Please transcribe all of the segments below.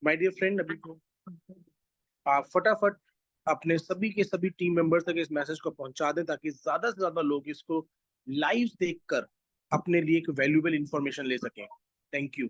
My dear friend, अभी तो आप फटाफट अपने सभी के सभी टीम मेंबर्स तक इस मैसेज को पहुंचा दें, ताकि ज्यादा से ज्यादा लोग इसको लाइव देखकर अपने लिए एक वैल्यूएबल इंफॉर्मेशन ले सकें। Thank you.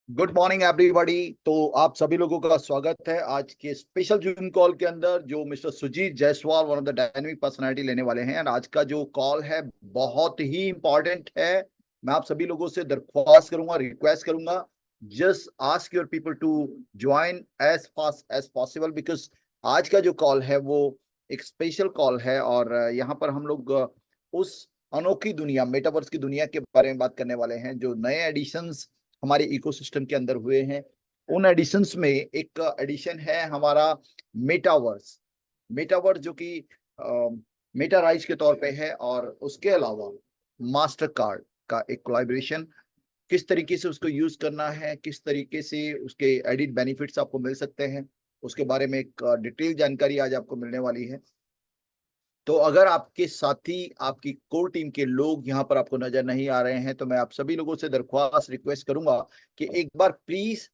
Good morning everybody. तो आप सभी लोगों का स्वागत है आज के स्पेशल जूम कॉल के अंदर, जो mister Sujeet Jaiswal one of the dynamic personality लेने वाले हैं। और आज का जो कॉल है बहुत ही इंपॉर्टेंट है। मैं आप सभी लोगों से दरख्वास्त करूंगा, रिक्वेस्ट करूंगा, just ask your people to join as fast as possible, because आज का जो कॉल है वो एक स्पेशल कॉल है। और यहाँ पर हम लोग उस अनोखी दुनिया, मेटावर्स की दुनिया के बारे में बात करने वाले हैं, जो नए एडिशंस हमारे इकोसिस्टम के अंदर हुए हैं। उन एडिशंस में एक एडिशन है हमारा मेटावर्स। मेटावर्स जो कि मेटा राइज के तौर पे है, और उसके अलावा मास्टर कार्ड का एक कोलैबोरेशन। किस तरीके से उसको यूज करना है, किस तरीके से उसके एडिट बेनिफिट्स आपको मिल सकते हैं, उसके बारे में एक डिटेल जानकारी आज आपको मिलने वाली है। तो अगर आपके साथी, आपकी कोर टीम के लोग यहाँ पर आपको नजर नहीं आ रहे हैं, तो मैं आप सभी लोगों से दरख्वास्त, रिक्वेस्ट करूंगा कि एक बार प्लीज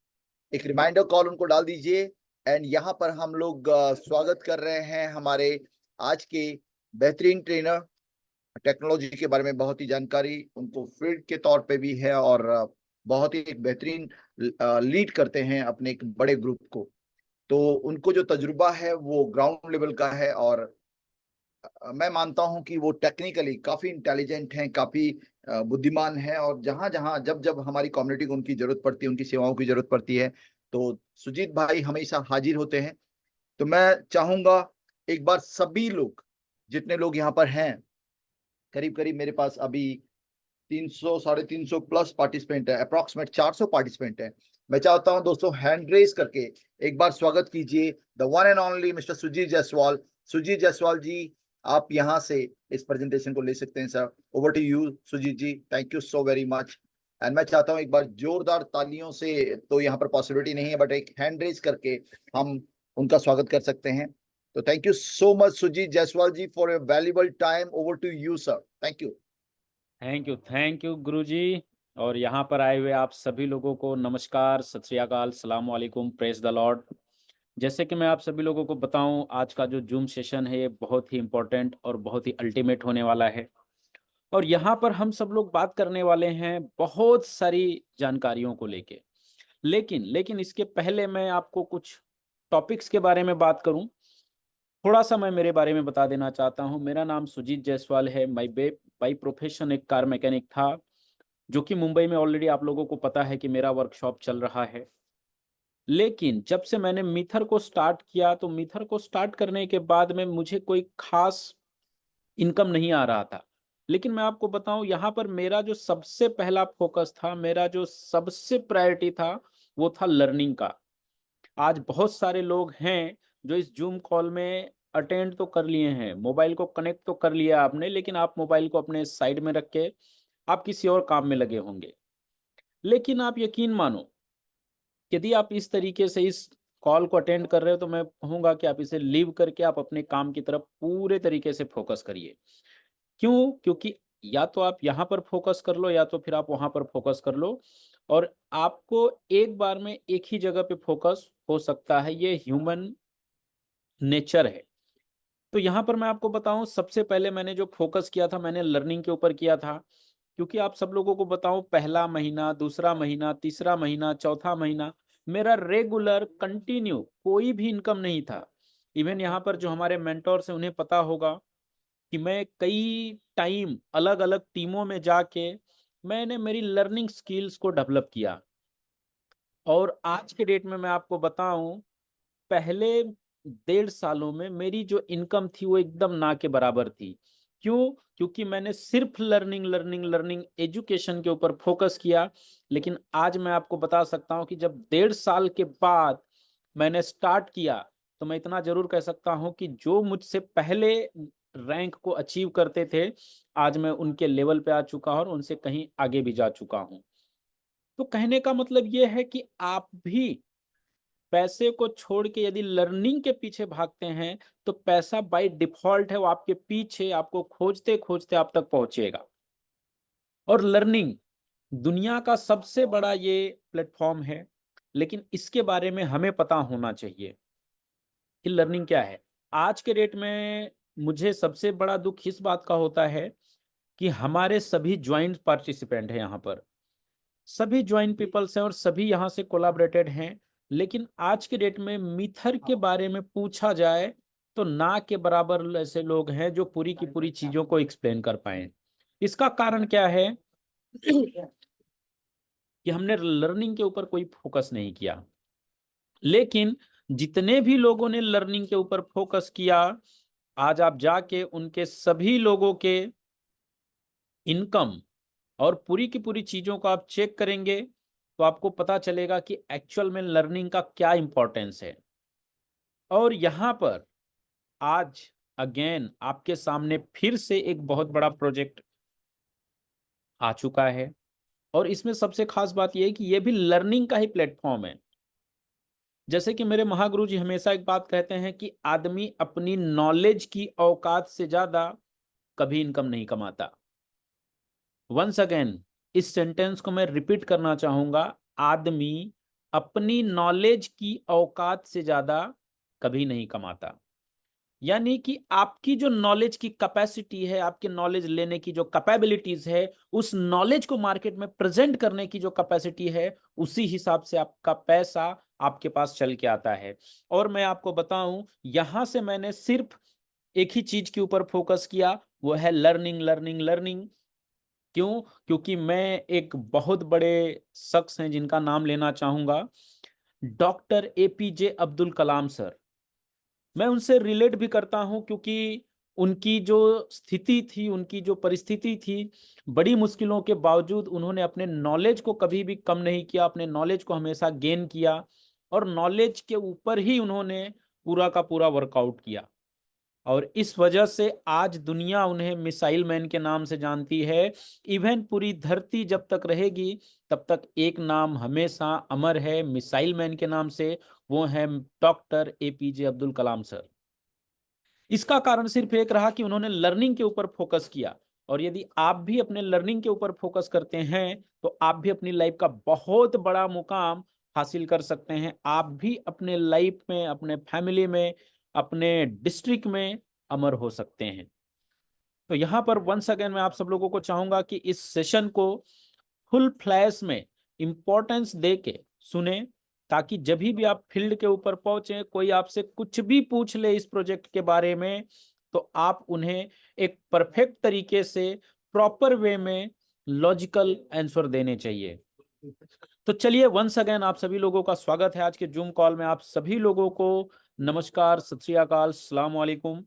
एक रिमाइंडर कॉल उनको डाल दीजिए। एंड यहाँ पर हम लोग स्वागत कर रहे हैं हमारे आज के बेहतरीन ट्रेनर। टेक्नोलॉजी के बारे में बहुत ही जानकारी उनको फील्ड के तौर पे भी है, और बहुत ही एक बेहतरीन लीड करते हैं अपने एक बड़े ग्रुप को। तो उनको जो तजुर्बा है वो ग्राउंड लेवल का है, और मैं मानता हूं कि वो टेक्निकली काफी इंटेलिजेंट हैं, काफी बुद्धिमान हैं। और जहां जहां जब जब हमारी कम्युनिटी को उनकी जरूरत पड़ती है, उनकी सेवाओं की जरूरत पड़ती है, तो सुजीत भाई हमेशा हाजिर होते हैं। तो मैं चाहूंगा एक बार सभी लोग, जितने लोग यहाँ पर हैं, करीब करीब मेरे पास अभी 300 350 प्लस पार्टिसिपेंट है, अप्रॉक्सीमेट 400 पार्टिसिपेंट है। मैं चाहता हूं दोस्तों, हैंड रेज करके एक बार स्वागत कीजिए the one and only mister Sujeet Jaiswal. Sujeet Jaiswal ji, आप यहां से इस प्रेजेंटेशन को ले सकते हैं sir. Over to you Sujeet ji, thank you so very much. And मैं चाहता हूं एक बार जोरदार तालियों से, तो यहाँ पर पॉसिबिलिटी नहीं है, बट एक हैंड रेज करके हम उनका स्वागत कर सकते हैं। तो thank you so much Sujeet Jaiswal ji for your valuable time. Over to you sir, thank you. Thank you Guruji. और यहाँ पर आए हुए आप सभी लोगों को नमस्कार, सत श्री अकाल, सलाम वालेकुम, प्रेज द लॉर्ड। जैसे कि मैं आप सभी लोगों को बताऊं, आज का जो जूम सेशन है ये बहुत ही इम्पोर्टेंट और बहुत ही अल्टीमेट होने वाला है। और यहाँ पर हम सब लोग बात करने वाले हैं बहुत सारी जानकारियों को लेके। लेकिन लेकिन इसके पहले मैं आपको कुछ टॉपिक्स के बारे में बात करूं। थोड़ा सा मैं मेरे बारे में बता देना चाहता हूं। मेरा नाम सुजीत जायसवाल है। बाई प्रोफेशन एक कार मैकेनिक था, जो कि मुंबई में ऑलरेडी आप लोगों को पता है कि मेरा वर्कशॉप चल रहा है। लेकिन जब से मैंने मीथर को स्टार्ट किया, तो मीथर को स्टार्ट करने के बाद में मुझे कोई खास इनकम नहीं आ रहा था। लेकिन मैं आपको बताऊं, यहाँ पर मेरा जो सबसे पहला फोकस था, मेरा जो सबसे प्रायोरिटी था, वो था लर्निंग का। आज बहुत सारे लोग हैं जो इस जूम कॉल में अटेंड तो कर लिए हैं, मोबाइल को कनेक्ट तो कर लिया आपने, लेकिन आप मोबाइल को अपने साइड में रख के आप किसी और काम में लगे होंगे। लेकिन आप यकीन मानो, यदि आप इस तरीके से इस कॉल को अटेंड कर रहे हो, तो मैं कहूंगा कि आप इसे लीव करके आप अपने काम की तरफ पूरे तरीके से फोकस करिए। क्यों? क्योंकि या तो आप यहाँ पर फोकस कर लो, या तो फिर आप वहां पर फोकस कर लो। और आपको एक बार में एक ही जगह पे फोकस हो सकता है, ये ह्यूमन नेचर है। तो यहाँ पर मैं आपको बताऊं, सबसे पहले मैंने जो फोकस किया था, मैंने लर्निंग के ऊपर किया था। क्योंकि आप सब लोगों को बताऊं, पहला महीना, दूसरा महीना, तीसरा महीना, चौथा महीना मेरा रेगुलर कंटिन्यू कोई भी इनकम नहीं था। इवन यहाँ पर जो हमारे मेंटोर्स हैं उन्हें पता होगा कि मैं कई टाइम अलग अलग टीमों में जाके मैंने मेरी लर्निंग स्किल्स को डेवलप किया। और आज के डेट में मैं आपको बताऊं, पहले 1.5 सालों में मेरी जो इनकम थी वो एकदम ना के बराबर थी। क्यों? क्योंकि मैंने सिर्फ लर्निंग लर्निंग लर्निंग एजुकेशन के ऊपर फोकस किया। लेकिन आज मैं आपको बता सकता हूं कि जब 1.5 साल के बाद मैंने स्टार्ट किया, तो मैं इतना जरूर कह सकता हूं कि जो मुझसे पहले रैंक को अचीव करते थे, आज मैं उनके लेवल पे आ चुका हूं और उनसे कहीं आगे भी जा चुका हूं। तो कहने का मतलब यह है कि आप भी पैसे को छोड़ के यदि लर्निंग के पीछे भागते हैं, तो पैसा बाय डिफॉल्ट है वो आपके पीछे, आपको खोजते खोजते आप तक पहुंचेगा। और लर्निंग दुनिया का सबसे बड़ा ये प्लेटफॉर्म है। लेकिन इसके बारे में हमें पता होना चाहिए कि लर्निंग क्या है। आज के डेट में मुझे सबसे बड़ा दुख इस बात का होता है कि हमारे सभी ज्वाइंट पार्टिसिपेंट हैं यहाँ पर, सभी ज्वाइन पीपल्स हैं और सभी यहाँ से कोलाबरेटेड हैं, लेकिन आज के डेट में मिथर के बारे में पूछा जाए तो ना के बराबर ऐसे लोग हैं जो पूरी की पूरी चीजों को एक्सप्लेन कर पाए। इसका कारण क्या है कि हमने लर्निंग के ऊपर कोई फोकस नहीं किया। लेकिन जितने भी लोगों ने लर्निंग के ऊपर फोकस किया, आज आप जाके उनके सभी लोगों के इनकम और पूरी की पूरी चीजों को आप चेक करेंगे तो आपको पता चलेगा कि एक्चुअल में लर्निंग का क्या इंपॉर्टेंस है। और यहां पर आज अगेन आपके सामने फिर से एक बहुत बड़ा प्रोजेक्ट आ चुका है, और इसमें सबसे खास बात यह है कि यह भी लर्निंग का ही प्लेटफॉर्म है। जैसे कि मेरे महागुरु जी हमेशा एक बात कहते हैं कि आदमी अपनी नॉलेज की औकात से ज्यादा कभी इनकम नहीं कमाता। वंस अगेन इस सेंटेंस को मैं रिपीट करना चाहूंगा, आदमी अपनी नॉलेज की औकात से ज्यादा कभी नहीं कमाता। यानी कि आपकी जो नॉलेज की कैपेसिटी है, आपके नॉलेज लेने की जो कैपेबिलिटीज है, उस नॉलेज को मार्केट में प्रेजेंट करने की जो कैपेसिटी है, उसी हिसाब से आपका पैसा आपके पास चल के आता है। और मैं आपको बताऊं, यहां से मैंने सिर्फ एक ही चीज के ऊपर फोकस किया, वो है लर्निंग लर्निंग लर्निंग। क्यों? क्योंकि मैं एक बहुत बड़े शख्स हैं जिनका नाम लेना चाहूंगा, doctor APJ Abdul Kalam sir. मैं उनसे रिलेट भी करता हूं क्योंकि उनकी जो स्थिति थी, उनकी जो परिस्थिति थी, बड़ी मुश्किलों के बावजूद उन्होंने अपने नॉलेज को कभी भी कम नहीं किया, अपने नॉलेज को हमेशा गेन किया, और नॉलेज के ऊपर ही उन्होंने पूरा का पूरा वर्कआउट किया। और इस वजह से आज दुनिया उन्हें मिसाइल मैन के नाम से जानती है। इवन पूरी धरती जब तक रहेगी तब तक एक नाम हमेशा अमर है मिसाइल मैन के नाम से, वो है doctor APJ Abdul Kalam sir. इसका कारण सिर्फ एक रहा कि उन्होंने लर्निंग के ऊपर फोकस किया। और यदि आप भी अपने लर्निंग के ऊपर फोकस करते हैं तो आप भी अपनी लाइफ का बहुत बड़ा मुकाम हासिल कर सकते हैं। आप भी अपने लाइफ में, अपने फैमिली में, अपने डिस्ट्रिक्ट में अमर हो सकते हैं। तो यहाँ पर वंस अगेन मैं आप सब लोगों को चाहूंगा कि इस सेशन को फुल फ्लैश में इंपॉर्टेंस दे के सुने, ताकि जब भी आप फील्ड के ऊपर पहुंचे, कोई आपसे कुछ भी पूछ ले इस प्रोजेक्ट के बारे में, तो आप उन्हें एक परफेक्ट तरीके से, प्रॉपर वे में लॉजिकल आंसर देने चाहिए। तो चलिए, वंस अगेन आप सभी लोगों का स्वागत है आज के जूम कॉल में। आप सभी लोगों को नमस्कार, सत श्री अकाल, अस्सलाम वालेकुम।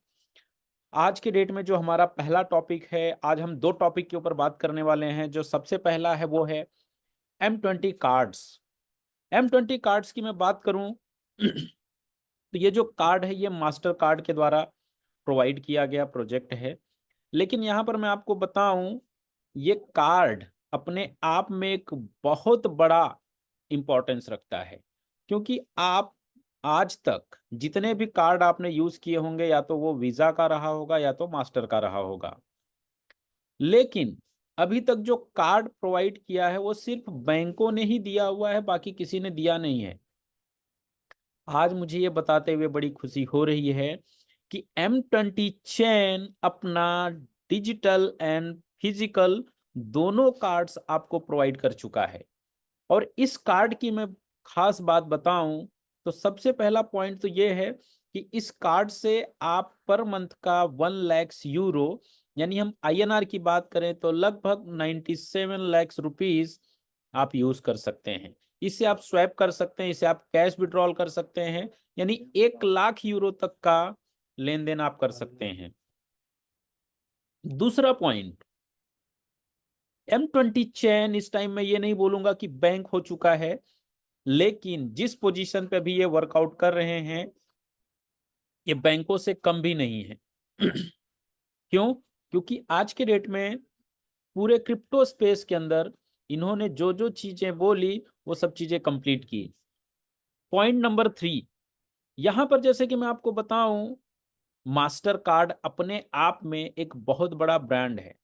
आज के डेट में जो हमारा पहला टॉपिक है, आज हम दो टॉपिक के ऊपर बात करने वाले हैं। जो सबसे पहला है वो है M20 कार्ड्स। M20 कार्ड्स की मैं बात करूं तो ये जो कार्ड है, ये मास्टर कार्ड के द्वारा प्रोवाइड किया गया प्रोजेक्ट है। लेकिन यहाँ पर मैं आपको बताऊं, ये कार्ड अपने आप में एक बहुत बड़ा इंपॉर्टेंस रखता है। क्योंकि आप आज तक जितने भी कार्ड आपने यूज किए होंगे, या तो वो वीजा का रहा होगा या तो मास्टर का रहा होगा, लेकिन अभी तक जो कार्ड प्रोवाइड किया है वो सिर्फ बैंकों ने ही दिया हुआ है, बाकी किसी ने दिया नहीं है। आज मुझे ये बताते हुए बड़ी खुशी हो रही है कि M20 चैन अपना डिजिटल एंड फिजिकल दोनों कार्ड्स आपको प्रोवाइड कर चुका है। और इस कार्ड की मैं खास बात बताऊं तो सबसे पहला पॉइंट तो ये है कि इस कार्ड से आप पर मंथ का 1 लाख यूरो, यानी हम INR की बात करें तो लगभग 97 लाख रुपीस आप यूज कर सकते हैं। इसे आप स्वैप कर सकते हैं, इसे आप कैश विड्रॉल कर सकते हैं, यानी 1 लाख यूरो तक का लेन देन आप कर सकते हैं। दूसरा पॉइंट, M20 चैन इस टाइम मैं ये नहीं बोलूंगा कि बैंक हो चुका है, लेकिन जिस पोजीशन पे भी ये वर्कआउट कर रहे हैं, ये बैंकों से कम भी नहीं है। क्यों? क्योंकि आज के डेट में पूरे क्रिप्टो स्पेस के अंदर इन्होंने जो जो चीजें बोली वो सब चीजें कंप्लीट की। पॉइंट नंबर 3, यहां पर जैसे कि मैं आपको बताऊं, मास्टर कार्ड अपने आप में एक बहुत बड़ा ब्रांड है,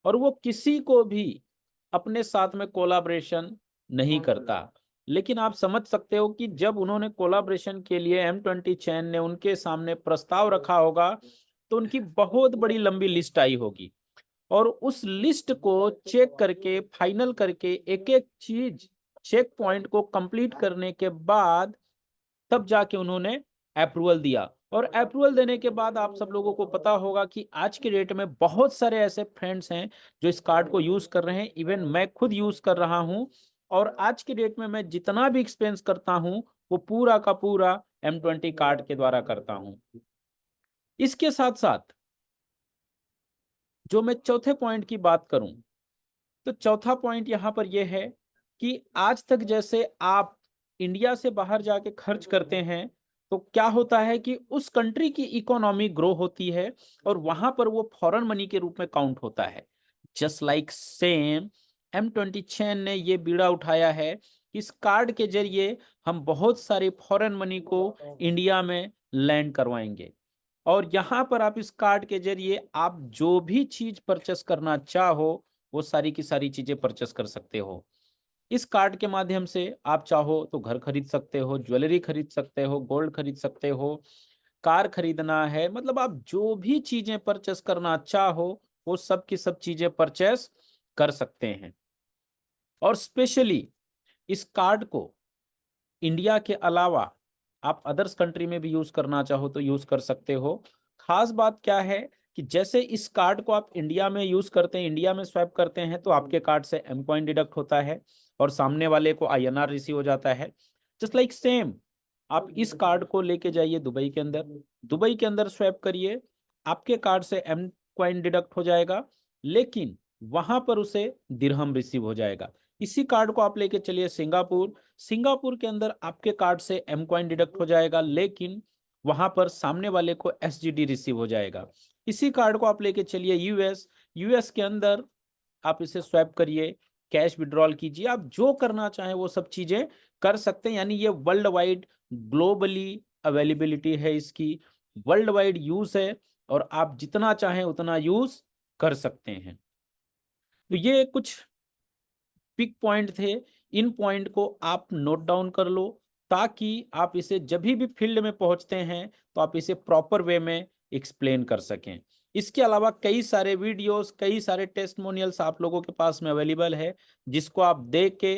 और वो किसी को भी अपने साथ में कोलाब्रेशन नहीं करता। लेकिन आप समझ सकते हो कि जब उन्होंने कोलाब्रेशन के लिए M20 चैन ने उनके सामने प्रस्ताव रखा होगा, तो उनकी बहुत बड़ी लंबी लिस्ट आई होगी। और उस लिस्ट को चेक करके फाइनल करके एक एक चीज चेक पॉइंट को कंप्लीट करने के बाद तब जाके उन्होंने अप्रूवल दिया। और अप्रूवल देने के बाद आप सब लोगों को पता होगा कि आज के डेट में बहुत सारे ऐसे फ्रेंड्स हैं जो इस कार्ड को यूज कर रहे हैं, इवन मैं खुद यूज कर रहा हूं। और आज के डेट में मैं जितना भी एक्सपेंस करता हूं वो पूरा का पूरा M20 कार्ड के द्वारा करता हूं। इसके साथ साथ जो मैं चौथे पॉइंट की बात करूं तो चौथा पॉइंट यहां पर यह है कि आज तक जैसे आप इंडिया से बाहर जाके खर्च करते हैं तो क्या होता है कि उस कंट्री की इकोनॉमी ग्रो होती है और वहां पर वो फॉरेन मनी के रूप में काउंट होता है। जस्ट लाइक सेम M20 चैन ने ये बीड़ा उठाया है कि इस कार्ड के जरिए हम बहुत सारी फॉरेन मनी को इंडिया में लैंड करवाएंगे। और यहाँ पर आप इस कार्ड के जरिए आप जो भी चीज परचेस करना चाहो वो सारी की सारी चीजें परचेस कर सकते हो। इस कार्ड के माध्यम से आप चाहो तो घर खरीद सकते हो, ज्वेलरी खरीद सकते हो, गोल्ड खरीद सकते हो, कार खरीदना है, मतलब आप जो भी चीजें परचेस करना चाहो वो सब की सब चीजें परचेस कर सकते हैं। और स्पेशली इस कार्ड को इंडिया के अलावा आप अदर्स कंट्री में भी यूज करना चाहो तो यूज कर सकते हो। खास बात क्या है कि जैसे इस कार्ड को आप इंडिया में यूज करते हैं, इंडिया में स्वैप करते हैं तो आपके कार्ड से M कॉइन डिडक्ट होता है और सामने वाले को INR रिसीव हो जाता है। जस्ट लाइक सेम आप इस कार्ड को लेके जाइए दुबई के अंदर, दुबई के अंदर स्वैप करिए, आपके कार्ड से M कॉइन डिडक्ट हो जाएगा लेकिन वहां पर उसे दिरहम रिसीव हो जाएगा। इसी कार्ड को आप लेके चलिए सिंगापुर, सिंगापुर के अंदर आपके कार्ड से M कॉइन डिडक्ट हो जाएगा लेकिन वहां पर सामने वाले को SGD रिसीव हो जाएगा। इसी कार्ड को आप लेके चलिए यूएस, यूएस के अंदर आप इसे स्वैप करिए, कैश विड्रॉल कीजिए, आप जो करना चाहें वो सब चीजें कर सकते हैं। यानी ये वर्ल्ड वाइड ग्लोबली अवेलेबिलिटी है, इसकी वर्ल्ड वाइड यूज है और आप जितना चाहें उतना यूज कर सकते हैं। तो ये कुछ पिक पॉइंट थे, इन पॉइंट को आप नोट डाउन कर लो ताकि आप इसे जब भी फील्ड में पहुंचते हैं तो आप इसे प्रॉपर वे में एक्सप्लेन कर सकें। इसके अलावा कई सारे वीडियोस, कई सारे टेस्टमोनियल्स आप लोगों के पास में अवेलेबल है जिसको आप देख के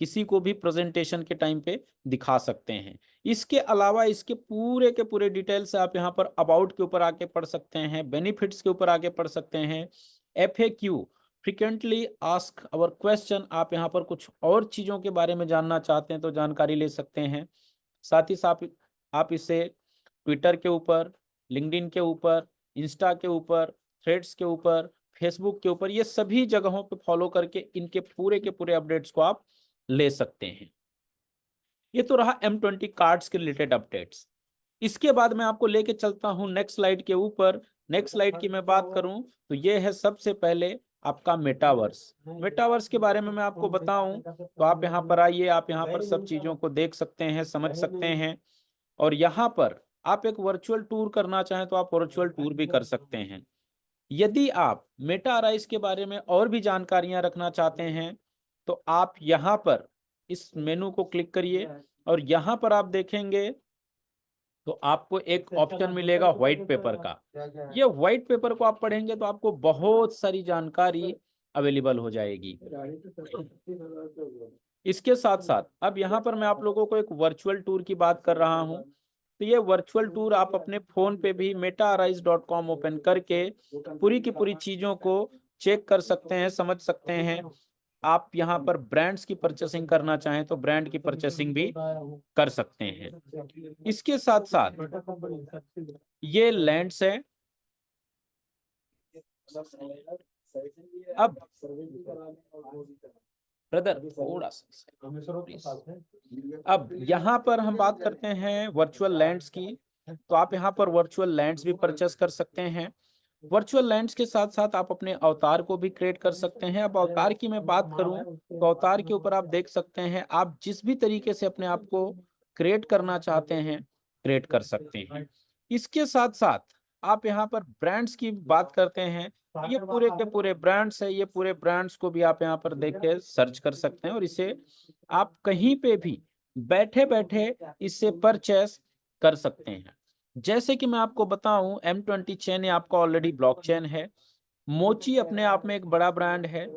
किसी को भी प्रेजेंटेशन के टाइम पे दिखा सकते हैं। इसके अलावा इसके पूरे के पूरे डिटेल्स आप यहाँ पर अबाउट के ऊपर आके पढ़ सकते हैं, बेनिफिट्स के ऊपर आके पढ़ सकते हैं, FAQ frequently ask our question, आप यहाँ पर कुछ और चीज़ों के बारे में जानना चाहते हैं तो जानकारी ले सकते हैं। साथ ही साथ आप इसे ट्विटर के ऊपर, लिंक्डइन के ऊपर, इंस्टा के ऊपर, थ्रेड्स के ऊपर, फेसबुक के ऊपर, ये सभी जगहों पे फॉलो करके इनके पूरे के पूरे अपडेट्स को आप ले सकते हैं। ये तो रहा M20 कार्ड्स के रिलेटेड अपडेट्स। इसके बाद मैं आपको लेके चलता हूं नेक्स्ट स्लाइड के ऊपर। नेक्स्ट स्लाइड की मैं बात करूं तो ये है सबसे पहले आपका मेटावर्स। मेटावर्स के बारे में मैं आपको बताऊं तो आप यहाँ पर आइए, आप यहाँ पर सब चीजों को देख सकते हैं, समझ सकते हैं। और यहाँ पर आप एक वर्चुअल टूर करना चाहें तो आप वर्चुअल टूर भी कर सकते हैं। यदि आप मेटा अराइज के बारे में और भी जानकारियां रखना चाहते हैं तो आप यहाँ पर इस मेनू को क्लिक करिए और यहाँ पर आप देखेंगे तो आपको एक ऑप्शन मिलेगा व्हाइट पेपर का। ये व्हाइट पेपर को आप पढ़ेंगे तो आपको बहुत सारी जानकारी अवेलेबल हो जाएगी। इसके साथ साथ अब यहाँ पर मैं आप लोगों को एक वर्चुअल टूर की बात कर रहा हूँ। तो ये वर्चुअल टूर आप अपने फोन पे भी metaarise.com ओपन करके पूरी की पूरी चीजों को चेक कर सकते हैं, समझ सकते हैं। आप यहाँ पर ब्रांड्स की परचेसिंग करना चाहें तो ब्रांड की परचेसिंग भी कर सकते हैं। इसके साथ साथ ये लैंड्स है। अब ब्रदर थोड़ा सा प्लीज। अब यहाँ पर हम बात करते हैं वर्चुअल लैंड्स की। तो आप यहाँ पर वर्चुअल लैंड्स भी परचेस कर सकते हैं। वर्चुअल लैंड्स के साथ साथ आप अपने अवतार को भी क्रिएट कर सकते हैं। अब अवतार की मैं बात करूं तो अवतार के ऊपर आप देख सकते हैं, आप जिस भी तरीके से अपने आप को क्रिएट करना चाहते हैं क्रिएट कर सकते हैं। इसके साथ साथ आप यहाँ पर ब्रांड्स की बात करते हैं, ये पूरे के पूरे ब्रांड्स है, ये पूरे ब्रांड्स को भी आप यहाँ पर देख के सर्च कर सकते हैं और इसे आप कहीं पे भी बैठे बैठे इससे परचेस कर सकते हैं। जैसे कि मैं आपको बताऊं M20 चेन आपका ऑलरेडी ब्लॉकचेन है। मोची अपने आप में एक बड़ा ब्रांड है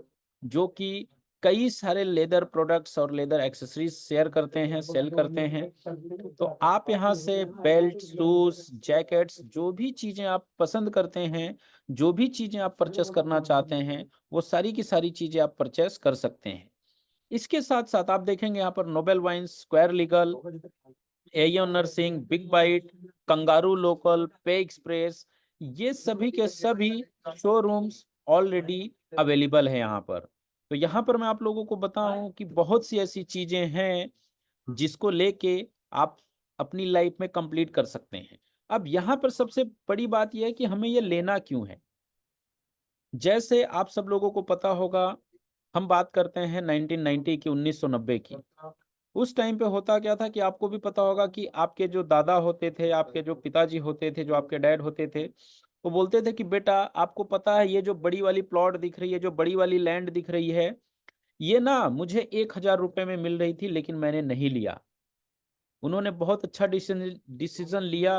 जो कि कई सारे लेदर प्रोडक्ट्स और लेदर एक्सेसरीज शेयर करते हैं, सेल करते हैं। तो आप यहाँ से बेल्ट, शूज, जैकेट्स, जो भी चीजें आप पसंद करते हैं, जो भी चीजें आप परचेस करना चाहते हैं, वो सारी की सारी चीजें आप परचेस कर सकते हैं। इसके साथ साथ आप देखेंगे यहाँ पर Noble Wines, Square Legal, Aeon Nursing, Big Bite, Kangaroo Local, Pay Express, ये सभी के सभी शोरूम्स ऑलरेडी अवेलेबल है यहाँ पर। तो यहाँ पर मैं आप लोगों को बताऊं कि बहुत सी ऐसी चीजें हैं जिसको लेके आप अपनी लाइफ में कंप्लीट कर सकते हैं। अब यहाँ पर सबसे बड़ी बात यह है कि हमें ये लेना क्यों है। जैसे आप सब लोगों को पता होगा, हम बात करते हैं 1990 की, 1990 की। उस टाइम पे होता क्या था कि आपको भी पता होगा कि आपके जो दादा होते थे, आपके जो पिताजी होते थे, जो आपके डैड होते थे, वो बोलते थे कि बेटा आपको पता है ये जो बड़ी वाली प्लॉट दिख रही है, जो बड़ी वाली लैंड दिख रही है, ये ना मुझे 1,000 रुपए में मिल रही थी लेकिन मैंने नहीं लिया। उन्होंने बहुत अच्छा डिसीजन लिया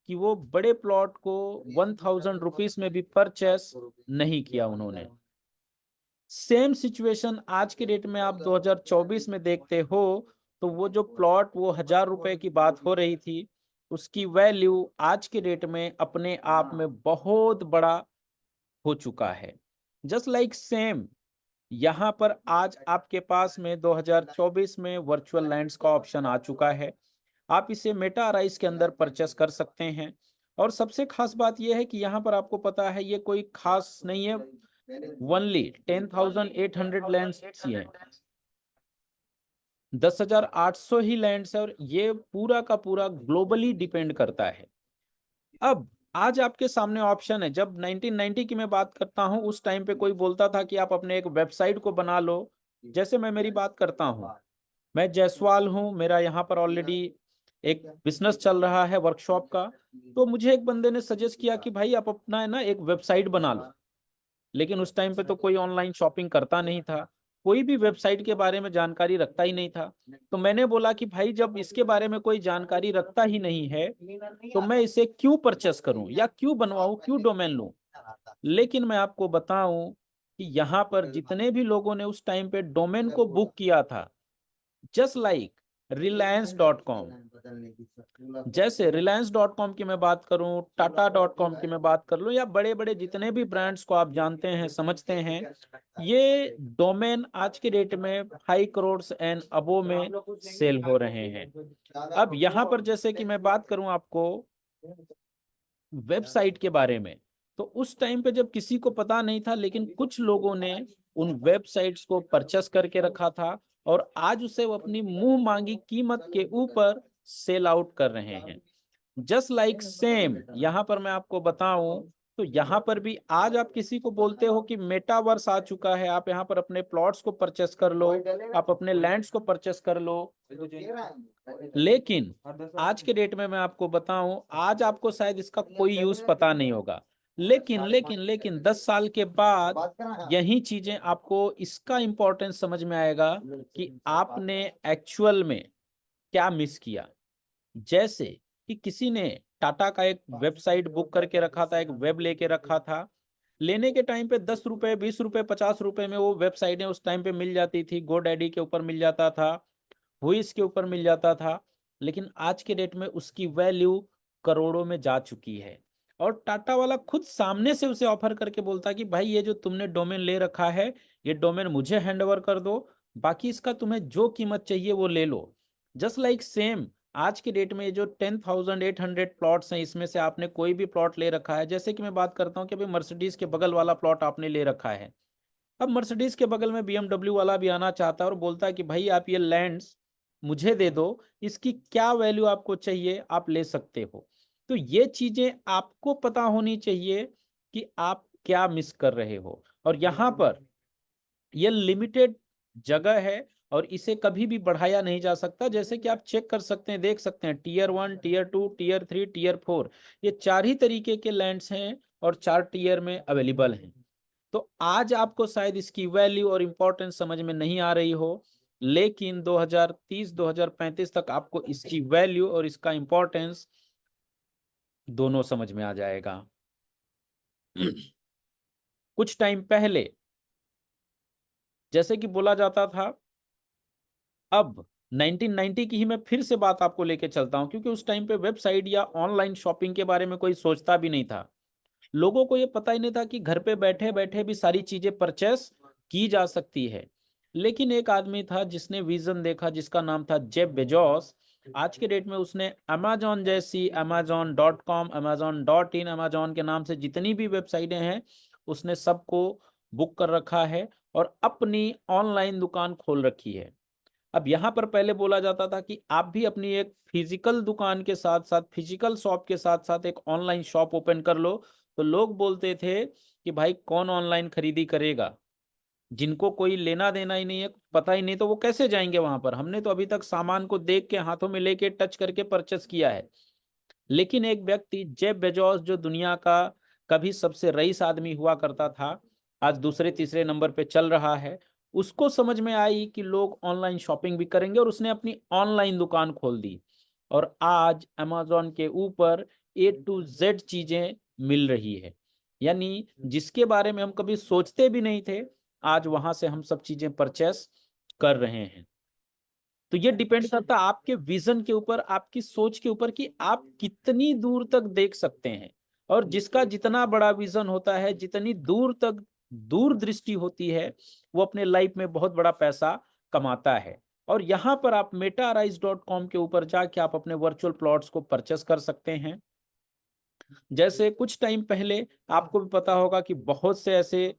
कि वो बड़े प्लॉट को 1,000 रुपीज में भी परचेस नहीं किया उन्होंने। सेम सिचुएशन आज के डेट में आप 2024 में देखते हो, तो वो जो प्लॉट वो 1,000 रुपए की बात हो रही थी, उसकी वैल्यू आज के डेट में अपने आप में बहुत बड़ा हो चुका है। जस्ट लाइक सेम यहाँ पर आज आपके पास में 2024 में वर्चुअल लैंड्स का ऑप्शन आ चुका है। आप इसे मेटा राइस के अंदर परचेस कर सकते हैं। और सबसे खास बात यह है कि यहाँ पर आपको पता है ये कोई खास नहीं है, ओनली 10,800 लैंड्स ही हैं, 10,800 ही लैंड्स है, और ये पूरा का पूरा ग्लोबली डिपेंड करता है। अब आज आपके सामने ऑप्शन है। जब 1990 की मैं बात करता हूं, उस टाइम पे कोई बोलता था कि आप अपने एक वेबसाइट को बना लो। जैसे मैं मेरी बात करता हूं, मैं जायसवाल हूं, मेरा यहाँ पर ऑलरेडी एक बिजनेस चल रहा है वर्कशॉप का। तो मुझे एक बंदे ने सजेस्ट किया कि भाई आप अपना है ना एक वेबसाइट बना लो। लेकिन उस टाइम पे तो कोई ऑनलाइन शॉपिंग करता नहीं था, कोई भी वेबसाइट के बारे में जानकारी रखता ही नहीं था। तो मैंने बोला कि भाई जब इसके बारे में कोई जानकारी रखता ही नहीं है, तो मैं इसे क्यों परचेस करूं या क्यों बनवाऊं, क्यों डोमेन लूं। लेकिन मैं आपको बताऊं कि यहाँ पर जितने भी लोगों ने उस टाइम पे डोमेन को बुक किया था, जस्ट लाइक Reliance.com, जैसे Reliance.com की मैं बात करूं, Tata.com की मैं बात कर लूं, या बड़े बड़े जितने भी ब्रांड्स को आप जानते हैं, समझते हैं, ये डोमेन आज के डेट में 5 करोड़ एंड अबो में सेल हो रहे हैं। अब यहाँ पर जैसे कि मैं बात करूं आपको वेबसाइट के बारे में, तो उस टाइम पे जब किसी को पता नहीं था, लेकिन कुछ लोगों ने उन वेबसाइट्स को परचेस करके रखा था, और आज उसे वो अपनी मुंह मांगी कीमत के ऊपर सेल आउट कर रहे हैं। जस्ट लाइक सेम यहाँ पर मैं आपको बताऊं, तो यहाँ पर भी आज आप किसी को बोलते हो कि मेटावर्स आ चुका है, आप यहाँ पर अपने प्लॉट्स को परचेस कर लो, आप अपने लैंड्स को परचेस कर लो। लेकिन आज के डेट में मैं आपको बताऊं, आज आपको शायद इसका कोई यूज पता नहीं होगा, लेकिन 10 साल के बाद यही चीजें आपको इसका इंपॉर्टेंस समझ में आएगा कि आपने एक्चुअल में क्या मिस किया। जैसे कि किसी ने टाटा का एक वेबसाइट बुक करके रखा था, एक वेब लेके रखा था, लेने के टाइम पे 10 रुपए, 20 रुपए, 50 रुपए में वो वेबसाइटें उस टाइम पे मिल जाती थी। गोडैडी के ऊपर मिल जाता था, हुइस के ऊपर मिल जाता था। लेकिन आज के डेट में उसकी वैल्यू करोड़ों में जा चुकी है। और टाटा वाला खुद सामने से उसे ऑफर करके बोलता कि भाई ये जो तुमने डोमेन ले रखा है, ये डोमेन मुझे हैंड ओवर कर दो, बाकी इसका तुम्हें जो कीमत चाहिए वो ले लो। जस्ट लाइक सेम आज के डेट में ये जो 10,800 प्लॉट्स हैं, इसमें से आपने कोई भी प्लॉट ले रखा है। जैसे कि मैं बात करता हूँ कि अभी मर्सिडीज के बगल वाला प्लॉट आपने ले रखा है। अब मर्सिडीज के बगल में BMW वाला भी आना चाहता है और बोलता है कि भाई आप ये लैंड्स मुझे दे दो, इसकी क्या वैल्यू आपको चाहिए आप ले सकते हो। तो ये चीजें आपको पता होनी चाहिए कि आप क्या मिस कर रहे हो। और यहाँ पर ये लिमिटेड जगह है और इसे कभी भी बढ़ाया नहीं जा सकता। जैसे कि आप चेक कर सकते हैं, देख सकते हैं, टीयर 1, टीयर 2, टीयर 3, टीयर 4, ये 4 ही तरीके के लैंड्स हैं और 4 टीयर में अवेलेबल हैं। तो आज आपको शायद इसकी वैल्यू और इंपॉर्टेंस समझ में नहीं आ रही हो, लेकिन 2030 2035 तक आपको इसकी वैल्यू और इसका इंपॉर्टेंस दोनों समझ में आ जाएगा। कुछ टाइम पहले जैसे कि बोला जाता था, अब 1990 की ही मैं फिर से बात आपको लेके चलता हूं, क्योंकि उस टाइम पे वेबसाइट या ऑनलाइन शॉपिंग के बारे में कोई सोचता भी नहीं था। लोगों को ये पता ही नहीं था कि घर पे बैठे बैठे भी सारी चीजें परचेस की जा सकती है। लेकिन एक आदमी था जिसने विजन देखा, जिसका नाम था जेफ बेजोस। आज के डेट में उसने अमेजॉन जैसी, amazon.com, amazon.in, अमेजॉन के नाम से जितनी भी वेबसाइटें हैं उसने सबको बुक कर रखा है और अपनी ऑनलाइन दुकान खोल रखी है। अब यहाँ पर पहले बोला जाता था कि आप भी अपनी एक फिजिकल दुकान के साथ साथ, फिजिकल शॉप के साथ साथ एक ऑनलाइन शॉप ओपन कर लो। तो लोग बोलते थे कि भाई कौन ऑनलाइन खरीदी करेगा, जिनको कोई लेना देना ही नहीं है, पता ही नहीं, तो वो कैसे जाएंगे वहां पर। हमने तो अभी तक सामान को देख के, हाथों में लेके, टच करके परचेस किया है। लेकिन एक व्यक्ति जेफ बेजोस, जो दुनिया का कभी सबसे रईस आदमी हुआ करता था, आज दूसरे तीसरे नंबर पे चल रहा है, उसको समझ में आई कि लोग ऑनलाइन शॉपिंग भी करेंगे और उसने अपनी ऑनलाइन दुकान खोल दी। और आज अमेजोन के ऊपर A to Z चीजें मिल रही है, यानी जिसके बारे में हम कभी सोचते भी नहीं थे, आज वहां से हम सब चीजें परचेस कर रहे हैं। तो ये डिपेंड करता है आपके विजन के ऊपर, आपकी सोच के ऊपर, कि आप कितनी दूर तक देख सकते हैं। और जिसका जितना बड़ा विजन होता है, जितनी दूर तक दूरदृष्टि होती है, वो अपने लाइफ में बहुत बड़ा पैसा कमाता है। और यहाँ पर आप metaarise.com के ऊपर जाके आप अपने वर्चुअल प्लॉट्स को परचेस कर सकते हैं। जैसे कुछ टाइम पहले आपको भी पता होगा कि बहुत से ऐसे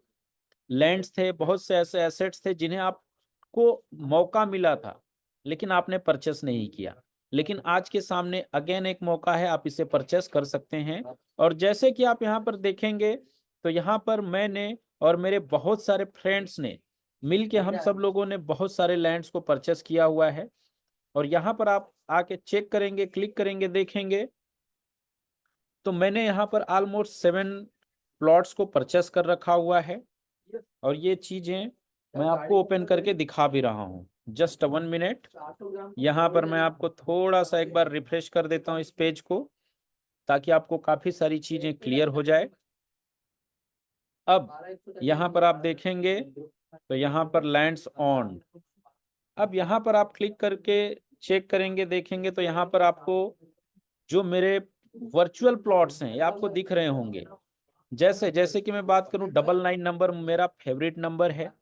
लैंड्स थे, बहुत से ऐसे एसेट्स थे जिन्हें आपको मौका मिला था लेकिन आपने परचेस नहीं किया। लेकिन आज के सामने अगेन एक मौका है, आप इसे परचेस कर सकते हैं। और जैसे कि आप यहाँ पर देखेंगे, तो यहाँ पर मैंने और मेरे बहुत सारे फ्रेंड्स ने मिलके, हम सब लोगों ने बहुत सारे लैंड्स को परचेस किया हुआ है। और यहाँ पर आप आके चेक करेंगे, क्लिक करेंगे, देखेंगे तो मैंने यहाँ पर ऑलमोस्ट 7 प्लॉट्स को परचेस कर रखा हुआ है। और ये चीजें मैं आपको ओपन करके दिखा भी रहा हूँ। जस्ट 1 मिनट, यहाँ पर मैं आपको थोड़ा सा एक बार रिफ्रेश कर देता हूँ इस पेज को, ताकि आपको काफी सारी चीजें क्लियर हो जाए। अब यहाँ पर आप देखेंगे तो यहाँ पर लैंड्स ऑन, अब यहाँ पर आप क्लिक करके चेक करेंगे, देखेंगे तो यहाँ पर आपको जो मेरे वर्चुअल प्लॉट्स हैं ये आपको दिख रहे होंगे। जैसे जैसे कि मैं बात करूं, 99 नंबर मेरा फेवरेट नंबर है।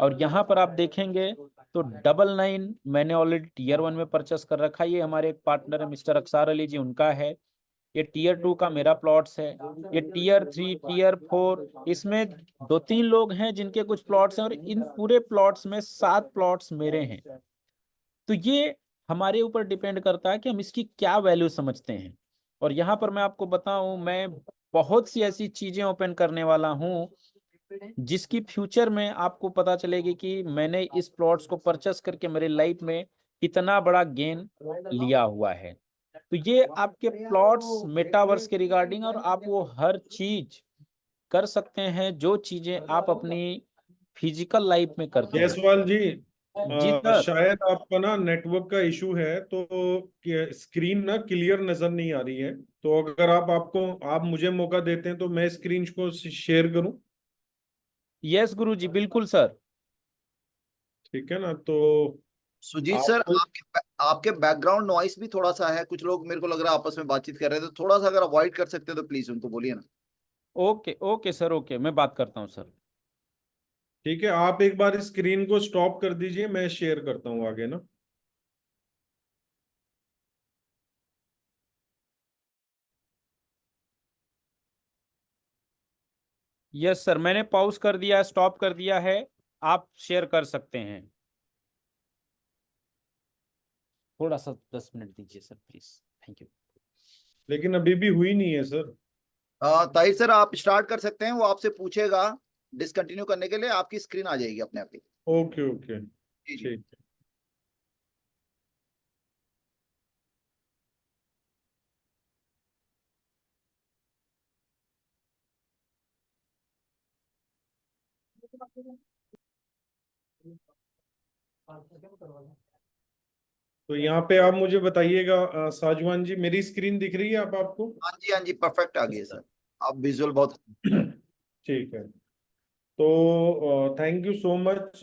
और यहाँ पर आप देखेंगे तो 99 मैंने ऑलरेडी टीयर 1 में परचेस कर रखा है। ये हमारे एक पार्टनर है मिस्टर अक्सार अली जी, उनका है। ये टीयर 2 का मेरा प्लॉट्स है। ये टीयर 3, टीयर 4, इसमें 2-3 लोग हैं जिनके कुछ प्लॉट्स हैं, और इन पूरे प्लॉट्स में 7 प्लॉट्स मेरे हैं। तो ये हमारे ऊपर डिपेंड करता है कि हम इसकी क्या वैल्यू समझते हैं। और यहाँ पर मैं आपको बताऊं, मैं बहुत सी ऐसी चीजें ओपन करने वाला हूं जिसकी फ्यूचर में आपको पता चलेगी कि मैंने इस प्लॉट्स को परचेस करके मेरे लाइफ में कितना बड़ा गेन लिया हुआ है। तो ये आपके प्लॉट्स मेटावर्स के रिगार्डिंग, और आप वो हर चीज कर सकते हैं जो चीजें आप अपनी फिजिकल लाइफ में करते हैं। जयसवाल जी, जी सर। शायद आपका ना नेटवर्क का इशू है, तो स्क्रीन ना क्लियर नजर नहीं आ रही है। तो अगर आप मुझे मौका देते हैं तो मैं स्क्रीन को शेयर करूं। यस गुरुजी, बिल्कुल सर। ठीक है ना? तो सुजीत सर, आपको आपके बैकग्राउंड नॉइस भी थोड़ा सा है, कुछ लोग मेरे को लग रहा है आपस में बातचीत कर रहे थे, तो थोड़ा सा अगर अवॉइड कर सकते हैं तो प्लीज उनको बोलिए ना। ओके ओके सर, ओके, मैं बात करता हूँ सर। ठीक है, आप एक बार स्क्रीन को स्टॉप कर दीजिए, मैं शेयर करता हूँ आगे ना। यस सर, मैंने पॉज कर दिया, स्टॉप कर दिया है। आप शेयर कर सकते हैं। थोड़ा सा 10 मिनट दीजिए सर प्लीज। Thank you. लेकिन अभी भी हुई नहीं है सर। ताहिर सर, आप स्टार्ट कर सकते हैं, वो आपसे पूछेगा डिसकंटिन्यू करने के लिए, आपकी स्क्रीन आ जाएगी अपने आप ही। ओके ओके, जी जी। ठीक है। तो यहाँ पे आप मुझे बताइएगा, साजवान जी, मेरी स्क्रीन दिख रही है आपको? हाँ जी, हाँ जी, परफेक्ट आ गई है सर। आप विजुअल बहुत। ठीक है। तो थैंक यू सो मच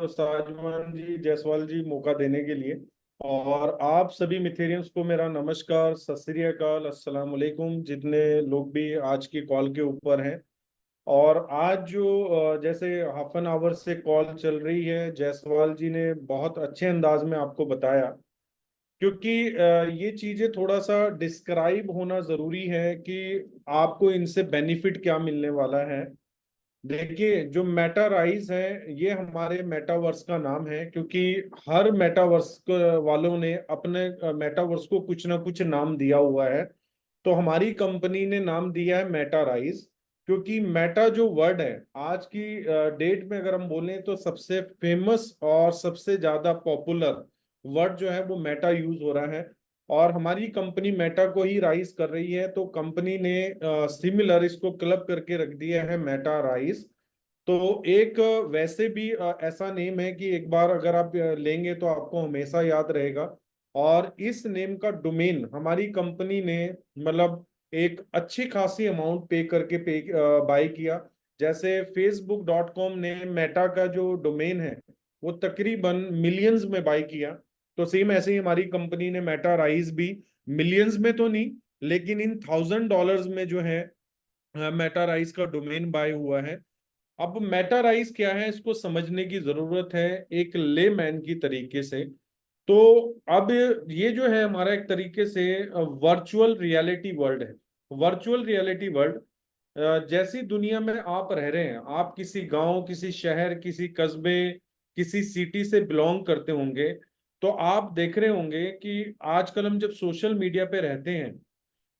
साजमान जी, जायसवाल जी, मौका देने के लिए। और आप सभी मिथेरियंस को मेरा नमस्कार, सत श्री अकाल, अस्सलाम वालेकुम, जितने लोग भी आज की कॉल के ऊपर हैं। और आज जो जैसे हाफ एन आवर से कॉल चल रही है, जायसवाल जी ने बहुत अच्छे अंदाज में आपको बताया, क्योंकि ये चीजें थोड़ा सा डिस्क्राइब होना जरूरी है कि आपको इनसे बेनिफिट क्या मिलने वाला है। देखिए, जो मेटा राइज है, ये हमारे मेटावर्स का नाम है, क्योंकि हर मेटावर्स वालों ने अपने मेटावर्स को कुछ ना कुछ नाम दिया हुआ है। तो हमारी कंपनी ने नाम दिया है मेटा राइज, क्योंकि मेटा जो वर्ड है आज की डेट में अगर हम बोलें तो सबसे फेमस और सबसे ज्यादा पॉपुलर वर्ड जो है वो मेटा यूज हो रहा है। और हमारी कंपनी मेटा को ही राइज कर रही है, तो कंपनी ने सिमिलर इसको क्लब करके रख दिया है मेटा राइज। तो एक वैसे भी ऐसा नेम है कि एक बार अगर आप लेंगे तो आपको हमेशा याद रहेगा। और इस नेम का डोमेन हमारी कंपनी ने मतलब एक अच्छी खासी अमाउंट पे करके बाय किया। जैसे facebook.com ने मेटा का जो डोमेन है वो तकरीबन मिलियंस में बाय किया। तो सेम ऐसे ही हमारी कंपनी ने मेटा राइज भी मिलियंस में तो नहीं, लेकिन इन $1000 में जो है मेटा राइज का डोमेन बाय हुआ है। अब मेटा राइज क्या है, इसको समझने की जरूरत है एक लेमैन की तरीके से। तो अब ये जो है हमारा एक तरीके से वर्चुअल रियलिटी वर्ल्ड है। वर्चुअल रियलिटी वर्ल्ड, जैसी दुनिया में आप रह रहे हैं, आप किसी गांव, किसी शहर, किसी कस्बे, किसी सिटी से बिलोंग करते होंगे, तो आप देख रहे होंगे कि आजकल हम जब सोशल मीडिया पे रहते हैं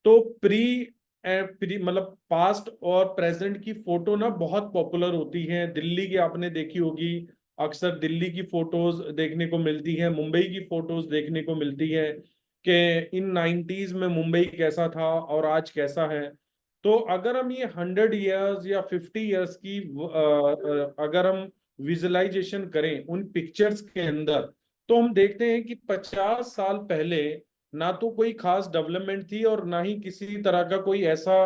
तो प्री मतलब पास्ट और प्रेजेंट की फोटो ना बहुत पॉपुलर होती है। दिल्ली की आपने देखी होगी, अक्सर दिल्ली की फोटोज देखने को मिलती है, मुंबई की फोटोज देखने को मिलती है कि इन 90s में मुंबई कैसा था और आज कैसा है। तो अगर हम ये 100 years या 50 years की अगर हम विजुअलाइजेशन करें उन पिक्चर्स के अंदर, तो हम देखते हैं कि 50 साल पहले ना तो कोई खास डेवलपमेंट थी और ना ही किसी तरह का कोई ऐसा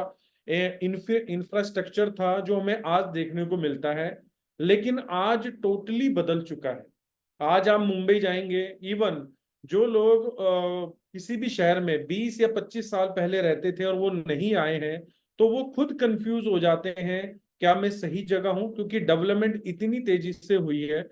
इंफ्रास्ट्रक्चर था जो हमें आज देखने को मिलता है। लेकिन आज टोटली बदल चुका है। आज आप मुंबई जाएंगे, इवन जो लोग किसी भी शहर में 20 या 25 साल पहले रहते थे और वो नहीं आए हैं, तो वो खुद कंफ्यूज हो जाते हैं क्या मैं सही जगह हूं, क्योंकि डेवलपमेंट इतनी तेजी से हुई है।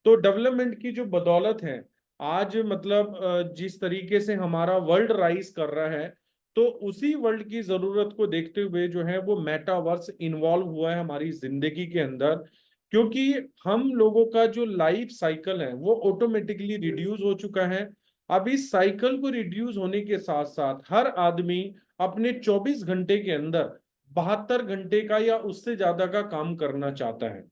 तो डेवलपमेंट की जो बदौलत है आज, मतलब जिस तरीके से हमारा वर्ल्ड राइज कर रहा है, तो उसी वर्ल्ड की जरूरत को देखते हुए जो है वो मेटावर्स इन्वॉल्व हुआ है हमारी जिंदगी के अंदर। क्योंकि हम लोगों का जो लाइफ साइकिल है वो ऑटोमेटिकली रिड्यूस हो चुका है। अब इस साइकिल को रिड्यूस होने के साथ साथ हर आदमी अपने 24 घंटे के अंदर 72 घंटे का या उससे ज्यादा का काम करना चाहता है।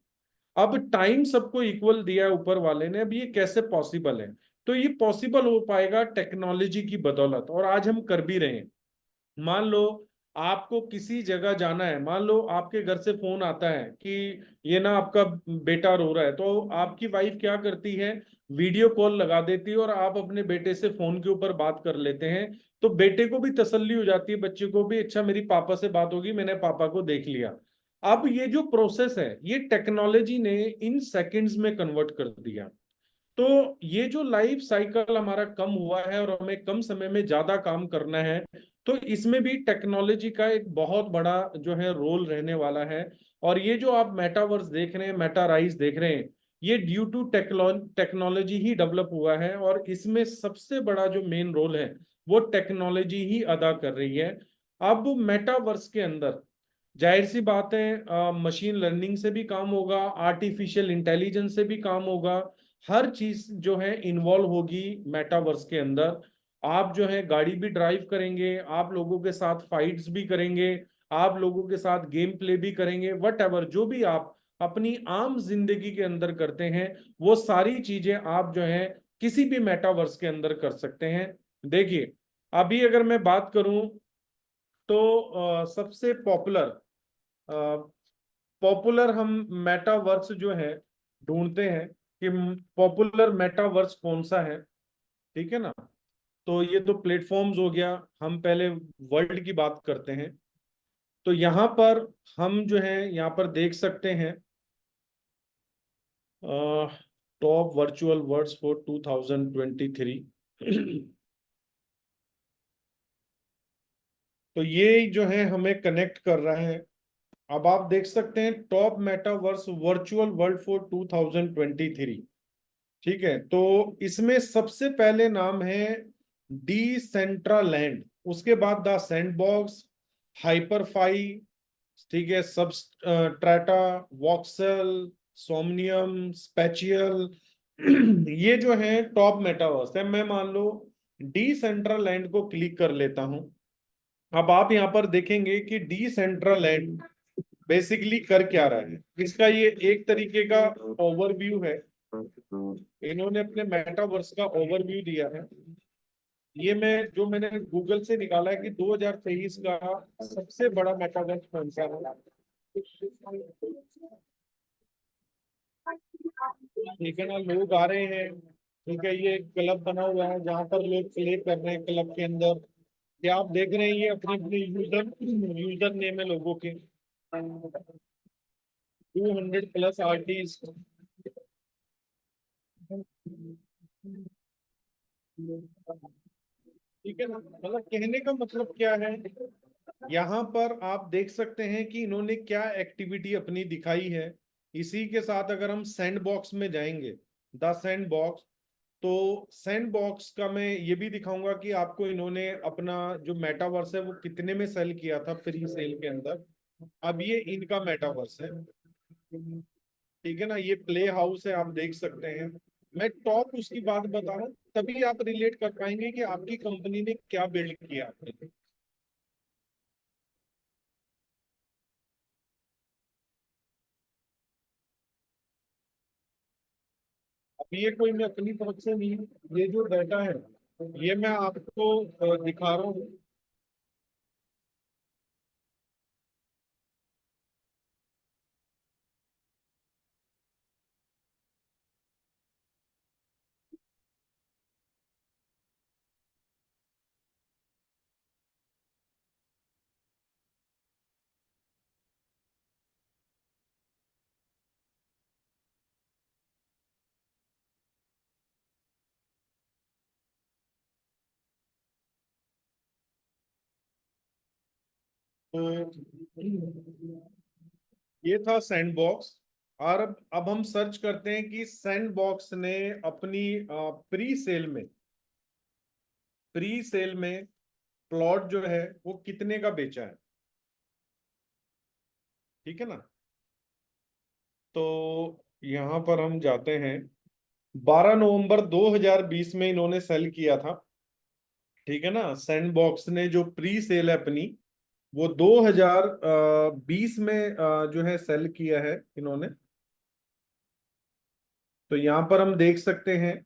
अब टाइम सबको इक्वल दिया है ऊपर वाले ने, अब ये कैसे पॉसिबल है? तो ये पॉसिबल हो पाएगा टेक्नोलॉजी की बदौलत, और आज हम कर भी रहे हैं। मान लो आपको किसी जगह जाना है, मान लो आपके घर से फोन आता है कि ये ना आपका बेटा रो रहा है, तो आपकी वाइफ क्या करती है, वीडियो कॉल लगा देती है और आप अपने बेटे से फोन के ऊपर बात कर लेते हैं। तो बेटे को भी तसल्ली हो जाती है, बच्चे को भी, अच्छा मेरी पापा से बात होगी, मैंने पापा को देख लिया। अब ये जो प्रोसेस है ये टेक्नोलॉजी ने इन सेकंड्स में कन्वर्ट कर दिया। तो ये जो लाइफ साइकिल हमारा कम हुआ है और हमें कम समय में ज्यादा काम करना है, तो इसमें भी टेक्नोलॉजी का एक बहुत बड़ा जो है रोल रहने वाला है। और ये जो आप मेटावर्स देख रहे हैं, मेटा राइज देख रहे हैं, ये ड्यू टू टेक्नोलॉजी ही डेवलप हुआ है। और इसमें सबसे बड़ा जो मेन रोल है वो टेक्नोलॉजी ही अदा कर रही है। अब मेटावर्स के अंदर जाहिर सी बात है मशीन लर्निंग से भी काम होगा, आर्टिफिशियल इंटेलिजेंस से भी काम होगा। हर चीज जो है इन्वॉल्व होगी मेटावर्स के अंदर। आप जो है गाड़ी भी ड्राइव करेंगे, आप लोगों के साथ फाइट्स भी करेंगे, आप लोगों के साथ गेम प्ले भी करेंगे, वट एवर जो भी आप अपनी आम जिंदगी के अंदर करते हैं वो सारी चीजें आप जो है किसी भी मेटावर्स के अंदर कर सकते हैं। देखिए, अभी अगर मैं बात करूं तो सबसे पॉपुलर हम मेटावर्स जो है ढूंढते हैं कि पॉपुलर मेटावर्स कौन सा है, ठीक है ना। तो ये तो प्लेटफॉर्म्स हो गया, हम पहले वर्ल्ड की बात करते हैं। तो यहाँ पर हम जो है यहाँ पर देख सकते हैं टॉप वर्चुअल वर्ड्स फॉर 2023। तो ये जो है हमें कनेक्ट कर रहा है। अब आप देख सकते हैं top metaverse virtual world for 2023। ठीक है, तो इसमें सबसे पहले नाम है डिसेंट्रालैंड, उसके बाद द सैंडबॉक्स, हाइपरफाई, ठीक है, सबस्ट्रेटा, वॉक्सेल, सोमनियम, स्पेचियल। ये जो है टॉप मेटावर्स है। मैं मान लो डिसेंट्रालैंड को क्लिक कर लेता हूं। अब आप यहां पर देखेंगे कि डिसेंट्रालैंड बेसिकली कर क्या रहा है। इसका ये एक तरीके का ओवरव्यू है। इन्होंने अपने मेटावर्स का ओवरव्यू दिया है। ये मैंने गूगल से निकाला है कि 2023 का सबसे बड़ा मेटावर्स कौन सा है। ठीक है ना, लोग आ रहे हैं। ठीक है, ये क्लब बना हुआ है जहां पर लोग प्ले कर रहे हैं क्लब के अंदर। ये आप देख रहे हैं, ये अपने अपने यूजर नेम है लोगों के। 200 प्लस आर्टिस्ट। ठीक है ना, मतलब कहने का मतलब क्या है, यहाँ पर आप देख सकते हैं कि इन्होंने क्या एक्टिविटी अपनी दिखाई है। इसी के साथ अगर हम सैंड बॉक्स में जाएंगे, द सैंड बॉक्स, तो सैंड बॉक्स का मैं ये भी दिखाऊंगा कि आपको इन्होंने अपना जो मेटावर्स है वो कितने में सेल किया था प्री सेल के अंदर। अब ये इनका मेटावर्स है। ठीक है ना, ये प्ले हाउस है, आप देख सकते हैं। मैं टॉप उसकी बात बता रहा हूँ, तभी आप रिलेट कर पाएंगे कि आपकी कंपनी ने क्या बिल्ड किया आपके लिए। अब ये कोई मैं अपनी तरफ से नहीं, ये जो डाटा है ये मैं आपको दिखा रहा हूँ। तो ये था सैंडबॉक्स। और अब हम सर्च करते हैं कि सैंडबॉक्स ने अपनी प्री सेल में प्लॉट जो है वो कितने का बेचा है। ठीक है ना, तो यहां पर हम जाते हैं। 12 नवंबर 2020 में इन्होंने सेल किया था। ठीक है ना, सैंडबॉक्स ने जो प्री सेल है अपनी वो 2020 में जो है सेल किया है इन्होंने। तो यहां पर हम देख सकते हैं,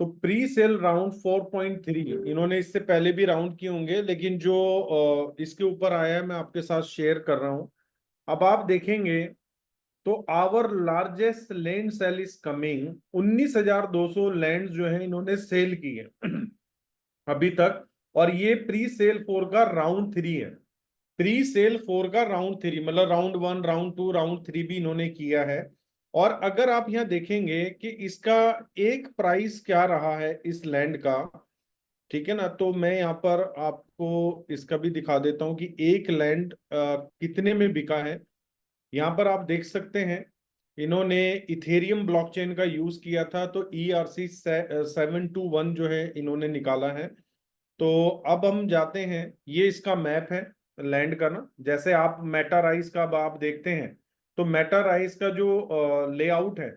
तो प्री सेल राउंड 4.3, इन्होंने इससे पहले भी राउंड किए होंगे, लेकिन जो इसके ऊपर आया है मैं आपके साथ शेयर कर रहा हूं। अब आप देखेंगे तो our largest land sale is coming. 19,200 land जो है इन्होंने सेल की है अभी तक। और ये प्री सेल 4 का राउंड 3 है। प्री सेल 4 का राउंड 3 मतलब राउंड 1, राउंड 2, राउंड 3 भी इन्होंने किया है। और अगर आप यहाँ देखेंगे कि इसका एक प्राइस क्या रहा है इस लैंड का। ठीक है ना, तो मैं यहाँ पर आपको इसका भी दिखा देता हूँ कि एक लैंड कितने में बिका है। यहाँ पर आप देख सकते हैं, इन्होंने इथेरियम ब्लॉकचेन का यूज किया था, तो ERC 721 जो है इन्होंने निकाला है। तो अब हम जाते हैं, ये इसका मैप है लैंड का ना। जैसे आप मेटा राइस का अब आप देखते हैं, तो मेटा राइस का जो लेआउट है,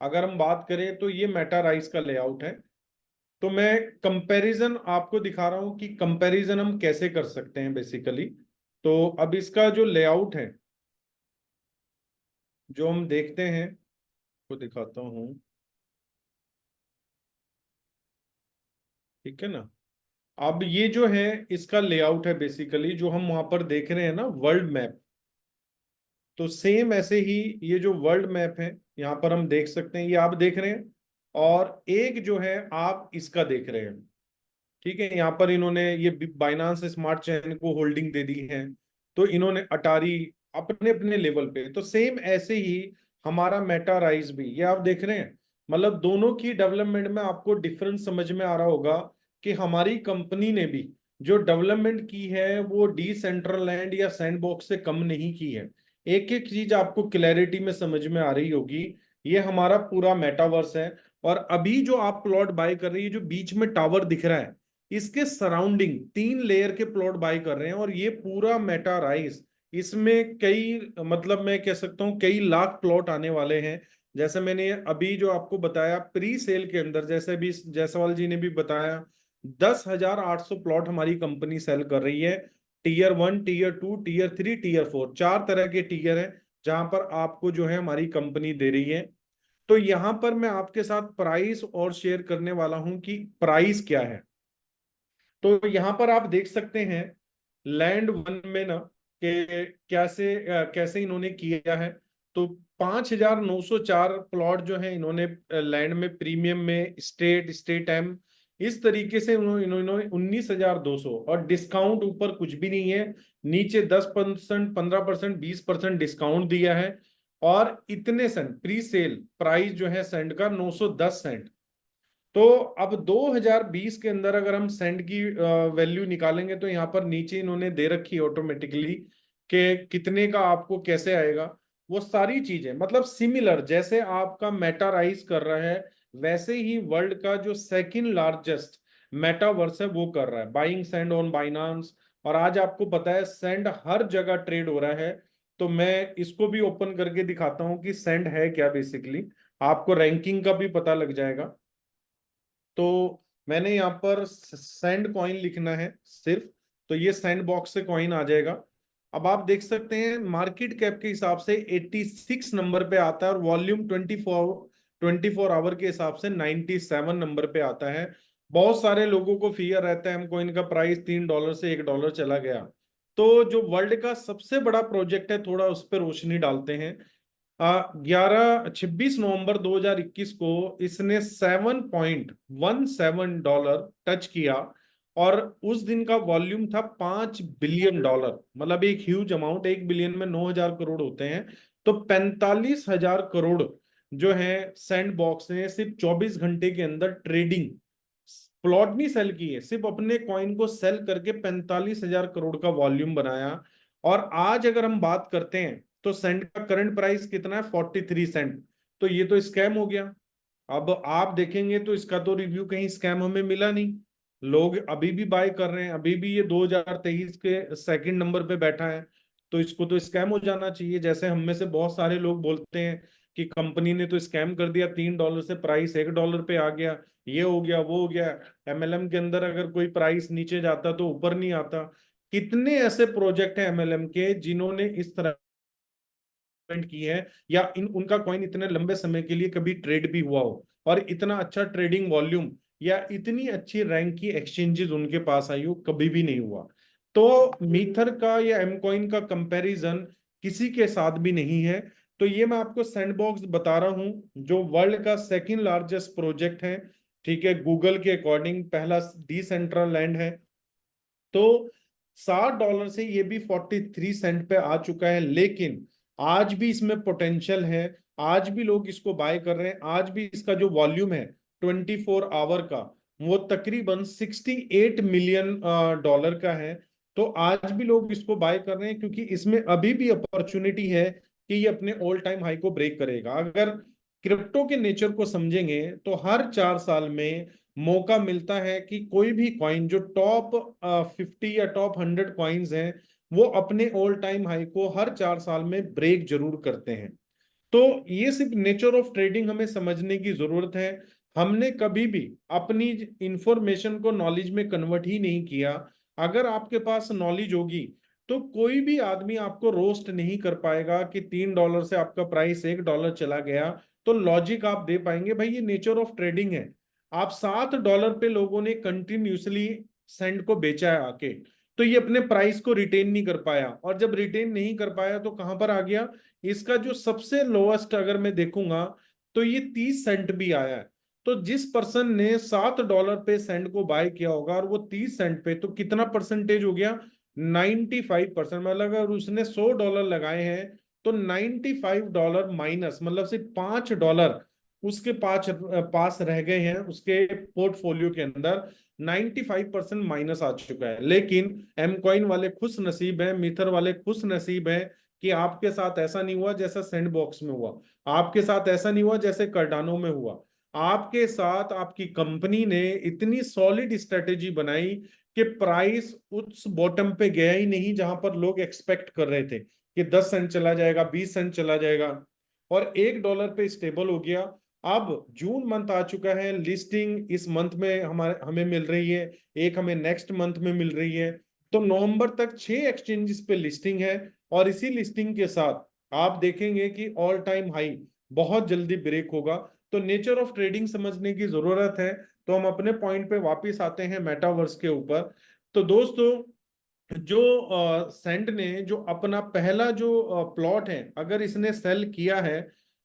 अगर हम बात करें तो ये मेटा राइस का लेआउट है। तो मैं कंपैरिजन आपको दिखा रहा हूं कि कंपैरिजन हम कैसे कर सकते हैं बेसिकली। तो अब इसका जो लेआउट है जो हम देखते हैं, को दिखाता हूं। ठीक है ना, अब ये जो है इसका लेआउट है बेसिकली, जो हम वहां पर देख रहे हैं ना वर्ल्ड मैप। तो सेम ऐसे ही ये जो वर्ल्ड मैप है यहाँ पर हम देख सकते हैं, ये आप देख रहे हैं। और एक जो है आप इसका देख रहे हैं। ठीक है, यहाँ पर इन्होंने ये बाइनांस स्मार्ट चेन को होल्डिंग दे दी है। तो इन्होंने अटारी अपने अपने लेवल पे, तो सेम ऐसे ही हमारा मेटा राइज भी, ये आप देख रहे हैं। मतलब दोनों की डेवलपमेंट में आपको डिफरेंस समझ में आ रहा होगा कि हमारी कंपनी ने भी जो डेवलपमेंट की है वो डिसेंट्रलैंड या सैंडबॉक्स से कम नहीं की है। एक एक चीज आपको क्लैरिटी में समझ में आ रही होगी। ये हमारा पूरा मेटावर्स है। और अभी जो आप प्लॉट बाय कर रही है, जो बीच में टावर दिख रहा है, इसके सराउंडिंग 3 लेयर के प्लॉट बाय कर रहे हैं। और ये पूरा मेटा राइज, इसमें कई, मतलब मैं कह सकता हूँ कई लाख प्लॉट आने वाले हैं। जैसे मैंने अभी जो आपको बताया प्री सेल के अंदर, जैसे भी जायसवाल जी ने भी बताया, 10,800 प्लॉट हमारी कंपनी सेल कर रही है। टीयर 1, टीयर 2, टीयर 3, टीयर 4, 4 तरह के टीयर हैं जहां पर आपको जो है हमारी कंपनी दे रही है। तो यहां पर मैं आपके साथ प्राइस और शेयर करने वाला हूं कि प्राइस क्या है। तो यहाँ पर आप देख सकते हैं लैंड वन में ना कि कैसे कैसे इन्होंने किया है। तो 5,904 प्लॉट जो है इन्होंने लैंड में प्रीमियम में स्टेट स्टेट एम, इस तरीके से इन्होंने 19,200, और डिस्काउंट ऊपर कुछ भी नहीं है। नीचे 10%, 15%, 20% डिस्काउंट दिया है। और इतने सेंट प्री सेल प्राइस जो है सेंट का 910 सेंट। तो अब 2020 के अंदर अगर हम सेंड की वैल्यू निकालेंगे तो यहाँ पर नीचे इन्होंने दे रखी है ऑटोमेटिकली कि कितने का आपको कैसे आएगा। वो सारी चीजें मतलब सिमिलर, जैसे आपका मेटा राइज कर रहा है वैसे ही वर्ल्ड का जो सेकंड लार्जेस्ट मेटावर्स है वो कर रहा है, बाइंग सेंड ऑन बाइनांस। और आज आपको पता है सेंड हर जगह ट्रेड हो रहा है। तो मैं इसको भी ओपन करके दिखाता हूँ कि सेंड है क्या। बेसिकली आपको रैंकिंग का भी पता लग जाएगा। तो मैंने यहाँ पर सेंड कॉइन लिखना है सिर्फ, तो ये सेंड बॉक्स से कॉइन आ जाएगा। अब आप देख सकते हैं मार्केट कैप के हिसाब से 86 नंबर पे आता है, और वॉल्यूम 24 आवर के हिसाब से 97 नंबर पे आता है। बहुत सारे लोगों को फियर रहता है एम कॉइन का प्राइस $3 से $1 चला गया। तो जो वर्ल्ड का सबसे बड़ा प्रोजेक्ट है, थोड़ा उस पर रोशनी डालते हैं। 26 नवंबर 2021 को इसने $7.17 टच किया। और उस दिन का वॉल्यूम था $5 बिलियन, मतलब एक ह्यूज अमाउंट। 1 बिलियन में 9,000 करोड़ होते हैं। तो 45,000 करोड़ जो है सैंड बॉक्स ने सिर्फ 24 घंटे के अंदर ट्रेडिंग, प्लॉट नहीं सेल किए, सिर्फ अपने कॉइन को सेल करके 45,000 करोड़ का वॉल्यूम बनाया। और आज अगर हम बात करते हैं तो सेंट का करंट प्राइस कितना है, 43 सेंट। तो ये तो स्कैम हो गया। अब आप देखेंगे तो इसका तो रिव्यू कहीं स्कैम हमें मिला नहीं। लोग अभी भी बाय कर रहे हैं, अभी भी ये 2023 के सेकंड नंबर पे बैठा है। तो इसको तो स्कैम हो जाना चाहिए। जैसे हम में से बहुत सारे लोग बोलते हैं कि कंपनी ने तो स्कैम कर दिया, $3 से प्राइस $1 पे आ गया, ये हो गया वो हो गया। एमएलएम के अंदर अगर कोई प्राइस नीचे जाता तो ऊपर नहीं आता। कितने ऐसे प्रोजेक्ट हैं एमएलएम के जिन्होंने इस तरह की है, या उनका कॉइन इतने लंबे समय के लिए कभी ट्रेड भी हुआ हो, और इतना अच्छा ट्रेडिंग वॉल्यूम या इतनी अच्छी रैंक की एक्सचेंजेस उनके पास आई हो, कभी भी नहीं हुआ। तो मीथर का या एम कॉइन का कंपैरिजन किसी के साथ भी नहीं है। तो ये मैं आपको सैंडबॉक्स बता रहा हूं जो वर्ल्ड का सेकंड लार्जेस्ट प्रोजेक्ट है। ठीक है, गूगल के अकॉर्डिंग पहला डिसेंट्रलैंड है। तो $60 से ये भी 43 सेंट पे आ चुका है। लेकिन आज भी इसमें पोटेंशियल है, आज भी लोग इसको बाय कर रहे हैं। आज भी इसका जो वॉल्यूम है 24 आवर का, वो तकरीबन $68 मिलियन डॉलर का है। तो आज भी लोग इसको बाय कर रहे हैं क्योंकि इसमें अभी भी अपॉर्चुनिटी है कि ये अपने ऑल टाइम हाई को ब्रेक करेगा। अगर क्रिप्टो के नेचर को समझेंगे तो हर 4 साल में मौका मिलता है कि कोई भी कॉइन जो टॉप 50 या टॉप 100 कॉइन्स हैं, वो अपने ऑल टाइम हाई को हर 4 साल में ब्रेक जरूर करते हैं। तो ये सिर्फ नेचर ऑफ ट्रेडिंग हमें समझने की जरूरत है। हमने कभी भी अपनी इंफॉर्मेशन को नॉलेज में कन्वर्ट ही नहीं किया। अगर आपके पास नॉलेज होगी तो कोई भी आदमी आपको रोस्ट नहीं कर पाएगा कि $3 से आपका प्राइस $1 चला गया। तो लॉजिक आप दे पाएंगे, भाई ये नेचर ऑफ ट्रेडिंग है। आप $7 पे लोगों ने कंटिन्यूसली सेंड को बेचा है आके, तो ये अपने प्राइस को रिटेन नहीं कर पाया। और जब रिटेन नहीं कर पाया तो कहां पर आ गया, इसका जो सबसे लोएस्ट अगर मैं देखूंगा तो ये 30 सेंट भी आया है। तो जिस पर्सन ने $7 पे सेंट को बाय किया होगा और वो 30 सेंट पे, तो कितना परसेंटेज हो गया, 95%। मतलब अगर उसने $100 लगाए हैं तो $95 माइनस, मतलब सिर्फ $5 उसके पास रह गए हैं, उसके पोर्टफोलियो के अंदर 95% माइनस आ चुका है। लेकिन एम कॉइन वाले खुश नसीब हैं, मिथर वाले खुश नसीब हैं कि आपके साथ ऐसा नहीं हुआ जैसा सैंडबॉक्स में हुआ, आपके साथ ऐसा नहीं हुआ जैसे कार्डानो में हुआ। आपके साथ आपकी कंपनी ने इतनी सॉलिड स्ट्रेटेजी बनाई कि प्राइस उस बॉटम पे गया ही नहीं जहां पर लोग एक्सपेक्ट कर रहे थे कि 10 सेंट चला जाएगा, 20 सेंट चला जाएगा, और $1 पे स्टेबल हो गया। अब जून मंथ आ चुका है, लिस्टिंग इस मंथ में हमें मिल रही है, एक हमें नेक्स्ट मंथ में मिल रही है। तो नवंबर तक 6 एक्सचेंजेस पे लिस्टिंग है, और इसी लिस्टिंग के साथ आप देखेंगे कि ऑल टाइम हाई बहुत जल्दी ब्रेक होगा। तो नेचर ऑफ ट्रेडिंग समझने की जरूरत है। तो हम अपने पॉइंट पे वापस आते हैं मेटावर्स के ऊपर। तो दोस्तों, जो सेंट ने जो अपना पहला जो प्लॉट है, अगर इसने सेल किया है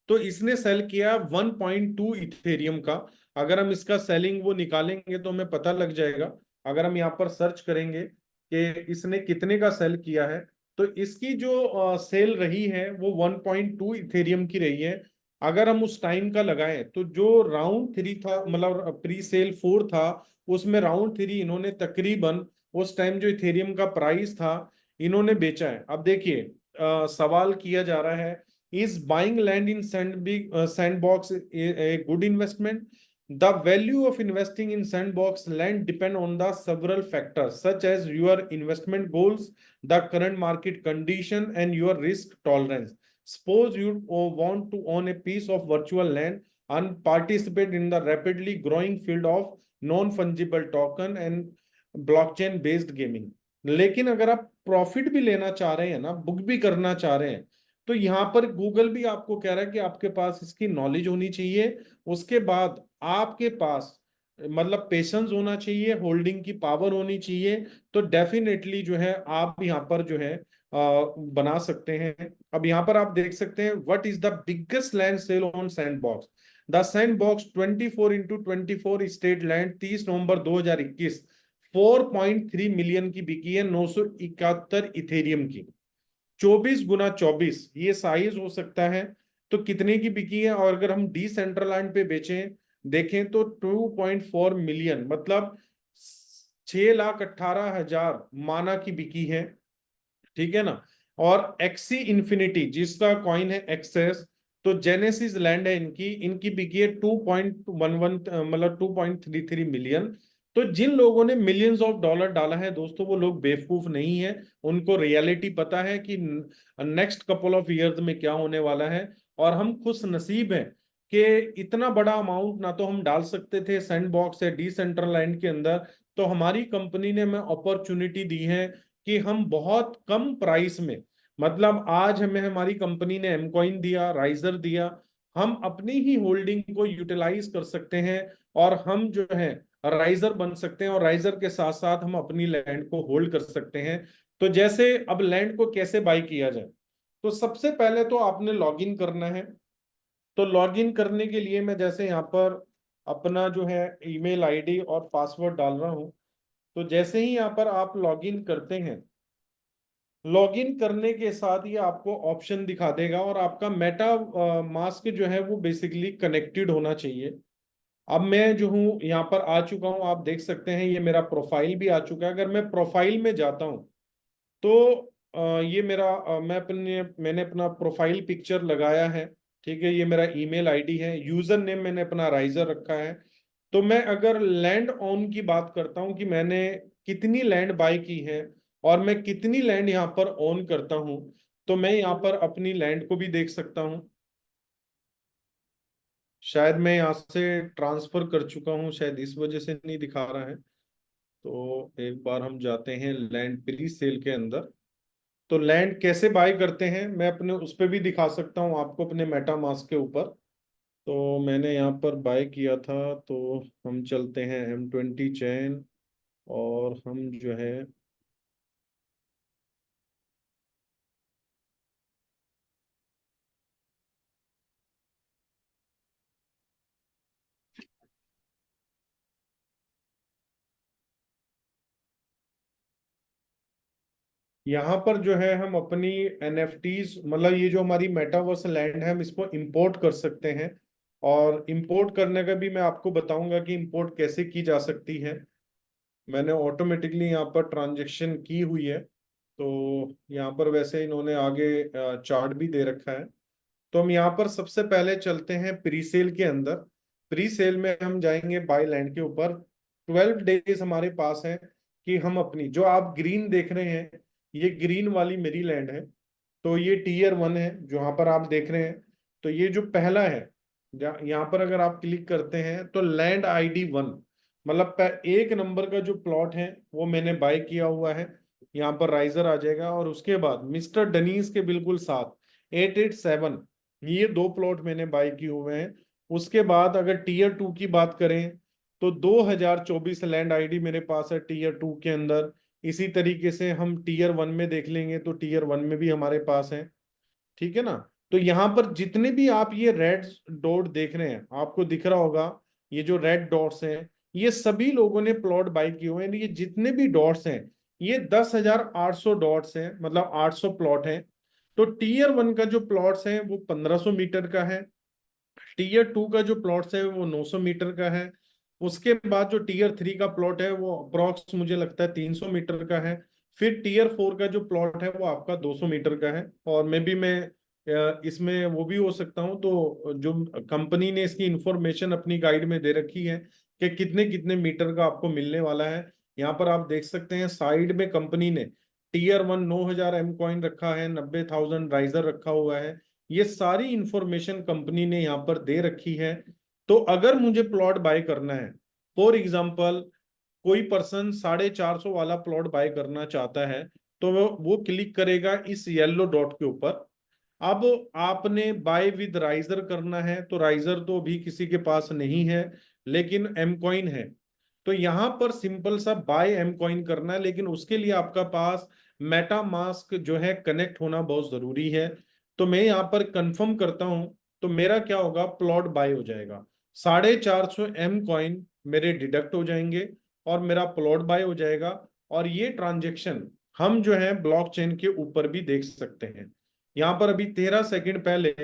तो इसने सेल किया 1.2 इथेरियम का। अगर हम इसका सेलिंग वो निकालेंगे तो हमें पता लग जाएगा। अगर हम यहाँ पर सर्च करेंगे कि इसने कितने का सेल किया है, तो इसकी जो सेल रही है वो 1.2 इथेरियम की रही है। अगर हम उस टाइम का लगाएं तो जो राउंड 3 था, मतलब प्री सेल 4 था, उसमें राउंड 3 इन्होंने तकरीबन उस टाइम जो इथेरियम का प्राइस था इन्होंने बेचा है। अब देखिए, सवाल किया जा रहा है, is buying land in sandbox a good investment? The value of investing in sandbox land depend on the several factors such as your investment goals, the current market condition, and your risk tolerance. Suppose you want to own a piece of virtual land and participate in the rapidly growing field of non-fungible token and blockchain based gaming. लेकिन अगर आप profit भी लेना चाह रहे हैं ना, book भी करना चाह रहे हैं, तो यहाँ पर गूगल भी आपको कह रहा है कि आपके पास इसकी नॉलेज होनी चाहिए। उसके बाद आपके पास मतलब पेशेंस होना चाहिए, होल्डिंग की पावर होनी चाहिए। तो डेफिनेटली जो है आप यहाँ पर जो है बना सकते हैं। अब यहाँ पर आप देख सकते हैं, what is the biggest land sale on Sandbox? The Sandbox 24x24 state land 30 नवंबर 2021 4.3 मिलियन की बिकी है, 971 इथेरियम की। 24 × 24 ये साइज हो सकता है। तो कितने की बिकी है? और अगर हम डिसेंट्रलाइज पे बेचें, देखें तो 2.4 मिलियन, मतलब 6,18,000 माना की बिकी है। ठीक है ना? और एक्सी इन्फिनिटी जिसका कॉइन है एक्सेस, तो जेनेसिस लैंड है इनकी बिकी है 2.11, मतलब 2.33 मिलियन। तो जिन लोगों ने मिलियंस ऑफ डॉलर डाला है दोस्तों, वो लोग बेवकूफ नहीं है, उनको रियलिटी पता है कि नेक्स्ट कपल ऑफ इयर्स में क्या होने वाला है। और हम खुश नसीब हैं कि इतना बड़ा अमाउंट ना तो हम डाल सकते थे सैंडबॉक्स या डिसेंट्रलाइज के अंदर, तो हमारी कंपनी ने हमें अपॉर्चुनिटी दी है कि हम बहुत कम प्राइस में, मतलब आज हमें हमारी कंपनी ने एमकॉइन दिया, राइजर दिया, हम अपनी ही होल्डिंग को यूटिलाइज कर सकते हैं, और हम जो है राइजर बन सकते हैं, और राइजर के साथ साथ हम अपनी लैंड को होल्ड कर सकते हैं। तो जैसे अब लैंड को कैसे बाय किया जाए, तो सबसे पहले तो आपने लॉगिन करना है। तो लॉगिन करने के लिए मैं जैसे यहाँ पर अपना जो है ईमेल आईडी और पासवर्ड डाल रहा हूँ। तो जैसे ही यहाँ पर आप लॉगिन करते हैं, लॉगिन करने के साथ ये आपको ऑप्शन दिखा देगा, और आपका मेटा मास्क जो है वो बेसिकली कनेक्टेड होना चाहिए। अब मैं जो हूँ यहाँ पर आ चुका हूँ, आप देख सकते हैं ये मेरा प्रोफाइल भी आ चुका है। अगर मैं प्रोफाइल में जाता हूँ तो ये मेरा मैंने अपना प्रोफाइल पिक्चर लगाया है। ठीक है, ये मेरा ईमेल आईडी है, यूजर नेम मैंने अपना राइजर रखा है। तो मैं अगर लैंड ऑन की बात करता हूं कि मैंने कितनी लैंड बाय की है और मैं कितनी लैंड यहाँ पर ऑन करता हूं, तो मैं यहाँ पर अपनी लैंड को भी देख सकता हूं। शायद मैं यहाँ से ट्रांसफर कर चुका हूँ, शायद इस वजह से नहीं दिखा रहा है। तो एक बार हम जाते हैं लैंड प्री सेल के अंदर। तो लैंड कैसे बाय करते हैं मैं अपने उस पर भी दिखा सकता हूँ आपको, अपने मेटा मास्क के ऊपर। तो मैंने यहाँ पर बाय किया था, तो हम चलते हैं M20 चैन, और हम जो है यहाँ पर जो है हम अपनी NFTs, मतलब ये जो हमारी मेटावर्स लैंड है, हम इसको इंपोर्ट कर सकते हैं। और इंपोर्ट करने का भी मैं आपको बताऊंगा कि इंपोर्ट कैसे की जा सकती है। मैंने ऑटोमेटिकली यहाँ पर ट्रांजेक्शन की हुई है, तो यहाँ पर वैसे इन्होंने आगे चार्ट भी दे रखा है। तो हम यहाँ पर सबसे पहले चलते हैं प्री सेल के अंदर। प्री सेल में हम जाएंगे बाय लैंड के ऊपर। 12 डेज हमारे पास है कि हम अपनी, जो आप ग्रीन देख रहे हैं, ये ग्रीन वाली मेरी लैंड है। तो ये टीयर 1 है जो यहाँ पर आप देख रहे हैं। तो ये जो पहला है, यहाँ पर अगर आप क्लिक करते हैं तो लैंड ID 1, मतलब एक नंबर का जो प्लॉट है वो मैंने बाय किया हुआ है। यहाँ पर राइजर आ जाएगा, और उसके बाद मिस्टर डनीज के बिल्कुल साथ 887, ये 2 प्लॉट मैंने बाय किए हुए हैं। उसके बाद अगर टीयर 2 की बात करें तो 2024 लैंड ID मेरे पास है टीयर 2 के अंदर। इसी तरीके से हम टीयर 1 में देख लेंगे तो टीयर 1 में भी हमारे पास है। ठीक है ना। तो यहाँ पर जितने भी आप ये रेड डॉट देख रहे हैं, आपको दिख रहा होगा ये जो रेड डॉट्स हैं, ये सभी लोगों ने प्लॉट बाय किए हुए हैं। ये जितने भी डॉट्स हैं ये 10,800 डॉट्स हैं, मतलब 800 प्लॉट हैं। तो टीयर 1 का जो प्लॉट्स है वो 1500 मीटर का है। टीयर 2 का जो प्लॉट्स है वो 900 मीटर का है। उसके बाद जो टीयर 3 का प्लॉट है वो अप्रोक्स मुझे लगता है 300 मीटर का है। फिर टीयर 4 का जो प्लॉट है वो आपका 200 मीटर का है। और मैं इसमें वो भी हो सकता हूँ। तो जो कंपनी ने इसकी इंफॉर्मेशन अपनी गाइड में दे रखी है कि कितने कितने मीटर का आपको मिलने वाला है, यहाँ पर आप देख सकते हैं। साइड में कंपनी ने टीयर 1 9,000 M कॉइन रखा है, 90,000 राइजर रखा हुआ है। ये सारी इंफॉर्मेशन कंपनी ने यहाँ पर दे रखी है। तो अगर मुझे प्लॉट बाय करना है, फॉर एग्जांपल कोई पर्सन 450 वाला प्लॉट बाय करना चाहता है, तो वो क्लिक करेगा इस येलो डॉट के ऊपर। अब आपने बाय विद राइजर करना है, तो राइजर तो अभी किसी के पास नहीं है, लेकिन एम कॉइन है। तो यहां पर सिंपल सा बाय एम कॉइन करना है, लेकिन उसके लिए आपका पास मेटा मास्क जो है कनेक्ट होना बहुत जरूरी है। तो मैं यहाँ पर कंफर्म करता हूं, तो मेरा क्या होगा, प्लॉट बाय हो जाएगा। 450 M कॉइन मेरे डिडक्ट हो जाएंगे और मेरा प्लॉट बाय हो जाएगा। और ये ट्रांजेक्शन हम जो है ब्लॉकचेन के ऊपर भी देख सकते हैं। यहाँ पर अभी 13 सेकंड पहले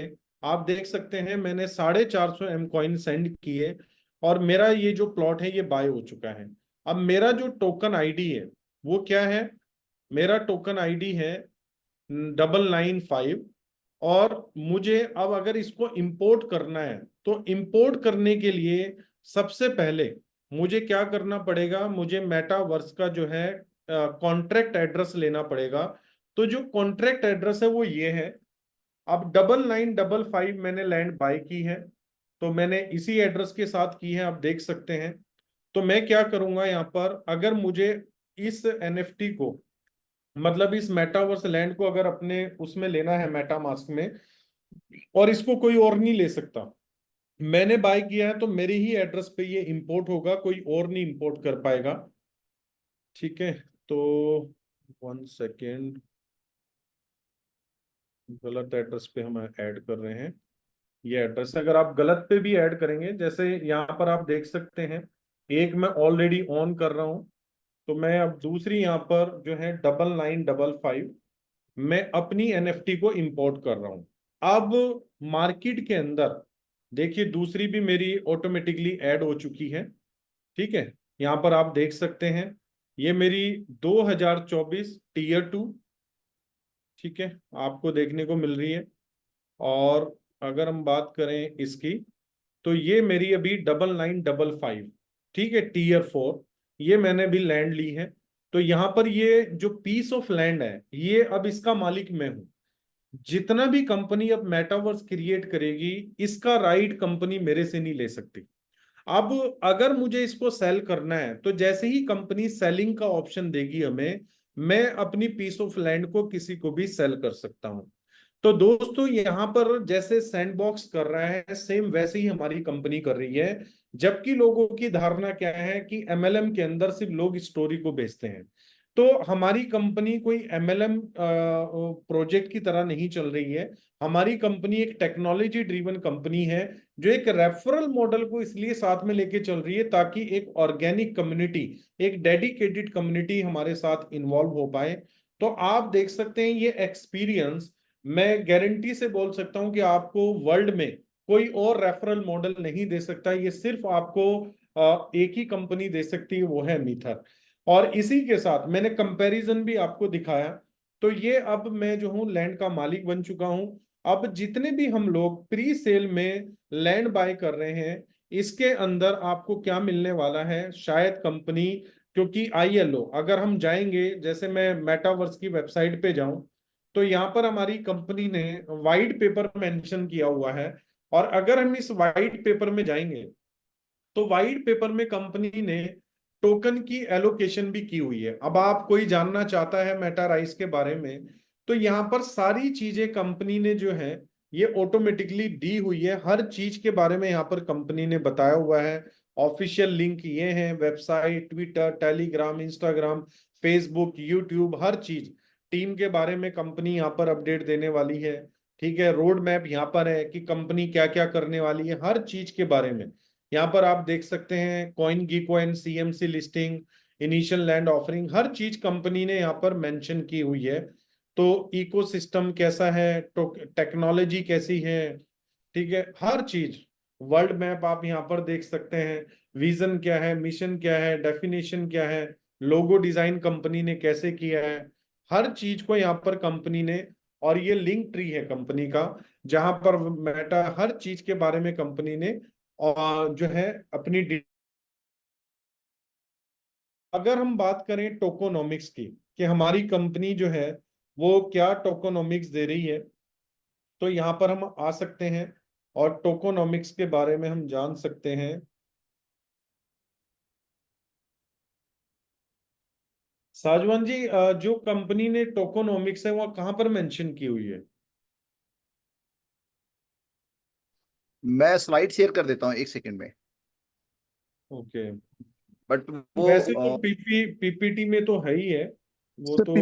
आप देख सकते हैं मैंने 450 M कॉइन सेंड किए और मेरा ये जो प्लॉट है ये बाय हो चुका है। अब मेरा जो टोकन आईडी है वो क्या है, मेरा टोकन आईडी है 995। और मुझे अब अगर इसको इंपोर्ट करना है, तो इंपोर्ट करने के लिए सबसे पहले मुझे क्या करना पड़ेगा, मुझे मेटावर्स का जो है कॉन्ट्रैक्ट एड्रेस लेना पड़ेगा। तो जो कॉन्ट्रैक्ट एड्रेस है वो ये है। अब 9955 मैंने लैंड बाय की है, तो मैंने इसी एड्रेस के साथ की है, आप देख सकते हैं। तो मैं क्या करूंगा यहाँ पर, अगर मुझे इस NFT को, मतलब इस मेटावर्स लैंड को अगर अपने उसमें लेना है मेटा मास्क में, और इसको कोई और नहीं ले सकता, मैंने बाय किया है, तो मेरे ही एड्रेस पे ये इंपोर्ट होगा, कोई और नहीं इंपोर्ट कर पाएगा। ठीक है। तो 1 सेकेंड, गलत एड्रेस पे हम ऐड कर रहे हैं। ये एड्रेस अगर आप गलत पे भी ऐड करेंगे, जैसे यहाँ पर आप देख सकते हैं, एक मैं ऑलरेडी ऑन कर रहा हूं, तो मैं अब दूसरी यहाँ पर जो है 9955 मैं अपनी NFT को इंपोर्ट कर रहा हूं। अब मार्केट के अंदर देखिए दूसरी भी मेरी ऑटोमेटिकली ऐड हो चुकी है। ठीक है, यहाँ पर आप देख सकते हैं ये मेरी 2024 टीयर 2, ठीक है, आपको देखने को मिल रही है। और अगर हम बात करें इसकी, तो ये मेरी अभी 9955, ठीक है, टीयर 4, ये मैंने भी लैंड ली है। तो यहाँ पर ये जो पीस ऑफ लैंड है ये अब इसका मालिक मैं हूं। जितना भी कंपनी अब मेटावर्स क्रिएट करेगी, इसका राइट कंपनी मेरे से नहीं ले सकती। अब अगर मुझे इसको सेल करना है, तो जैसे ही कंपनी सेलिंग का ऑप्शन देगी हमें, मैं अपनी पीस ऑफ लैंड को किसी को भी सेल कर सकता हूं। तो दोस्तों यहाँ पर जैसे सैंडबॉक्स कर रहा है, सेम वैसे ही हमारी कंपनी कर रही है। जबकि लोगों की धारणा क्या है कि MLM के अंदर सिर्फ लोग स्टोरी को बेचते हैं। तो हमारी कंपनी कोई MLM प्रोजेक्ट की तरह नहीं चल रही है। हमारी कंपनी एक टेक्नोलॉजी ड्रिवन कंपनी है, जो एक रेफरल मॉडल को इसलिए साथ में लेके चल रही है ताकि एक ऑर्गेनिक कम्युनिटी, एक डेडिकेटेड कम्युनिटी हमारे साथ इन्वॉल्व हो पाए। तो आप देख सकते हैं ये एक्सपीरियंस, मैं गारंटी से बोल सकता हूं कि आपको वर्ल्ड में कोई और रेफरल मॉडल नहीं दे सकता, ये सिर्फ आपको एक ही कंपनी दे सकती है, वो है मीथर। और इसी के साथ मैंने कंपैरिजन भी आपको दिखाया। तो ये अब मैं जो हूँ लैंड का मालिक बन चुका हूँ। अब जितने भी हम लोग प्री सेल में लैंड बाय कर रहे हैं, इसके अंदर आपको क्या मिलने वाला है, शायद कंपनी, क्योंकि ILO अगर हम जाएंगे, जैसे मैं मेटावर्स की वेबसाइट पे जाऊं, तो यहाँ पर हमारी कंपनी ने वाइट पेपर मेंशन किया हुआ है। और अगर हम इस वाइट पेपर में जाएंगे, तो वाइट पेपर में कंपनी ने टोकन की एलोकेशन भी की हुई है। अब आप कोई जानना चाहता है मेटाराइज के बारे में, तो यहाँ पर सारी चीजें कंपनी ने जो है ये ऑटोमेटिकली दी हुई है। हर चीज के बारे में यहाँ पर कंपनी ने बताया हुआ है। ऑफिशियल लिंक ये हैं, website, Twitter, Telegram, Instagram, Facebook, YouTube, हर चीज। टीम के बारे में कंपनी यहाँ पर अपडेट देने वाली है। ठीक है, रोड मैप यहाँ पर है कि कंपनी क्या क्या करने वाली है, हर चीज के बारे में यहाँ पर आप देख सकते हैं। CoinGecko, CMC listing, initial land offering, हर चीज कंपनी ने यहाँ पर मेंशन की हुई है। तो इकोसिस्टम कैसा है, तो टेक्नोलॉजी कैसी है, ठीक है, हर चीज। वर्ल्ड मैप आप यहाँ पर देख सकते हैं। विजन क्या है, मिशन क्या है, डेफिनेशन क्या है, लोगो डिजाइन कंपनी ने कैसे किया है, हर चीज को यहाँ पर कंपनी ने। और ये लिंक ट्री है कंपनी का, जहां पर मेटा हर चीज के बारे में कंपनी ने और जो है अपनी अगर हम बात करें टोकोनॉमिक्स की, कि हमारी कंपनी जो है वो क्या टोकोनॉमिक्स दे रही है, तो यहाँ पर हम आ सकते हैं और टोकोनॉमिक्स के बारे में हम जान सकते हैं। साजवान जी, जो कंपनी ने टोकोनॉमिक्स है वो कहाँ पर मेंशन की हुई है? मैं स्लाइड शेयर कर देता हूँ 1 सेकंड में। ओके। बट वो वैसे तो PPT में तो है ही है, वो सर, तो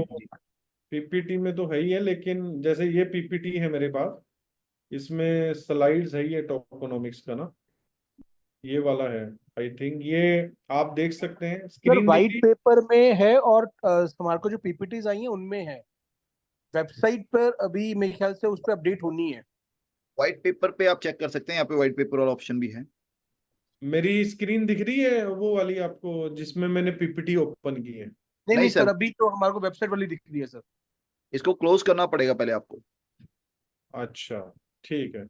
PPT में तो है ही है, लेकिन जैसे ये PPT है मेरे पास, इसमें स्लाइड्स है ये टोकोनॉमिक्स का ना, ये वाला है। आई थिंक ये आप देख सकते हैं, सर स्क्रीन दिख वाइट रही। पेपर में है और हमारे को जो PPTs आई हैं उनमें है। वेबसाइट पर अभी मेरे ख्याल से उस पर अपडेट होनी है। व्हाइट पेपर पे आप चेक कर सकते हैं, यहाँ पे व्हाइट पेपर वाला ऑप्शन भी है। मेरी स्क्रीन दिख रही है वो वाली आपको, जिसमें मैंने PPT ओपन की है? नहीं नहीं नहीं सर, सर, अभी तो हमारे को वेबसाइट वाली दिख रही है सर। इसको क्लोज करना पड़ेगा पहले आपको। अच्छा, ठीक है,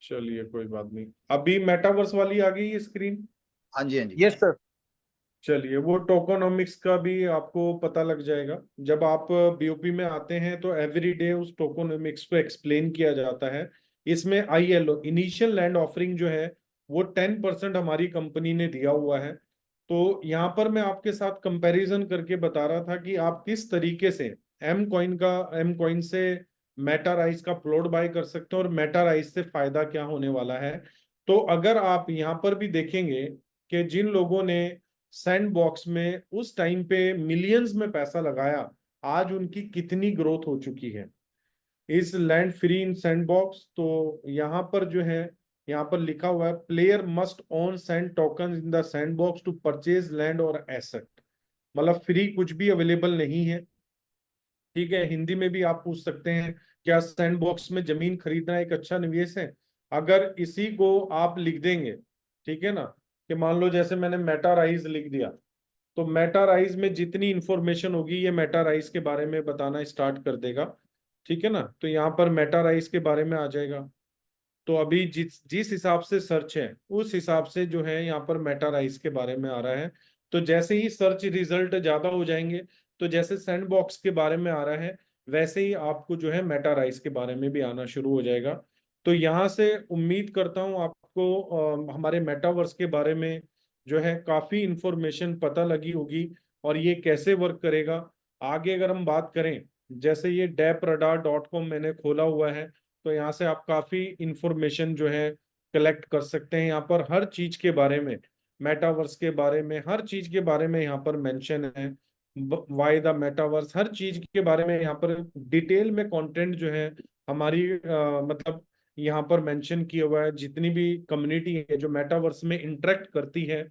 चलिए कोई बात नहीं। अभी मेटावर्स वाली आ गई है स्क्रीन। हाँ जी, हाँ जी। Yes sir. चलिए, वो टोकोनॉमिक्स का भी आपको पता लग जाएगा। जब आप BOP में आते हैं तो एवरीडे उस टोकोनॉमिक्स को एक्सप्लेन किया जाता है। इसमें ILO इनिशियल लैंड ऑफरिंग जो है वो 10% हमारी कंपनी ने दिया हुआ है। तो यहाँ पर मैं आपके साथ कंपैरिजन करके बता रहा था कि आप किस तरीके से एम कॉइन से मेटाराइज का प्लॉट बाय कर सकते हैं और मेटाराइज से फायदा क्या होने वाला है। तो अगर आप यहाँ पर भी देखेंगे कि जिन लोगों ने सैंड बॉक्स में उस टाइम पे मिलियंस में पैसा लगाया, आज उनकी कितनी ग्रोथ हो चुकी है इस लैंड फ्री इन सैंडबॉक्स। तो यहाँ पर जो है, यहाँ पर लिखा हुआ है, player must own SAND token in the Sandbox to purchase land और एसेट। मतलब फ्री कुछ भी अवेलेबल नहीं है। ठीक है, हिंदी में भी आप पूछ सकते हैं, क्या सैंडबॉक्स में जमीन खरीदना एक अच्छा निवेश है? अगर इसी को आप लिख देंगे, ठीक है ना, कि मान लो जैसे मैंने मेटाराइज लिख दिया, तो मेटाराइज में जितनी इंफॉर्मेशन होगी ये मेटाराइज के बारे में बताना स्टार्ट कर देगा। ठीक है ना, तो यहाँ पर मेटाराइज के बारे में आ जाएगा। तो अभी जिस जिस हिसाब से सर्च है उस हिसाब से जो है यहाँ पर मेटाराइज के बारे में आ रहा है। तो जैसे ही सर्च रिजल्ट ज्यादा हो जाएंगे, तो जैसे सैंडबॉक्स के बारे में आ रहा है, वैसे ही आपको जो है मेटाराइज के बारे में भी आना शुरू हो जाएगा। तो यहाँ से उम्मीद करता हूँ आपको हमारे मेटावर्स के बारे में जो है काफी इंफॉर्मेशन पता लगी होगी और ये कैसे वर्क करेगा। आगे अगर हम बात करें, जैसे ये DAPradar.com मैंने खोला हुआ है, तो यहाँ से आप काफी इंफॉर्मेशन जो है कलेक्ट कर सकते हैं। यहाँ पर हर चीज के बारे में, मेटावर्स के बारे में, हर चीज के बारे में यहाँ पर मेंशन है। वाई द मेटावर्स, हर चीज के बारे में यहाँ पर डिटेल में कंटेंट जो है हमारी मतलब यहाँ पर मेंशन किया हुआ है। जितनी भी कम्युनिटी है जो मेटावर्स में इंटरेक्ट करती है,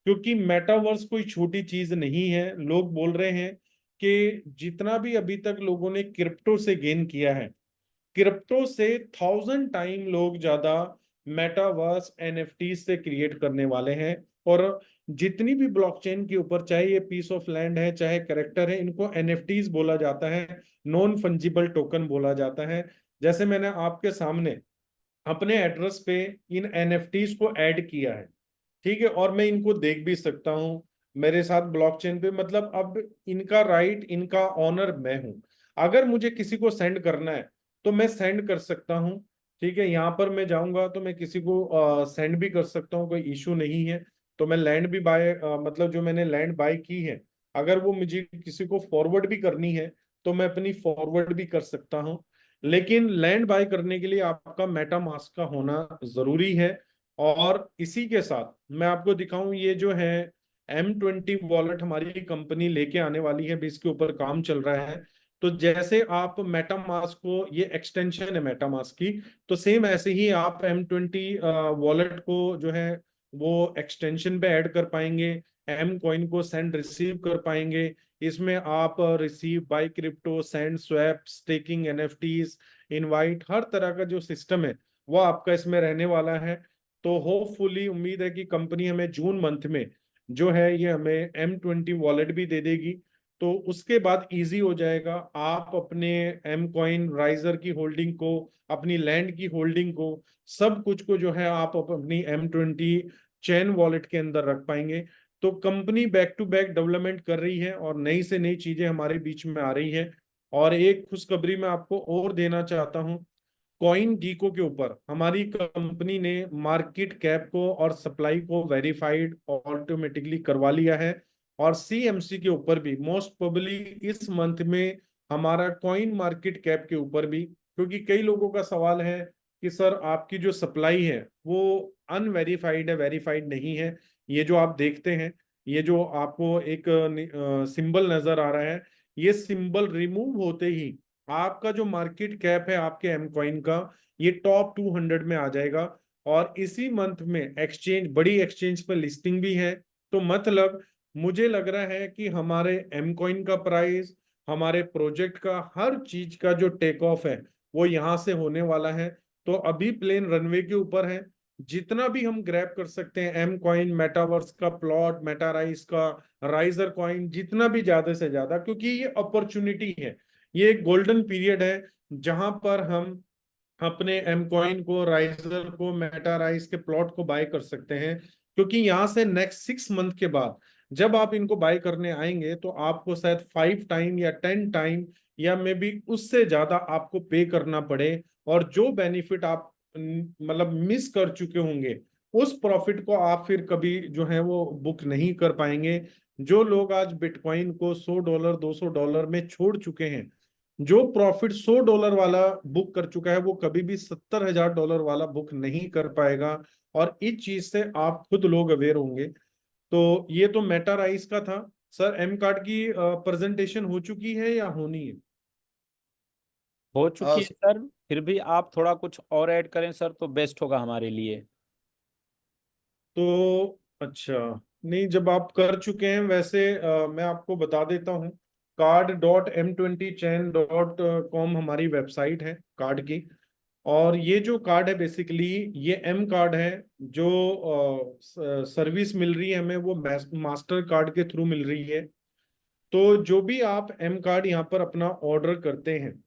क्योंकि मेटावर्स कोई छोटी चीज नहीं है। लोग बोल रहे हैं कि जितना भी अभी तक लोगों ने क्रिप्टो से गेन किया है, क्रिप्टो से 1000 टाइम लोग ज्यादा मेटावर्स एनएफटी से क्रिएट करने वाले हैं। और जितनी भी ब्लॉकचेन के ऊपर, चाहे ये पीस ऑफ लैंड है चाहे करेक्टर है, इनको एनएफटीज बोला जाता है, नॉन फंजिबल टोकन बोला जाता है। जैसे मैंने आपके सामने अपने एड्रेस पे इन एनएफटीज को ऐड किया है, ठीक है, और मैं इनको देख भी सकता हूँ मेरे साथ ब्लॉकचेन पे। मतलब अब इनका राइट, इनका ऑनर मैं हूँ। अगर मुझे किसी को सेंड करना है तो मैं सेंड कर सकता हूँ, ठीक है। यहाँ पर मैं जाऊंगा तो मैं किसी को सेंड भी कर सकता हूँ, कोई इशू नहीं है। तो मैं लैंड भी बाय मतलब जो मैंने लैंड बाय की है, अगर वो मुझे किसी को फॉरवर्ड भी करनी है तो मैं अपनी फॉरवर्ड भी कर सकता हूँ। लेकिन लैंड बाय करने के लिए आपका मेटामास्क का होना जरूरी है। और इसी के साथ मैं आपको दिखाऊं, ये जो है M20 वॉलेट हमारी कंपनी लेके आने वाली है, भी इसके ऊपर काम चल रहा है। तो जैसे आप मेटामास्क को, ये एक्सटेंशन है मेटामास्क की, तो सेम ऐसे ही आप M20 वॉलेट को जो है वो एक्सटेंशन पे ऐड कर पाएंगे, एम कॉइन को सेंड रिसीव कर पाएंगे। इसमें आप receive, buy crypto, send, swap, staking, NFTs, invite, हर तरह का जो सिस्टम है वो आपका इसमें रहने वाला है। तो होपफुली उम्मीद है कि कंपनी हमें जून मंथ में जो है ये हमें M20 वॉलेट भी दे देगी। तो उसके बाद इजी हो जाएगा, आप अपने एम कॉइन राइजर की होल्डिंग को, अपनी लैंड की होल्डिंग को, सब कुछ को जो है आप अपनी M20 चैन वॉलेट के अंदर रख पाएंगे। तो company back to back development कर रही है और नई से नई चीजें हमारे बीच में आ रही है। और एक खुशखबरी मैं आपको और देना चाहता हूं, कॉइन गीको के ऊपर हमारी कंपनी ने मार्केट कैप को और सप्लाई को वेरीफाइड ऑटोमेटिकली करवा लिया है। और सीएमसी के ऊपर भी मोस्ट प्रोबेबली इस मंथ में हमारा कॉइन मार्केट कैप के ऊपर भी, क्योंकि कई लोगों का सवाल है कि सर आपकी जो सप्लाई है वो अनवेरीफाइड है, वेरीफाइड नहीं है। ये जो आप देखते हैं, ये जो आपको एक सिंबल नजर आ रहा है, ये सिंबल रिमूव होते ही आपका जो मार्केट कैप है आपके एम कॉइन का, ये टॉप 200 में आ जाएगा। और इसी मंथ में एक्सचेंज, बड़ी एक्सचेंज पर लिस्टिंग भी है। तो मतलब मुझे लग रहा है कि हमारे एम कॉइन का प्राइस, हमारे प्रोजेक्ट का, हर चीज का जो टेक ऑफ है वो यहाँ से होने वाला है। तो अभी प्लेन रनवे के ऊपर है। जितना भी हम ग्रैब कर सकते हैं एम कॉइन, मेटावर्स का प्लॉट, मेटाराइज का, राइजर कॉइन, जितना भी ज्यादा से ज्यादा, क्योंकि ये अपॉर्चुनिटी है, ये एक गोल्डन पीरियड है जहां पर हम अपने एम कॉइन को, राइजर को, मेटा राइज के प्लॉट को बाय कर सकते हैं। क्योंकि यहाँ से नेक्स्ट 6 मंथ के बाद जब आप इनको बाय करने आएंगे तो आपको शायद 5 टाइम या 10 टाइम या मे बी उससे ज्यादा आपको पे करना पड़े। और जो बेनिफिट आप मतलब मिस कर चुके होंगे, उस प्रॉफिट को आप फिर कभी जो है वो बुक नहीं कर पाएंगे। जो लोग आज बिटकॉइन को $100 $200 में छोड़ चुके हैं, जो प्रॉफिट $100 वाला बुक कर चुका है, वो कभी भी $70,000 वाला बुक नहीं कर पाएगा। और इस चीज से आप खुद लोग अवेयर होंगे। तो ये तो मेटा राइस का था। सर एम कार्ड की प्रेजेंटेशन हो चुकी है या होनी है? हो चुकी है सर, फिर भी आप थोड़ा कुछ और ऐड करें सर तो बेस्ट होगा हमारे लिए। तो अच्छा, नहीं, जब आप कर चुके हैं वैसे मैं आपको बता देता हूँ। card.m20chain.com हमारी वेबसाइट है कार्ड की। और ये जो कार्ड है बेसिकली ये एम कार्ड है, जो सर्विस मिल रही है हमें वो मास्टर कार्ड के थ्रू मिल रही है। तो जो भी आप एम कार्ड यहाँ पर अपना ऑर्डर करते हैं,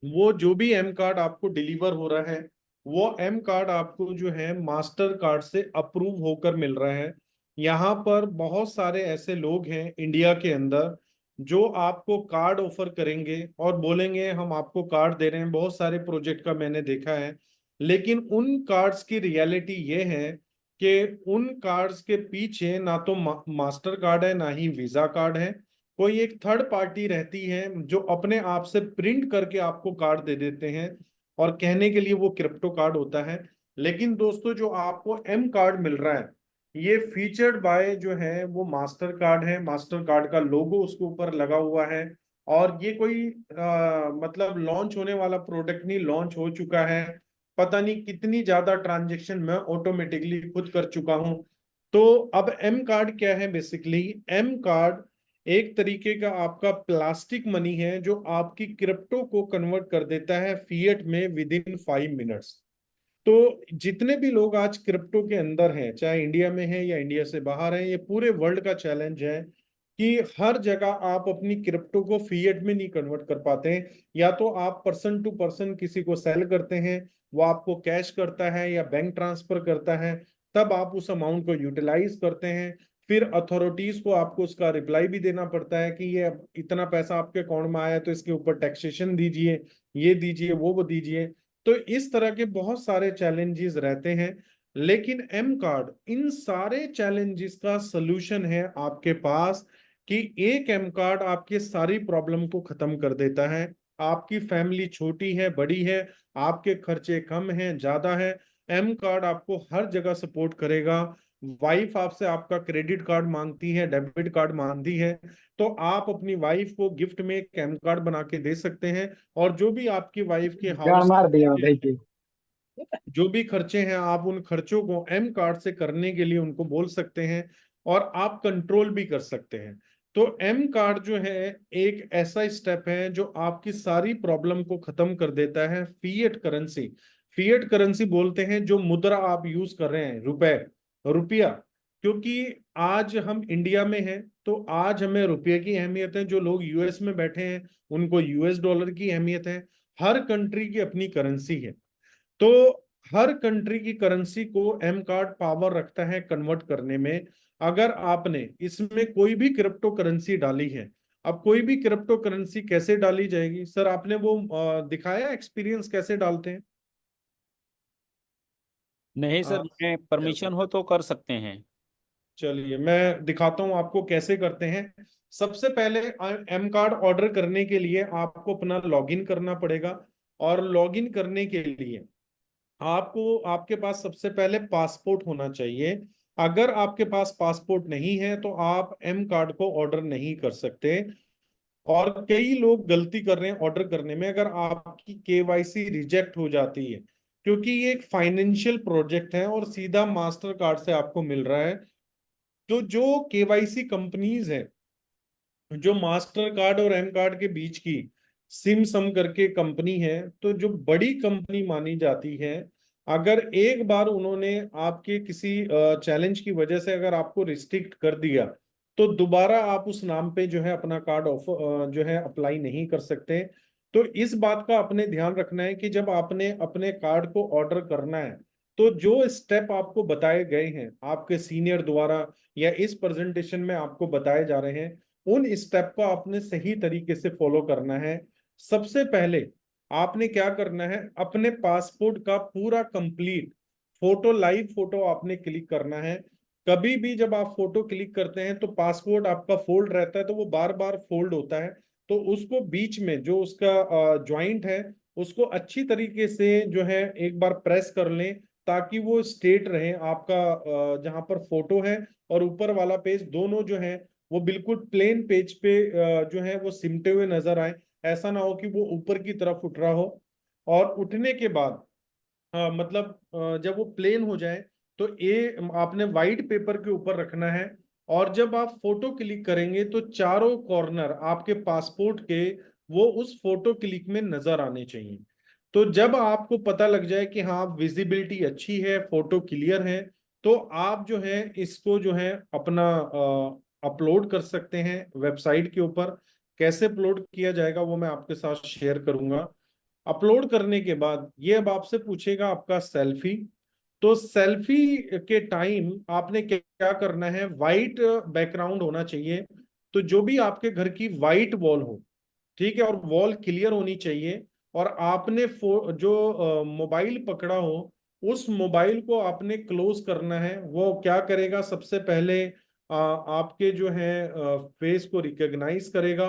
वो जो भी एम कार्ड आपको डिलीवर हो रहा है, वो एम कार्ड आपको जो है मास्टर कार्ड से अप्रूव होकर मिल रहा है। यहाँ पर बहुत सारे ऐसे लोग हैं इंडिया के अंदर जो आपको कार्ड ऑफर करेंगे और बोलेंगे हम आपको कार्ड दे रहे हैं। बहुत सारे प्रोजेक्ट का मैंने देखा है। लेकिन उन कार्ड्स की रियलिटी ये है कि उन कार्ड्स के पीछे ना तो मास्टर कार्ड है, ना ही वीजा कार्ड है। कोई एक थर्ड पार्टी रहती है जो अपने आप से प्रिंट करके आपको कार्ड दे देते हैं और कहने के लिए वो क्रिप्टो कार्ड होता है। लेकिन दोस्तों जो आपको एम कार्ड मिल रहा है, ये फीचर्ड बाय जो है वो मास्टर कार्ड है। मास्टर कार्ड का लोगो उसके ऊपर लगा हुआ है। और ये कोई मतलब लॉन्च होने वाला प्रोडक्ट नहीं, लॉन्च हो चुका है। पता नहीं कितनी ज्यादा ट्रांजेक्शन मैं ऑटोमेटिकली खुद कर चुका हूं। तो अब एम कार्ड क्या है? बेसिकली एम कार्ड एक तरीके का आपका प्लास्टिक मनी है जो आपकी क्रिप्टो को कन्वर्ट कर देता है फिएट में विद इन 5 मिनट्स। तो जितने भी लोग आज क्रिप्टो के अंदर हैं, चाहे इंडिया में है या इंडिया से बाहर हैं, ये पूरे वर्ल्ड का चैलेंज है कि हर जगह आप अपनी क्रिप्टो को फिएट में नहीं कन्वर्ट कर पाते हैं। या तो आप पर्सन टू पर्सन किसी को सेल करते हैं, वो आपको कैश करता है या बैंक ट्रांसफर करता है, तब आप उस अमाउंट को यूटिलाइज करते हैं। फिर अथॉरिटीज को आपको उसका रिप्लाई भी देना पड़ता है कि ये इतना पैसा आपके अकाउंट में आया तो इसके ऊपर टैक्सेशन दीजिए, ये दीजिए, वो दीजिए। तो इस तरह के बहुत सारे चैलेंजेस रहते हैं, लेकिन एम कार्ड इन सारे चैलेंजेस का सलूशन है आपके पास कि एक एम कार्ड आपके सारी प्रॉब्लम को खत्म कर देता है। आपकी फैमिली छोटी है, बड़ी है, आपके खर्चे कम हैं, ज्यादा है, एम कार्ड आपको हर जगह सपोर्ट करेगा। वाइफ आपसे आपका क्रेडिट कार्ड मांगती है, डेबिट कार्ड मांगती है, तो आप अपनी वाइफ को गिफ्ट में एक एम कार्ड बना के दे सकते हैं। और जो भी आपकी वाइफ के जान हाउस मार दिया भाई की। जो भी खर्चे हैं, आप उन खर्चों को एम कार्ड से करने के लिए उनको बोल सकते हैं और आप कंट्रोल भी कर सकते हैं। तो एम कार्ड जो है एक ऐसा स्टेप है जो आपकी सारी प्रॉब्लम को खत्म कर देता है। फिएट करेंसी, फिएट करेंसी बोलते हैं जो मुद्रा आप यूज कर रहे हैं, रुपए, रुपया। क्योंकि आज हम इंडिया में हैं तो आज हमें रुपये की अहमियत है, जो लोग यूएस में बैठे हैं उनको यूएस डॉलर की अहमियत है। हर कंट्री की अपनी करेंसी है, तो हर कंट्री की करेंसी को एम कार्ड पावर रखता है कन्वर्ट करने में। अगर आपने इसमें कोई भी क्रिप्टो करेंसी डाली है, अब कोई भी क्रिप्टो करेंसी कैसे डाली जाएगी सर, आपने वो दिखाया एक्सपीरियंस कैसे डालते हैं? नहीं सर, मैं परमिशन हो तो कर सकते हैं। चलिए मैं दिखाता हूं आपको कैसे करते हैं। सबसे पहले एम कार्ड ऑर्डर करने के लिए आपको अपना लॉगिन करना पड़ेगा, और लॉगिन करने के लिए आपको आपके पास सबसे पहले पासपोर्ट होना चाहिए। अगर आपके पास पासपोर्ट नहीं है तो आप एम कार्ड को ऑर्डर नहीं कर सकते। और कई लोग गलती कर रहे हैं ऑर्डर करने में, अगर आपकी केवाईसी रिजेक्ट हो जाती है, क्योंकि ये एक फाइनेंशियल प्रोजेक्ट है और सीधा मास्टर कार्ड से आपको मिल रहा है। तो जो केवाईसी कंपनीज है, जो मास्टर कार्ड और एम कार्ड के बीच की सिम सम करके कंपनी है, तो जो बड़ी कंपनी मानी जाती है, अगर एक बार उन्होंने आपके किसी चैलेंज की वजह से अगर आपको रिस्ट्रिक्ट कर दिया, तो दोबारा आप उस नाम पे जो है अपना कार्ड ऑफर जो है अप्लाई नहीं कर सकते। तो इस बात का अपने ध्यान रखना है कि जब आपने अपने कार्ड को ऑर्डर करना है, तो जो स्टेप आपको बताए गए हैं आपके सीनियर द्वारा या इस प्रेजेंटेशन में आपको बताए जा रहे हैं, उन स्टेप को आपने सही तरीके से फॉलो करना है। सबसे पहले आपने क्या करना है, अपने पासपोर्ट का पूरा कंप्लीट फोटो, लाइव फोटो आपने क्लिक करना है। कभी भी जब आप फोटो क्लिक करते हैं तो पासपोर्ट आपका फोल्ड रहता है, तो वो बार बार फोल्ड होता है, तो उसको बीच में जो उसका ज्वाइंट है उसको अच्छी तरीके से जो है एक बार प्रेस कर लें, ताकि वो स्ट्रेट रहे आपका जहां पर फोटो है और ऊपर वाला पेज, दोनों जो है वो बिल्कुल प्लेन पेज पे जो है वो सिमटे हुए नजर आए। ऐसा ना हो कि वो ऊपर की तरफ उठ रहा हो। और उठने के बाद मतलब जब वो प्लेन हो जाए तो ये आपने वाइट पेपर के ऊपर रखना है। और जब आप फोटो क्लिक करेंगे तो चारों कॉर्नर आपके पासपोर्ट के वो उस फोटो क्लिक में नजर आने चाहिए। तो जब आपको पता लग जाए कि हाँ विजिबिलिटी अच्छी है, फोटो क्लियर है, तो आप जो है इसको जो है अपना अपलोड कर सकते हैं वेबसाइट के ऊपर। कैसे अपलोड किया जाएगा वो मैं आपके साथ शेयर करूंगा। अपलोड करने के बाद ये अब आपसे पूछेगा आपका सेल्फी। तो सेल्फी के टाइम आपने क्या करना है, वाइट बैकग्राउंड होना चाहिए। तो जो भी आपके घर की वाइट वॉल हो, ठीक है, और वॉल क्लियर होनी चाहिए, और आपने जो मोबाइल पकड़ा हो उस मोबाइल को आपने क्लोज करना है। वो क्या करेगा, सबसे पहले आपके जो है फेस को रिकॉग्नाइज करेगा,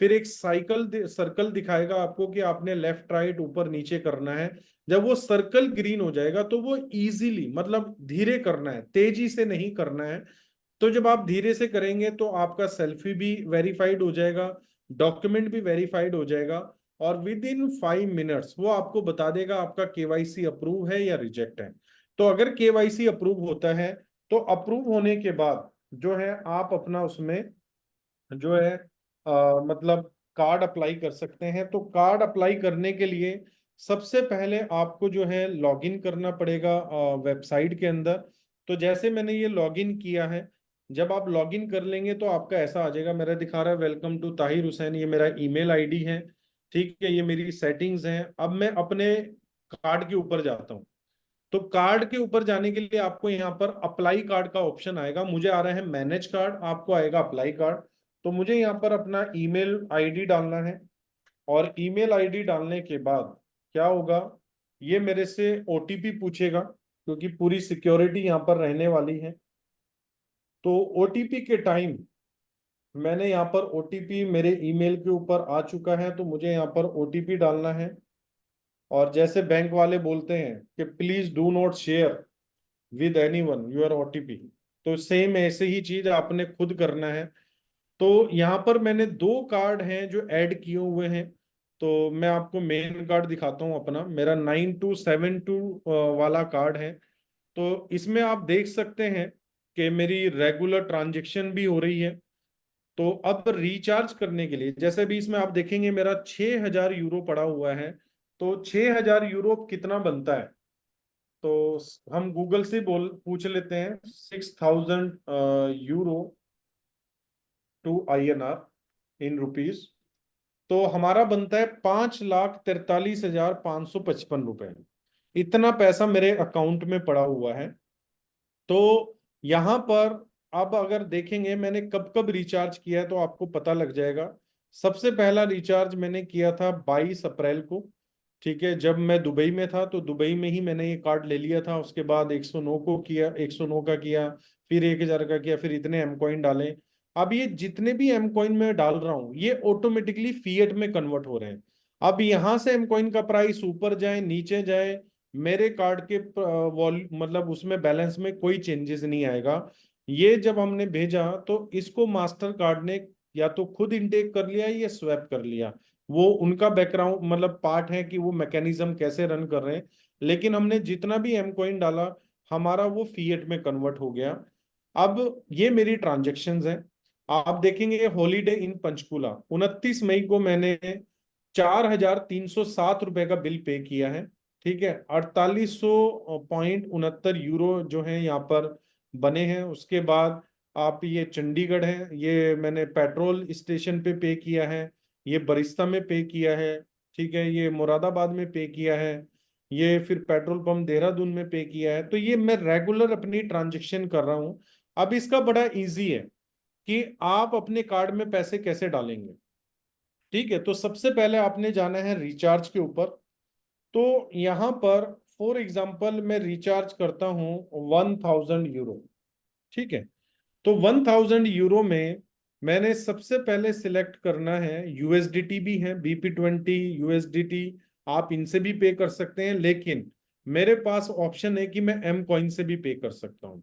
फिर एक सर्कल दिखाएगा आपको कि आपने लेफ्ट राइट ऊपर नीचे करना है। जब वो सर्कल ग्रीन हो जाएगा तो वो इजीली, मतलब धीरे करना है, तेजी से नहीं करना है। तो जब आप धीरे से करेंगे तो आपका सेल्फी भी वेरीफाइड हो जाएगा, डॉक्यूमेंट भी वेरीफाइड हो जाएगा, और विद इन 5 मिनट्स वो आपको बता देगा आपका केवाईसी अप्रूव है या रिजेक्ट है। तो अगर केवाईसी अप्रूव होता है तो अप्रूव होने के बाद जो है आप अपना उसमें जो है मतलब कार्ड अप्लाई कर सकते हैं। तो कार्ड अप्लाई करने के लिए सबसे पहले आपको जो है लॉगिन करना पड़ेगा वेबसाइट के अंदर। तो जैसे मैंने ये लॉगिन किया है, जब आप लॉगिन कर लेंगे तो आपका ऐसा आ जाएगा, मेरा दिखा रहा है वेलकम टू ताहिर हुसैन, ये मेरा ईमेल आईडी है, ठीक है, ये मेरी सेटिंग्स हैं। अब मैं अपने कार्ड के ऊपर जाता हूँ। तो कार्ड के ऊपर जाने के लिए आपको यहाँ पर अप्लाई कार्ड का ऑप्शन आएगा। मुझे आ रहा है मैनेज कार्ड, आपको आएगा अप्लाई कार्ड। तो मुझे यहाँ पर अपना ईमेल आईडी डालना है, और ईमेल आईडी डालने के बाद क्या होगा, ये मेरे से ओटीपी पूछेगा, क्योंकि पूरी सिक्योरिटी यहाँ पर रहने वाली है। तो ओटीपी के टाइम मैंने यहाँ पर ओटीपी मेरे ईमेल के ऊपर आ चुका है, तो मुझे यहाँ पर ओटीपी डालना है। और जैसे बैंक वाले बोलते हैं कि please do not share with anyone your OTP, तो सेम ऐसे ही चीज आपने खुद करना है। तो यहाँ पर मैंने 2 कार्ड हैं जो ऐड किए हुए हैं। तो मैं आपको मेन कार्ड दिखाता हूँ अपना, मेरा 9272 वाला कार्ड है। तो इसमें आप देख सकते हैं कि मेरी रेगुलर ट्रांजैक्शन भी हो रही है। तो अब रिचार्ज करने के लिए, जैसे भी इसमें आप देखेंगे मेरा 6000 यूरो पड़ा हुआ है। तो 6000 यूरो कितना बनता है, तो हम गूगल से बोल पूछ लेते हैं 6000 euro to INR in rupees. तो हमारा बनता है 5,43,555 रुपए। इतना पैसा मेरे अकाउंट में पड़ा हुआ है। तो यहाँ पर अब अगर देखेंगे मैंने कब कब रिचार्ज किया है, तो आपको पता लग जाएगा। सबसे पहला रिचार्ज मैंने किया था 22 अप्रैल को, ठीक है, जब मैं दुबई में था। तो दुबई में ही मैंने ये कार्ड ले लिया था। उसके बाद 109 को किया, 109 का किया, फिर 1000 का किया, फिर इतने एम कॉइन डाले। अब ये जितने भी एम कॉइन में डाल रहा हूँ ये ऑटोमेटिकली फिएट में कन्वर्ट हो रहे हैं। अब यहाँ से एम कॉइन का प्राइस ऊपर जाए नीचे जाए, मेरे कार्ड के मतलब उसमें बैलेंस में कोई चेंजेस नहीं आएगा। ये जब हमने भेजा तो इसको मास्टर कार्ड ने या तो खुद इनटेक कर लिया या स्वैप कर लिया, वो उनका बैकग्राउंड मतलब पार्ट है कि वो मैकेनिज्म कैसे रन कर रहे हैं। लेकिन हमने जितना भी एम कॉइन डाला हमारा वो फिएट में कन्वर्ट हो गया। अब ये मेरी ट्रांजेक्शन्स हैं। आप देखेंगे हॉलीडे इन पंचकुला 29 मई को मैंने 4307 रुपए का बिल पे किया है, ठीक है। 4800.69 यूरो जो है यहाँ पर बने हैं। उसके बाद आप ये चंडीगढ़ है, ये मैंने पेट्रोल स्टेशन पे किया है, ये बरिस्ता में पे किया है, ठीक है, ये मुरादाबाद में पे किया है, ये फिर पेट्रोल पंप देहरादून में पे किया है। तो ये मैं रेगुलर अपनी ट्रांजेक्शन कर रहा हूँ। अब इसका बड़ा इजी है कि आप अपने कार्ड में पैसे कैसे डालेंगे, ठीक है। तो सबसे पहले आपने जाना है रिचार्ज के ऊपर। तो यहाँ पर फॉर एग्जाम्पल मैं रिचार्ज करता हूँ 1000 यूरो, ठीक है। तो 1000 यूरो में मैंने सबसे पहले सिलेक्ट करना है, यूएसडीटी भी है, BP20 यूएसडीटी, आप इनसे भी पे कर सकते हैं, लेकिन मेरे पास ऑप्शन है कि मैं एम कॉइन से भी पे कर सकता हूं।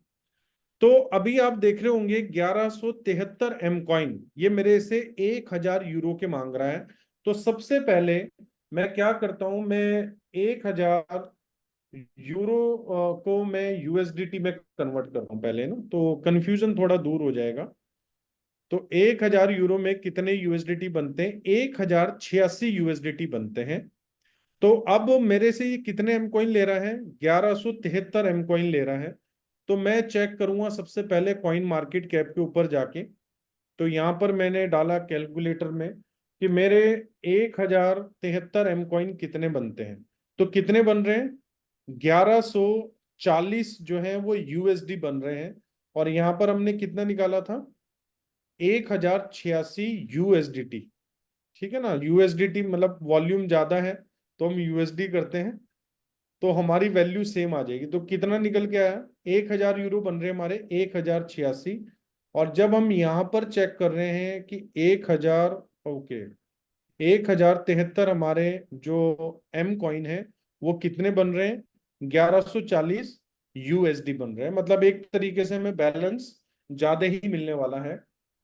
तो अभी आप देख रहे होंगे 1173 एम कॉइन ये मेरे से 1000 यूरो के मांग रहा है। तो सबसे पहले मैं क्या करता हूं, मैं 1000 यूरो को मैं यूएसडीटी में कन्वर्ट करता हूं पहले ना, तो कंफ्यूजन थोड़ा दूर हो जाएगा। तो 1000 यूरो में कितने यूएसडीटी बनते हैं, 1086 यूएसडीटी बनते हैं। तो अब मेरे से ये कितने एम कॉइन ले रहा है, 1173 एम कॉइन ले रहा है। तो मैं चेक करूंगा सबसे पहले कॉइन मार्केट कैप के ऊपर जाके। तो यहाँ पर मैंने डाला कैलकुलेटर में कि मेरे 1073 एम कॉइन कितने बनते हैं। तो कितने बन रहे हैं, 1140 जो है वो यूएसडी बन रहे हैं। और यहाँ पर हमने कितना निकाला था, 1086 यूएसडीटी, ठीक है ना। यूएसडीटी मतलब वॉल्यूम ज्यादा है तो हम यूएसडी करते हैं, तो हमारी वैल्यू सेम आ जाएगी। तो कितना निकल के आया, 1000 यूरो बन रहे हैं हमारे 1086। और जब हम यहाँ पर चेक कर रहे हैं कि 1000, ओके, 1073 हमारे जो एम कॉइन है वो कितने बन रहे हैं, 1140 यूएसडी बन रहे हैं। मतलब एक तरीके से हमें बैलेंस ज्यादा ही मिलने वाला है।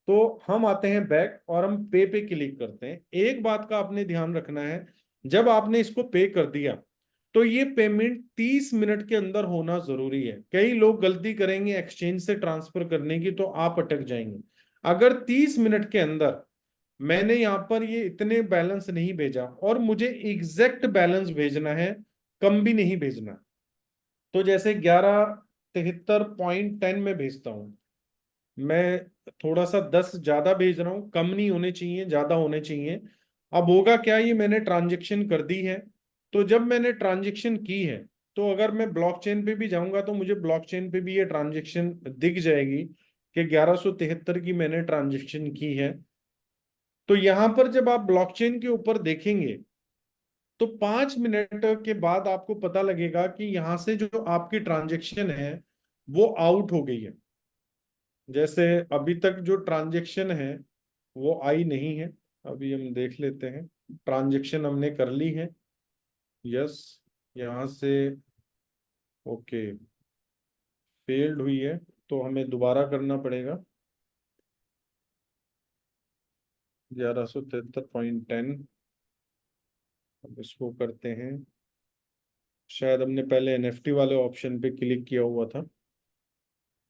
तो हम आते हैं बैक और हम पे क्लिक करते हैं। एक बात का आपने ध्यान रखना है, जब आपने इसको पे कर दिया तो ये पेमेंट 30 मिनट के अंदर होना जरूरी है। कई लोग गलती करेंगे एक्सचेंज से ट्रांसफर करने की, तो आप अटक जाएंगे। अगर 30 मिनट के अंदर मैंने यहाँ पर ये इतने बैलेंस नहीं भेजा और मुझे एग्जैक्ट बैलेंस भेजना है, कम भी नहीं भेजना, तो जैसे 1173.10 में भेजता हूं, मैं थोड़ा सा 10 ज्यादा भेज रहा हूं, कम नहीं होने चाहिए, ज्यादा होने चाहिए। अब होगा क्या, ये मैंने ट्रांजेक्शन कर दी है, तो जब मैंने ट्रांजेक्शन की है तो अगर मैं ब्लॉकचेन पे भी जाऊंगा तो मुझे ब्लॉकचेन पे भी ये ट्रांजेक्शन दिख जाएगी कि 1173 की मैंने ट्रांजेक्शन की है। तो यहां पर जब आप ब्लॉकचेन के ऊपर देखेंगे तो 5 मिनट के बाद आपको पता लगेगा कि यहां से जो आपकी ट्रांजेक्शन है वो आउट हो गई है। जैसे अभी तक जो ट्रांजेक्शन है वो आई नहीं है, अभी हम देख लेते हैं। ट्रांजेक्शन हमने कर ली है, यस, यहां से ओके, फेल्ड हुई है, तो हमें दोबारा करना पड़ेगा। 1173.10, अब इसको करते हैं। शायद हमने पहले एनएफटी वाले ऑप्शन पे क्लिक किया हुआ था।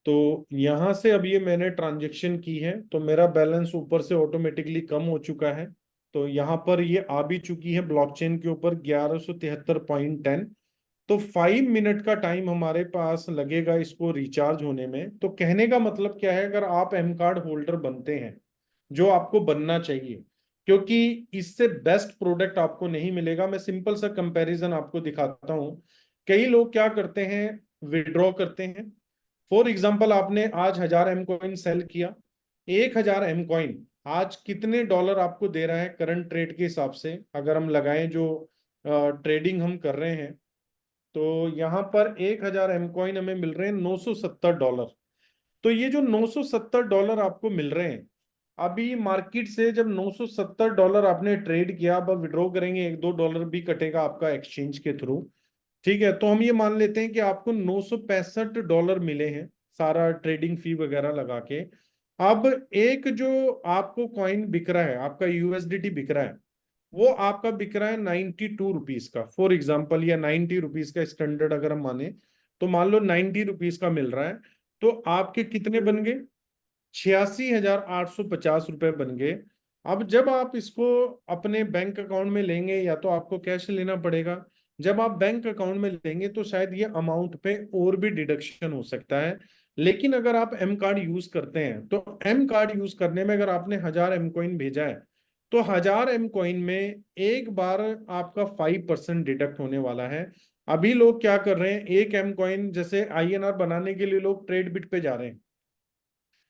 तो यहां से अब ये मैंने ट्रांजेक्शन की है तो मेरा बैलेंस ऊपर से ऑटोमेटिकली कम हो चुका है। तो यहाँ पर ये आ भी चुकी है ब्लॉकचेन के ऊपर 1173.10। तो 5 मिनट का टाइम हमारे पास लगेगा इसको रिचार्ज होने में। तो कहने का मतलब क्या है, अगर आप एम कार्ड होल्डर बनते हैं, जो आपको बनना चाहिए, क्योंकि इससे बेस्ट प्रोडक्ट आपको नहीं मिलेगा। मैं सिंपल सा कंपैरिजन आपको दिखाता हूं। कई लोग क्या करते हैं, विड्रॉ करते हैं। फॉर एग्जाम्पल आपने आज 1000 एम कॉइन सेल किया, 1000 एम कॉइन आज कितने डॉलर आपको दे रहा है करंट रेट के हिसाब से, अगर हम लगाएं जो ट्रेडिंग हम कर रहे हैं, तो यहाँ पर 1000 एम कॉइन हमें मिल रहे हैं $970। तो ये जो $970 आपको मिल रहे हैं, अभी मार्केट से जब $970 आपने ट्रेड किया, अब विड्रॉ करेंगे $1-2 भी कटेगा आपका एक्सचेंज के थ्रू। ठीक है, तो हम ये मान लेते हैं कि आपको $965 मिले हैं सारा ट्रेडिंग फी वगैरह लगा के। अब एक जो आपको कॉइन बिक रहा है, आपका यूएसडीटी बिक रहा है, वो आपका बिक रहा है 92 रुपीज का फॉर एग्जाम्पल, या 90 रुपीज का स्टैंडर्ड अगर हम माने, तो मान लो 90 रुपीज का मिल रहा है। तो आपके कितने बन गए, 86,850 रुपए बन गए। अब जब आप इसको अपने बैंक अकाउंट में लेंगे, या तो आपको कैश लेना पड़ेगा। जब आप बैंक अकाउंट में लेंगे तो शायद ये अमाउंट पे और भी डिडक्शन हो सकता है। लेकिन अगर आप एम कार्ड यूज करते हैं, तो एम कार्ड यूज करने में अगर आपने 1000 एम कॉइन भेजा है, तो 1000 एम कॉइन में एक बार आपका 5% डिडक्ट होने वाला है। अभी लोग क्या कर रहे हैं, एक एम कॉइन जैसे आईएनआर बनाने के लिए लोग ट्रेड बिट पे जा रहे हैं,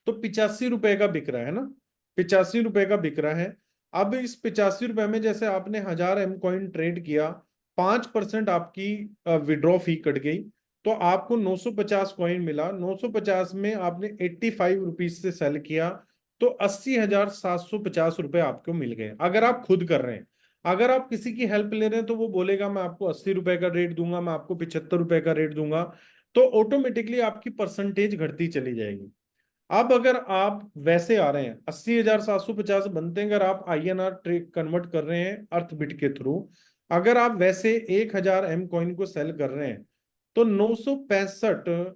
तो 85 रुपए का बिक रहा है ना, 85 रुपए का बिक रहा है। अब इस 85 रुपए में जैसे आपने 1000 एम कॉइन ट्रेड किया, 5% आपकी विड्रॉ फी कट गई, तो आपको 950 कॉइन मिला। 950 में आपने 85 रुपीज से सेल किया, तो 80,750 रुपए आपको मिल गए, अगर आप खुद कर रहे हैं। अगर आप किसी की हेल्प ले रहे हैं तो वो बोलेगा मैं आपको 80 रुपए का रेट दूंगा, मैं आपको 75 रुपए का रेट दूंगा, तो ऑटोमेटिकली आपकी परसेंटेज घटती चली जाएगी। अब अगर आप वैसे आ रहे हैं, 80,750 बनते हैं, अगर आप आईएनआर ट्रेड कन्वर्ट कर रहे हैं अर्थबिट के थ्रू, अगर आप वैसे 1000 एम कॉइन को सेल कर रहे हैं, तो 965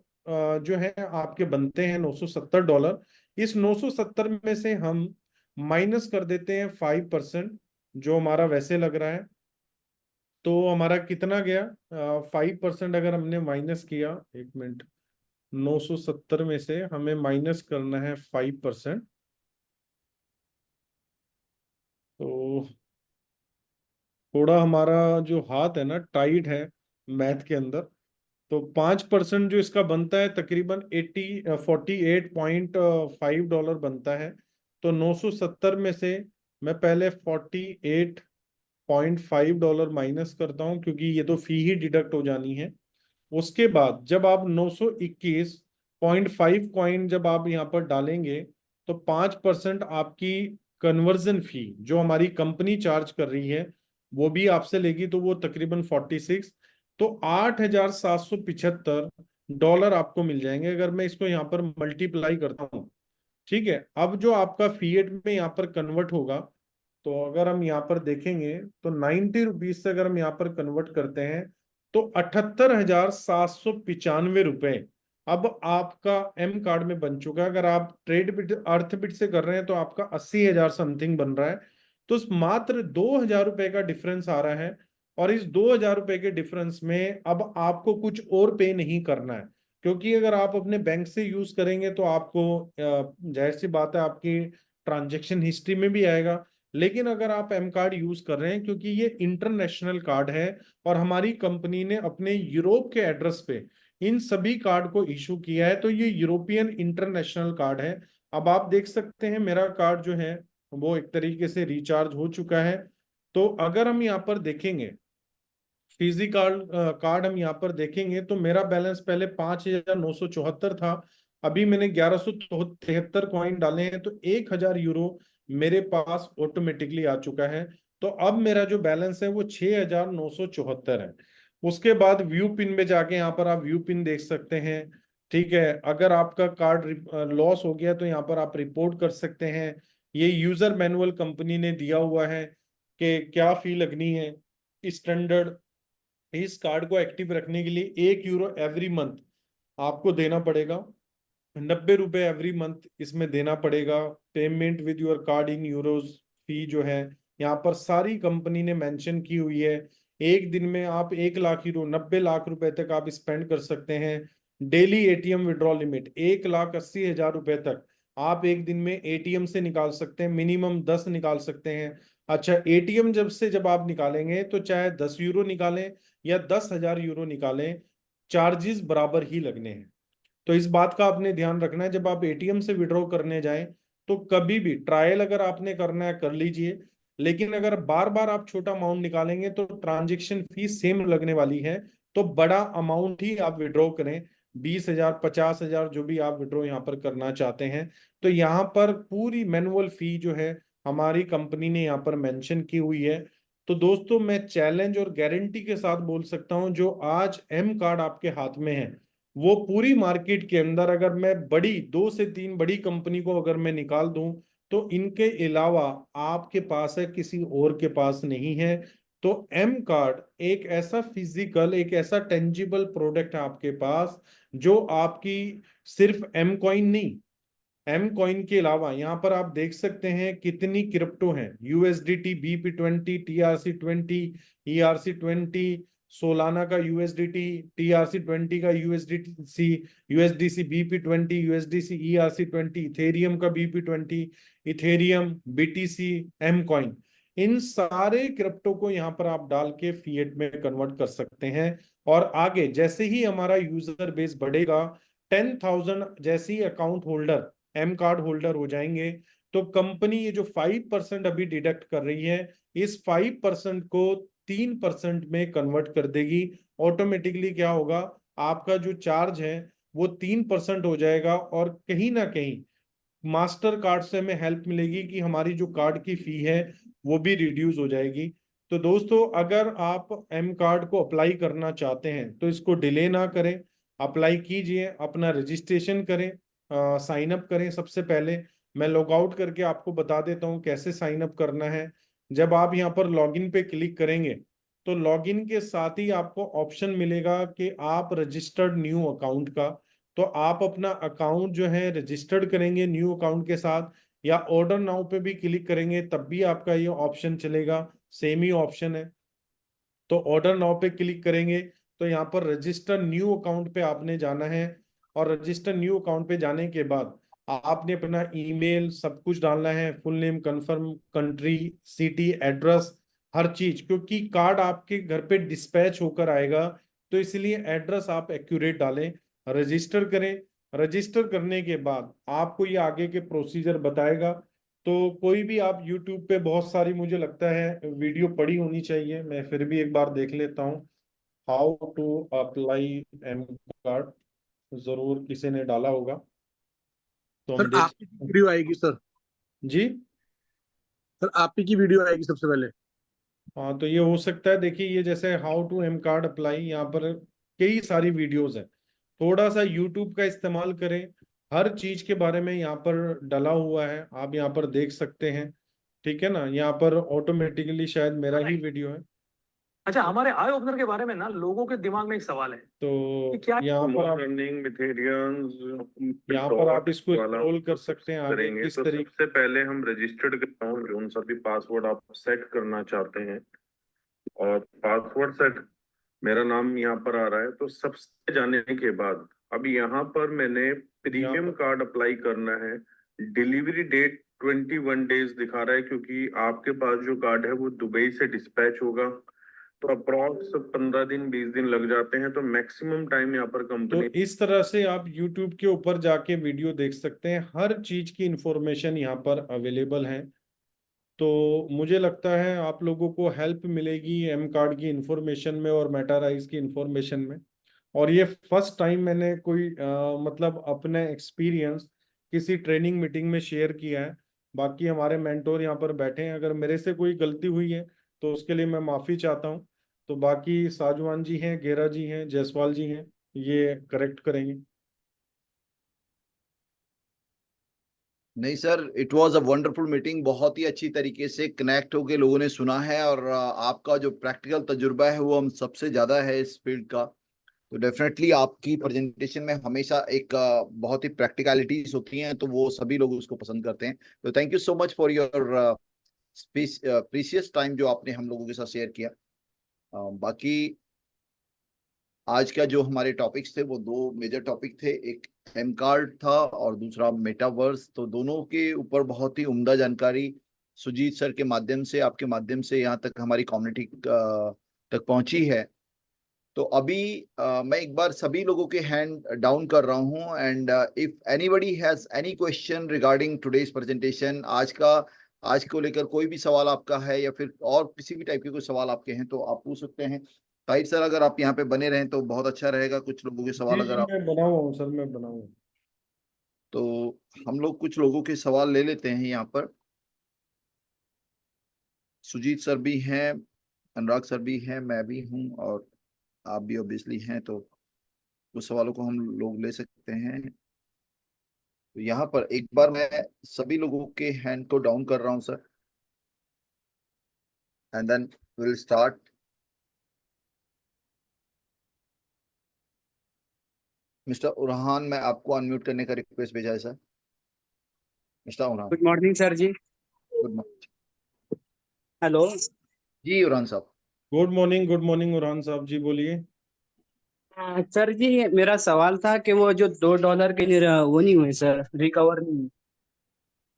जो है आपके बनते हैं $970। इस 970 में से हम माइनस कर देते हैं 5%, जो हमारा वैसे लग रहा है, तो हमारा कितना गया, 5% अगर हमने माइनस किया, एक मिनट, 970 में से हमें माइनस करना है 5%। तो थोड़ा हमारा जो हाथ है ना टाइट है मैथ के अंदर, तो 5% जो इसका बनता है तकरीबन 48.5 डॉलर बनता है। तो 970 में से मैं पहले 48.5 डॉलर माइनस करता हूँ, क्योंकि ये तो फी ही डिडक्ट हो जानी है। उसके बाद जब आप 921.5 कॉइन जब आप यहाँ पर डालेंगे, तो 5% आपकी कन्वर्जन फी जो हमारी कंपनी चार्ज कर रही है वो भी आपसे लेगी, तो वो तकरीबन 46, तो 8,775 डॉलर आपको मिल जाएंगे अगर मैं इसको यहाँ पर मल्टीप्लाई करता हूँ। ठीक है, अब जो आपका फीएट में यहाँ पर कन्वर्ट होगा, तो अगर हम यहाँ पर देखेंगे तो 90 रुपीज से अगर हम यहाँ पर कन्वर्ट करते हैं, तो 78,795 रुपए अब आपका एम कार्ड में बन चुका है। अगर आप ट्रेड बिट अर्थ बिट से कर रहे हैं तो आपका 80,000 समथिंग बन रहा है। तो मात्र 2,000 रुपए का डिफरेंस आ रहा है, और इस 2,000 रुपए के डिफरेंस में अब आपको कुछ और पे नहीं करना है। क्योंकि अगर आप अपने बैंक से यूज करेंगे तो आपको जाहिर सी बात है आपकी ट्रांजेक्शन हिस्ट्री में भी आएगा। लेकिन अगर आप एम कार्ड यूज कर रहे हैं, क्योंकि ये इंटरनेशनल कार्ड है और हमारी कंपनी ने अपने यूरोप के एड्रेस पे इन सभी कार्ड को इशू किया है, तो ये यूरोपियन इंटरनेशनल कार्ड है। अब आप देख सकते हैं मेरा कार्ड जो है वो एक तरीके से रिचार्ज हो चुका है। तो अगर हम यहाँ पर देखेंगे फिजिकल कार्ड हम यहाँ पर देखेंगे तो मेरा बैलेंस पहले 5,974 था। अभी मैंने 1,173 कॉइन डाले हैं, तो 1,000 यूरो मेरे पास ऑटोमेटिकली आ चुका है। तो अब मेरा जो बैलेंस है वो 6,974 है। उसके बाद व्यू पिन में जाके यहाँ पर आप व्यू पिन देख सकते हैं। ठीक है, अगर आपका कार्ड लॉस हो गया तो यहाँ पर आप रिपोर्ट कर सकते हैं। ये यूजर मैनुअल कंपनी ने दिया हुआ है कि क्या फी लगनी है। स्टैंडर्ड इस कार्ड को एक्टिव रखने के लिए 1 यूरो एवरी मंथ आपको देना पड़ेगा। 90 रुपए एवरी मंथ इसमें देना पड़ेगा। Payment with your card in euros fee जो है यहाँ पर सारी कंपनी ने मेंशन की हुई है। एक दिन में आप 1 लाख यूरो 90 लाख रुपए तक आप स्पेंड कर सकते हैं। डेली एटीएम विड्रॉ लिमिट 1,80,000 रुपए तक आप एक दिन में एटीएम से निकाल सकते हैं। मिनिमम 10 निकाल सकते हैं। अच्छा, एटीएम जब आप निकालेंगे तो चाहे 10 यूरो निकालें या 10,000 यूरो निकालें, चार्जेस बराबर ही लगने हैं। तो इस बात का आपने ध्यान रखना है। जब आप एटीएम से विड्रॉ करने जाएं तो कभी भी ट्रायल अगर आपने करना है कर लीजिए, लेकिन अगर बार बार आप छोटा अमाउंट निकालेंगे तो ट्रांजेक्शन फीस सेम लगने वाली है। तो बड़ा अमाउंट ही आप विड्रॉ करें, 20,000 50,000 जो भी आप विड्रॉ यहाँ पर करना चाहते हैं। तो यहाँ पर पूरी मैनुअल फी जो है हमारी कंपनी ने यहाँ पर मेंशन की हुई है। तो दोस्तों मैं चैलेंज और गारंटी के साथ बोल सकता हूं, जो आज एम कार्ड आपके हाथ में है वो पूरी मार्केट के अंदर अगर मैं बड़ी 2 से 3 बड़ी कंपनी को अगर मैं निकाल दूं तो इनके अलावा आपके पास है, किसी और के पास नहीं है। तो एम कार्ड एक ऐसा फिजिकल, एक ऐसा टेंजिबल प्रोडक्ट है आपके पास, जो आपकी सिर्फ एम कॉइन नहीं, एम कॉइन के अलावा यहाँ पर आप देख सकते हैं कितनी क्रिप्टो हैं। USDT BP20, TRC20, ERC20, Solana का USDT, TRC20 का USDC BP20, USDC ERC20, Ethereum का BP20, Ethereum, BTC, M coin. इन सारे क्रिप्टो को यहाँ पर आप डाल के फिएट में कन्वर्ट कर सकते हैं। और आगे जैसे ही हमारा यूजर बेस बढ़ेगा, 10,000 जैसे ही account holder M card holder हो जाएंगे, तो कंपनी ये जो 5% अभी डिडक्ट कर रही है, इस 5% को 3% में कन्वर्ट कर देगी। ऑटोमेटिकली क्या होगा, आपका जो चार्ज है वो 3% हो जाएगा। और कहीं ना कहीं मास्टर कार्ड से हमें हेल्प मिलेगी कि हमारी जो कार्ड की फी है वो भी रिड्यूस हो जाएगी। तो दोस्तों अगर आप एम कार्ड को अप्लाई करना चाहते हैं तो इसको डिले ना करें, अप्लाई कीजिए, अपना रजिस्ट्रेशन करें, साइन अप करें। सबसे पहले मैं लॉग आउट करके आपको बता देता हूँ कैसे साइन अप करना है। जब आप यहाँ पर लॉगिन पे क्लिक करेंगे तो लॉगिन के साथ ही आपको ऑप्शन मिलेगा कि आप रजिस्टर्ड न्यू अकाउंट का, तो आप अपना अकाउंट जो है रजिस्टर्ड करेंगे न्यू अकाउंट के साथ, या ऑर्डर नाउ पे भी क्लिक करेंगे तब भी आपका ये ऑप्शन चलेगा, सेम ही ऑप्शन है। तो ऑर्डर नाउ पे क्लिक करेंगे तो यहाँ पर रजिस्टर न्यू अकाउंट पे आपने जाना है। और रजिस्टर न्यू अकाउंट पे जाने के बाद आपने अपना ईमेल सब कुछ डालना है, full name, confirm, country, city, address, हर चीज, क्योंकि कार्ड आपके घर पे डिस्पैच होकर आएगा। तो इसलिए एड्रेस आप एक्यूरेट डालें, रजिस्टर करें। रजिस्टर करने के बाद आपको ये आगे के प्रोसीजर बताएगा। तो कोई भी आप YouTube पे बहुत सारी मुझे लगता है वीडियो पड़ी होनी चाहिए, मैं फिर भी एक बार देख लेता हूँ। How to apply M card, जरूर किसी ने डाला होगा, तो सर हम देख आपकी सकते हैं। वीडियो आएगी सर। जी सर आपकी की वीडियो आएगी सबसे पहले। हाँ, तो ये हो सकता है। देखिए ये जैसे how to M card apply, यहाँ पर कई सारी वीडियोस हैं। थोड़ा सा यूट्यूब का इस्तेमाल करें, हर चीज के बारे में यहाँ पर डला हुआ है, आप यहाँ पर देख सकते हैं। ठीक है ना, यहाँ पर ऑटोमेटिकली शायद मेरा ही वीडियो है। अच्छा, हमारे आई ओपनर के बारे में ना लोगों के दिमाग में एक सवाल है तो कि क्या यहाँ पर आप रनिंग मिथेरियंस यहाँ पर आप इसको स्क्रॉल कर सकते हैं आगे करेंगे। किस तो तरीके। सबसे पहले हम रजिस्टर्ड करता हूँ जो उन सभी पासवर्ड आप सेट करना चाहते हैं, और पासवर्ड सेट मेरा नाम यहाँ पर आ रहा है। तो सबसे जाने के बाद अब यहाँ पर मैंने प्रीमियम कार्ड अप्लाई करना है। डिलीवरी डेट 21 डेज दिखा रहा है, क्योंकि आपके पास जो कार्ड है वो दुबई से डिस्पैच होगा, तो अप्रॉक्स 15 दिन 20 दिन लग जाते हैं। तो मैक्सिमम टाइम यहाँ पर तो कंपनी इस तरह से आप YouTube के ऊपर जाके वीडियो देख सकते हैं, हर चीज की इंफॉर्मेशन यहाँ पर अवेलेबल है। तो मुझे लगता है आप लोगों को हेल्प मिलेगी एम कार्ड की इंफॉर्मेशन में और मेटाराइज की इंफॉर्मेशन में। और ये फर्स्ट टाइम मैंने कोई मतलब अपने एक्सपीरियंस किसी ट्रेनिंग मीटिंग में शेयर किया है। बाकी हमारे मेंटोर यहाँ पर बैठे हैं, अगर मेरे से कोई गलती हुई है तो उसके लिए मैं माफी चाहता हूँ। तो बाकी साजवान जी हैं, गेरा जी हैं, जायसवाल जी हैं, ये करेक्ट करेंगे। नहीं sir, it was a wonderful meeting. बहुत ही अच्छी तरीके से कनेक्ट होके लोगों ने सुना है, और आपका जो प्रैक्टिकल तजुर्बा है वो हम सबसे ज्यादा है इस फील्ड का। तो डेफिनेटली आपकी प्रेजेंटेशन में हमेशा एक बहुत ही प्रैक्टिकलिटीज होती हैं, तो वो सभी लोग उसको पसंद करते हैं। तो thank you so much for your precious time जो आपने हम लोगों के साथ शेयर किया। बाकी आज का जो हमारे टॉपिक्स थे वो दो मेजर टॉपिक थे, एक एम कार्ड था और दूसरा मेटावर्स। तो दोनों के ऊपर बहुत ही उम्दा जानकारी सुजीत सर के माध्यम से, आपके माध्यम से यहाँ तक हमारी कम्युनिटी तक पहुंची है। तो अभी मैं एक बार सभी लोगों के हैंड डाउन कर रहा हूं, and if anybody has any question regarding today's presentation, आज को लेकर कोई भी सवाल आपका है या फिर और किसी भी टाइप के कोई सवाल आपके हैं तो आप पूछ सकते हैं। ताहिर सर, अगर आप यहाँ पे बने रहें तो बहुत अच्छा रहेगा। कुछ लोगों के सवाल जी अगर जी, आप, मैं बना हुआ हूँ सर, मैं बना हुआ हूँ। तो हम लोग कुछ लोगों के सवाल ले लेते हैं यहाँ पर। सुजीत सर भी हैं, अनुराग सर भी हैं, मैं भी हूँ, और आप भी ऑब्वियसली हैं। तो कुछ सवालों को हम लोग ले सकते हैं। तो यहाँ पर एक बार मैं सभी लोगों के हैंड को डाउन कर रहा हूँ sir, and then will start. Mister Urhan, मैं आपको अनम्यूट करने का रिक्वेस्ट भेजा है sir. Mister Urhan, good morning sir जी। Good morning. हेलो। जी उरहान साहब। गुड मॉर्निंग उरहान साहब जी, बोलिए। सर जी, मेरा सवाल था कि वो जो $2 के वो नहीं हुए सर, रिकवर नहीं हुए।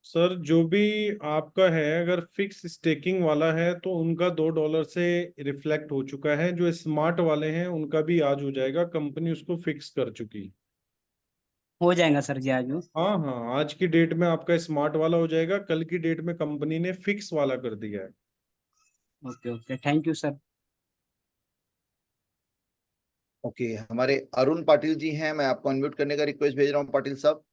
सर जो भी आपका है, अगर फिक्स स्टेकिंग वाला है तो उनका $2 से रिफ्लेक्ट हो चुका है। जो स्मार्ट वाले हैं उनका भी आज हो जाएगा, कंपनी उसको फिक्स कर चुकी है। हो जाएगा सर जी आज वो। हाँ हाँ, आज की डेट में आपका स्मार्ट वाला हो जाएगा, कल की डेट में कंपनी ने फिक्स वाला कर दिया है। Okay okay, thank you sir. Okay, हमारे अरुण पाटिल जी हैं, मैं आपको अनम्यूट करने का रिक्वेस्ट भेज रहा हूँ पाटिल साहब।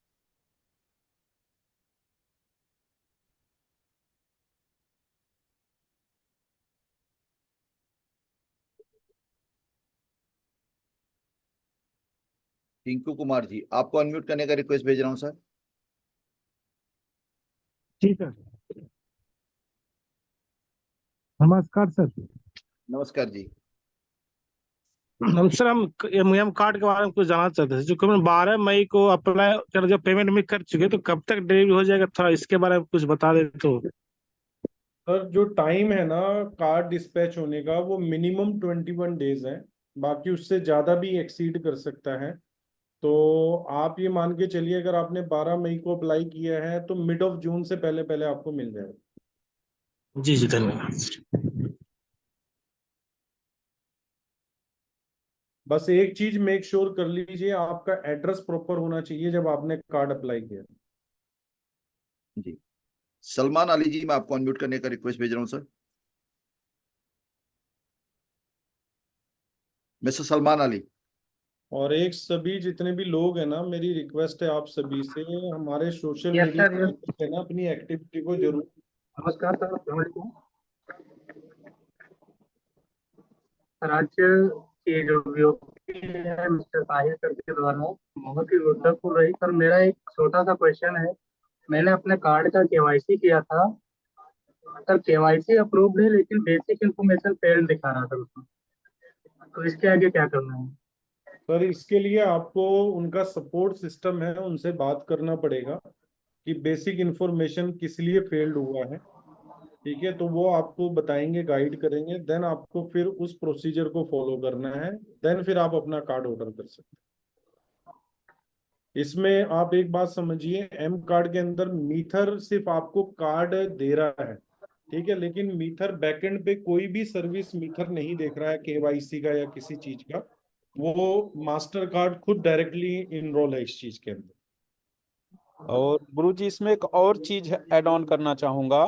टिंकू कुमार जी, आपको अनम्यूट करने का रिक्वेस्ट भेज रहा हूँ सर। जी सर। नमस्कार सर। नमस्कार जी। हम सर, हम कार्ड के बारे में कुछ जानना चाहते थे। जो कि मैं 12 मई को अप्लाई, चलो जब पेमेंट में कर चुके, तो कब तक डिलीवरी हो जाएगा, थोड़ा इसके बारे में कुछ बता दे तो। सर जो टाइम है ना कार्ड डिस्पैच होने का, वो मिनिमम 21 डेज है। बाकी उससे ज्यादा भी एक्सीड कर सकता है। तो आप ये मान के चलिए, अगर आपने 12 मई को अप्लाई किया है तो मिड ऑफ जून से पहले पहले आपको मिल जाएगा। जी जी, धन्यवाद। बस एक चीज मेक श्योर कर लीजिए, आपका एड्रेस प्रॉपर होना चाहिए जब आपने कार्ड अप्लाई किया। जी, सलमान अली जी, मैं आपको अनम्यूट करने का रिक्वेस्ट भेज रहा हूँ सर। मिस्टर सलमान अली। और एक सभी जितने भी लोग हैं ना, मेरी रिक्वेस्ट है आप सभी से, हमारे social yes media sir, yes. पे ना अपनी एक्टिविटी को जरूर। नमस्कार सर, अस्सलाम वालेकुम। सर आज की जो वीओपी है मिस्टर ताहिर सर के द्वारा बहुत ही गुरुत्वपूर्ण रही। सर मेरा एक छोटा सा क्वेश्चन है। मैंने अपने कार्ड का केवाईसी किया था, सर केवाईसी अप्रूव्ड है लेकिन बेसिक इंफॉर्मेशन फेल्ड दिखा रहा था उसमें, तो इसके आगे क्या करना है? सर इसके लिए आपको उनका सपोर्ट सिस्टम है, उनसे बात करना पड़ेगा कि बेसिक इंफॉर्मेशन किस लिए फेल्ड हुआ है। ठीक है, तो वो आपको बताएंगे, गाइड करेंगे, देन आपको फिर उस प्रोसीजर को फॉलो करना है, देन फिर आप अपना कार्ड ऑर्डर कर सकते हैं। इसमें आप एक बात समझिए, एम कार्ड के अंदर मीथर सिर्फ आपको कार्ड दे रहा है, ठीक है, लेकिन मीथर बैकएंड पे कोई भी सर्विस मीथर नहीं देख रहा है केवाईसी का या किसी चीज का। वो मास्टर कार्ड खुद डायरेक्टली इनरोल है इस चीज के अंदर। और गुरुजी इसमें एक और चीज ऐड ऑन करना चाहूंगा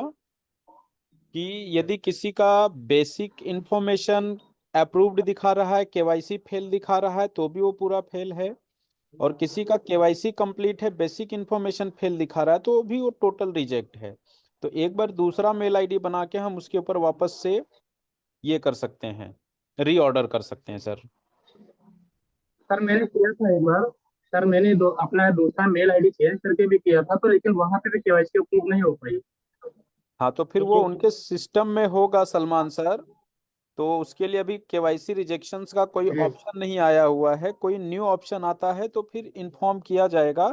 कि यदि किसी का बेसिक इंफॉर्मेशन अप्रूव्ड दिखा रहा है, केवाईसी फेल दिखा रहा है, तो भी वो पूरा फेल है। और किसी का केवाईसी कंप्लीट है, बेसिक इंफॉर्मेशन फेल दिखा रहा है, तो भी वो टोटल रिजेक्ट है। तो एक बार दूसरा मेल आईडी बना के हम उसके ऊपर वापस से ये कर सकते हैं, रीऑर्डर कर सकते हैं सर। सर मैंने किया था एक बार। सर मैंने अपना दूसरा मेल आईडी चेंज करके भी किया था, तो लेकिन वहां पे भी केवाईसी अप्रूव नहीं हो पाई। हाँ, तो फिर वो उनके सिस्टम में होगा सलमान सर। तो उसके लिए अभी केवाईसी रिजेक्शंस का कोई जी। ऑप्शन नहीं आया हुआ है, कोई न्यू ऑप्शन आता है तो फिर इन्फॉर्म किया जाएगा।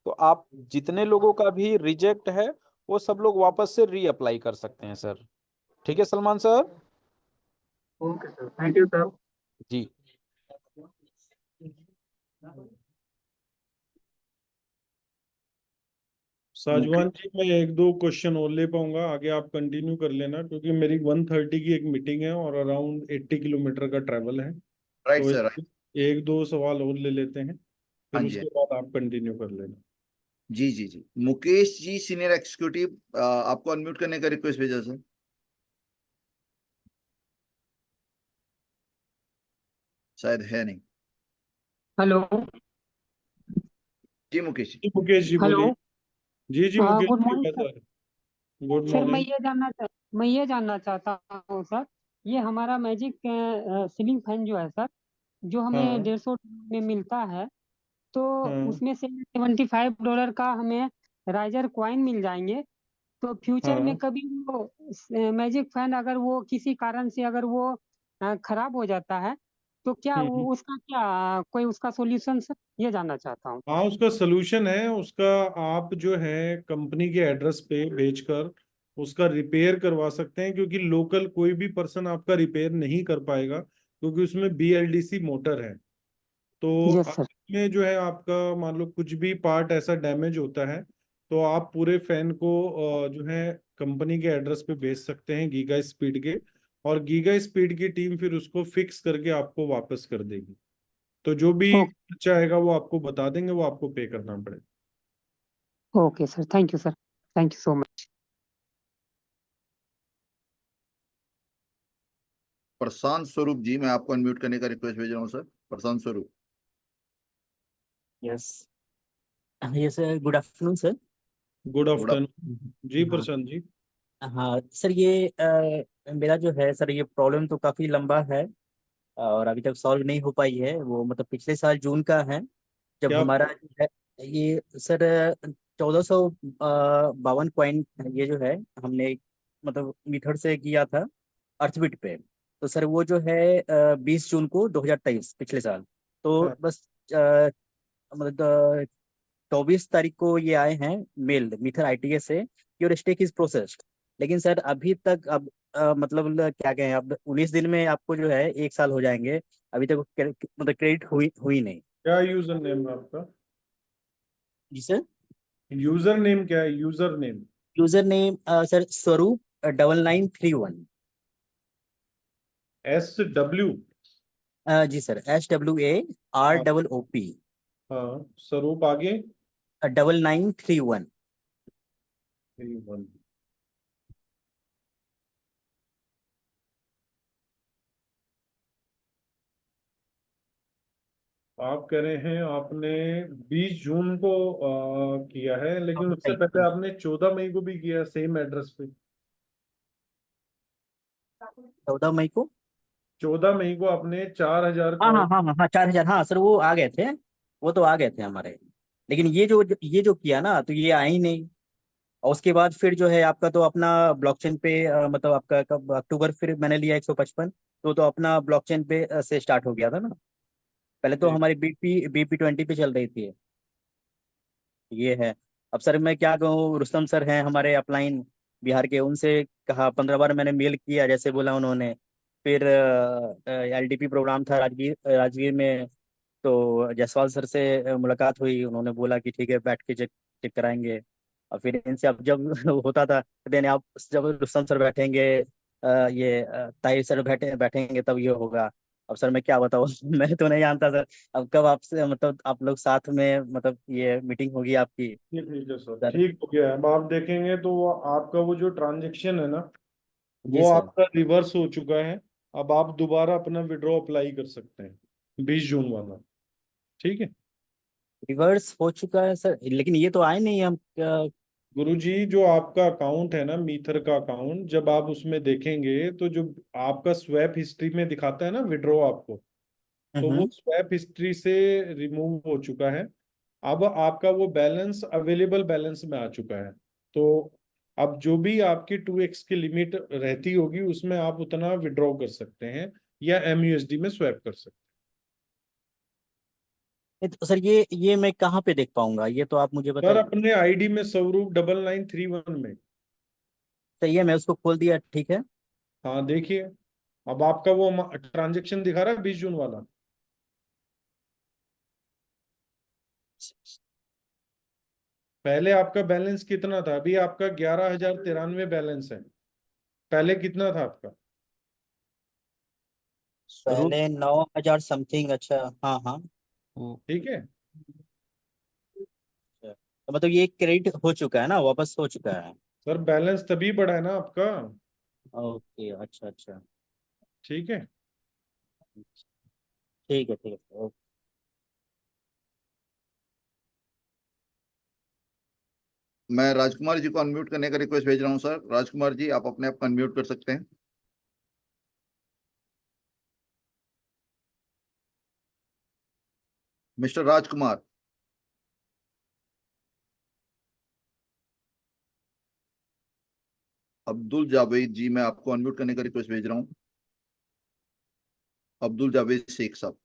तो आप जितने लोगों का भी रिजेक्ट है वो सब लोग वापस से रीअप्लाई कर सकते हैं सर। ठीक है Salman sir okay sir, thank you sir. जी। साजवान जी, मैं एक दो क्वेश्चन और ले पाऊंगा, आगे आप कंटिन्यू कर लेना, क्योंकि मेरी 1:30 की एक मीटिंग है और अराउंड 80 किलोमीटर का ट्रैवल है। राइट तो सर। एक दो सवाल और ले लेते हैं, हाँ फिर जी, उसके बाद आप कंटिन्यू कर लेना। जी जी जी। मुकेश जी सीनियर एग्जीक्यूटिव, आपको अनम्यूट करने का रिक्वेस्ट भेजा सर। शायद है नहीं। हेलो। जी मुकेश जी। जी मुकेश जी हेलो। बोलिए। जी जी मुकेश गुड जी, morning sir. Sir good sir morning. मैं ये जानना चाहता हूँ सर, ये हमारा मैजिक सीलिंग फैन जो है सर, जो हमें हाँ 150 में मिलता है, तो हाँ उसमें से $75 का हमें राइजर कॉइन मिल जाएंगे। तो फ्यूचर में हाँ। कभी वो मैजिक फैन अगर वो किसी कारण से अगर वो खराब हो जाता है, तो क्या हम्म। उसका क्या कोई उसका सॉल्यूशन सर, ये जानना चाहता हूँ। हाँ, उसका सोल्यूशन है उसका। आप जो है कंपनी के एड्रेस पे भेजकर उसका रिपेयर करवा सकते हैं, क्योंकि लोकल कोई भी पर्सन आपका रिपेयर नहीं कर पाएगा, क्योंकि उसमें BLDC मोटर है। तो यस सर। इसमें जो है आपका मान लो कुछ भी पार्ट ऐसा डैमेज होता है, तो आप पूरे फैन को जो है कंपनी के एड्रेस पे भेज सकते हैं गीगा स्पीड के, और गीगा स्पीड की टीम फिर उसको फिक्स करके आपको वापस कर देगी। तो जो भी खर्चा आएगा वो आपको बता देंगे, वो आपको पे करना पड़ेगा। Okay sir, thank you sir, thank you so much. Prashant Swaroop ji, मैं आपको अनम्यूट करने का रिक्वेस्ट भेज रहा हूँ sir. Prashant Swaroop. Yes yes sir, good afternoon sir. Good good afternoon जी हाँ प्रशांत जी। हाँ सर, ये मेरा जो है सर, ये प्रॉब्लम तो काफ़ी लंबा है और अभी तक सॉल्व नहीं हो पाई है। वो मतलब पिछले साल जून का है, जब क्या? हमारा जो है ये सर 1452 कॉइन ये जो है हमने मतलब मीथड से किया था अर्थबिट पे। तो सर वो जो है 20 जून को 2023 पिछले साल, तो हाँ बस मतलब 24 तारीख को ये आए हैं मेल मीथर ITS से, योर स्टेक इज प्रोसेस्ड। लेकिन सर अभी तक अब मतलब क्या कहें, अब 19 दिन में आपको जो है 1 साल हो जाएंगे, अभी तक मतलब क्रेडिट हुई हुई नहीं। क्या यूजर नेम है आपका? जी सर। यूजर नेम क्या है, user name? User name sir स्वरूप 9931। SW? जी सर, SWAROOP हाँ, स्वरूप आगे 9931। 31। आप कह रहे हैं आपने 20 जून को किया है, लेकिन उससे पहले आपने 14 मई को भी किया सेम एड्रेस पे। 14 मई को। 14 मई को आपने 4000 हाँ हाँ कॉइन। हाँ हाँ हाँ, 4000, हाँ सर वो आ गए थे, वो तो आ गए थे हमारे। लेकिन ये जो किया ना, तो ये आए ही नहीं। और उसके बाद फिर जो है आपका तो अपना ब्लॉकचेन पे मतलब आपका कब अक्टूबर फिर मैंने लिया 155, तो अपना ब्लॉकचेन पे से स्टार्ट हो गया था ना। पहले तो जी हमारी BP20 पे चल रही थी, ये है। अब सर मैं क्या कहूँ, रुस्तम सर हैं हमारे अपलाइन बिहार के, उनसे कहा 15 बार मैंने मेल किया जैसे बोला उन्होंने। फिर LDP प्रोग्राम था राजगीर राजगीर में, तो जायसवाल सर से मुलाकात हुई, उन्होंने बोला कि ठीक है बैठ के चेक चेक कराएंगे। और फिर इनसे अब जब होता था देन आप जब रुस्तम सर बैठेंगे ये ताहिर सर बैठेंगे तब ये होगा। अब सर मैं क्या बताऊँ मैं तो नहीं जानता सर। अब कब आपसे मतलब आप लोग साथ में मतलब ये मीटिंग होगी आपकी ठीक है सर, सर? ठीक हो गया है। अब आप देखेंगे तो आपका वो जो ट्रांजेक्शन है ना, जी वो सर। आपका रिवर्स हो चुका है। अब आप दोबारा अपना विड्रॉ अप्लाई कर सकते हैं 20 जून वाला। ठीक है रिवर्स हो चुका है सर, लेकिन ये तो आए नहीं हम गुरुजी, जो आपका अकाउंट है ना मीथर का अकाउंट, जब आप उसमें देखेंगे तो जो आपका स्वैप हिस्ट्री में दिखाता है ना विड्रॉ आपको, तो वो हम्म। स्वैप हिस्ट्री से रिमूव हो चुका है। अब आपका वो बैलेंस अवेलेबल बैलेंस में आ चुका है। तो अब जो भी आपकी 2x की लिमिट रहती होगी उसमें आप उतना विड्रॉ कर सकते हैं या MUSD में स्वैप कर सकते तो सर ये मैं कहाँ पे देख पाऊंगा, ये तो आप मुझे हैं। सर बताइए। अपने ID में स्वरूप 9931 में। सही है, मैं उसको खोल दिया, ठीक है। हाँ देखिए, अब आपका वो ट्रांजेक्शन दिखा रहा है 20 जून वाला। पहले आपका बैलेंस कितना था? अभी आपका 11,093 बैलेंस है। पहले कितना था आपका? शुरू पहले 9,000 समथिंग, अच्छा हाँ हाँ। वो ठीक है अच्छा। तो मतलब ये क्रेडिट हो चुका है ना, वापस हो चुका है। सर, बैलेंस तभी बढ़ा है ना आपका। ओके, अच्छा अच्छा। ठीक है ठीक है ओके। मैं राजकुमार जी को अनम्यूट करने का रिक्वेस्ट भेज रहा हूँ सर। राजकुमार जी, आप अपने आप को अनम्यूट कर सकते हैं। मिस्टर राजकुमार। अब्दुल जावेद जी, मैं आपको अनम्यूट करने का रिक्वेस्ट भेज रहा हूँ। अब्दुल जावेद शेख साहब।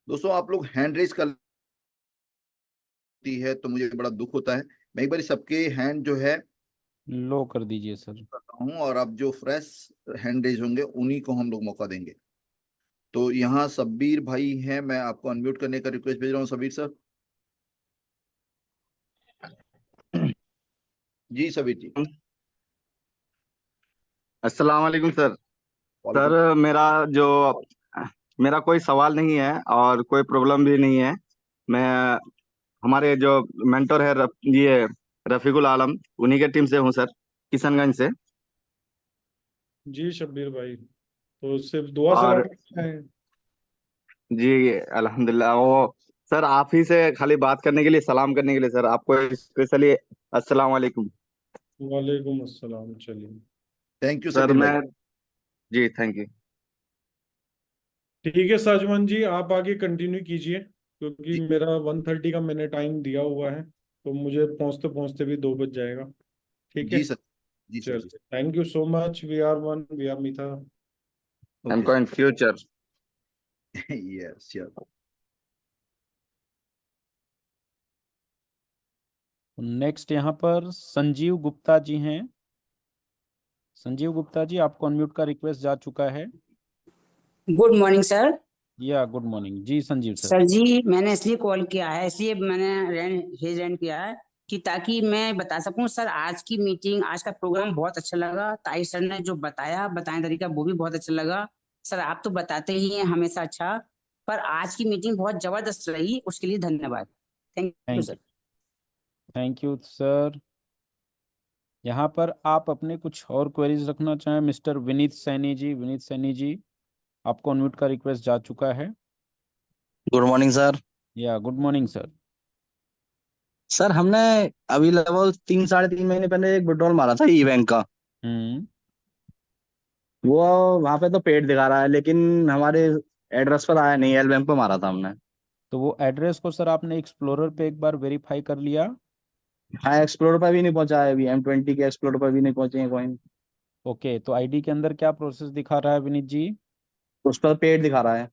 दोस्तों, आप लोग हैंड रेज करती है तो मुझे बड़ा दुख होता है। मैं एक बार सबके हैंड जो है लो कर दीजिए सर। करता हूँ, और अब जो फ्रेश हैंड रेज होंगे उन्हीं को हम लोग मौका देंगे। तो यहाँ सब्बीर भाई हैं, मैं आपको अनम्यूट करने का रिक्वेस्ट भेज रहा हूँ सब्बीर सर। जी सब्बीर जी। अस्सलाम वालेकुम सर। वालेकुम। सर मेरा कोई सवाल नहीं है और कोई प्रॉब्लम भी नहीं है। मैं हमारे जो मेंटर है ये रफीकुल आलम, उन्हीं के टीम से हूँ सर, किशनगंज से। जी शब्बीर भाई, तो सिर्फ दुआ और सलाम है। जी अल्हम्दुलिल्लाह, वो सर आप ही से खाली बात करने के लिए, सलाम करने के लिए सर आपको स्पेशली अस्सलाम वालेकुम। वालेकुम अस्सलाम। चलिए थैंक यू सर सब्बीर भाई। मैं जी थैंक यू। ठीक है साजमान जी, आप आगे कंटिन्यू कीजिए, क्योंकि जी मेरा 1:30 का मैंने टाइम दिया हुआ है, तो मुझे पहुंचते पहुंचते भी 2 बज जाएगा। ठीक है जी सर। जी सर। जी चलिए, thank you so much. We are one, we are मिथा। ओके हमको in future. Sir. Yes sure. Next यहाँ पर संजीव गुप्ता जी हैं। संजीव गुप्ता जी, आपको अनम्यूट का रिक्वेस्ट जा चुका है। Good morning sir. या गुड मॉर्निंग जी संजीव सर। सर जी मैंने इसलिए कॉल किया है, इसलिए मैंने रेज हैंड किया है कि ताकि मैं बता सकूं सर, आज की मीटिंग, आज का प्रोग्राम बहुत अच्छा लगा। ताई सर ने जो बताया तरीका वो भी बहुत अच्छा लगा। सर आप तो बताते ही हैं हमेशा अच्छा, पर आज की मीटिंग बहुत जबरदस्त रही, उसके लिए धन्यवाद। Thank you thank sir. You. Thank you sir. यहाँ पर आप अपने कुछ और क्वेरीज रखना चाहें मिस्टर विनीत सैनी जी। विनीत सैनी जी, आपको अनम्यूट का रिक्वेस्ट जा चुका है। Good morning sir. या गुड मॉर्निंग सर। सर हमने अभी लगभग 3 साढ़े 3 महीने पहले एक विड्रॉल मारा था ई बैंक का। हम्म। वो वहां पे तो पेड दिखा रहा है, लेकिन हमारे एड्रेस पर आया नहीं। एल बैंक पे मारा था हमने। तो वो एड्रेस को सर आपने एक्सप्लोरर पे एक बार वेरीफाई कर लिया? हाँ, एक्सप्लोरर पर भी नहीं पहुंचा है अभी, M20 के एक्सप्लोरर पर भी नहीं पहुंचे हैं कॉइन। ओके, तो आईडी के अंदर क्या प्रोसेस दिखा रहा है विनीत जी? उस पर पेड दिखा रहा है।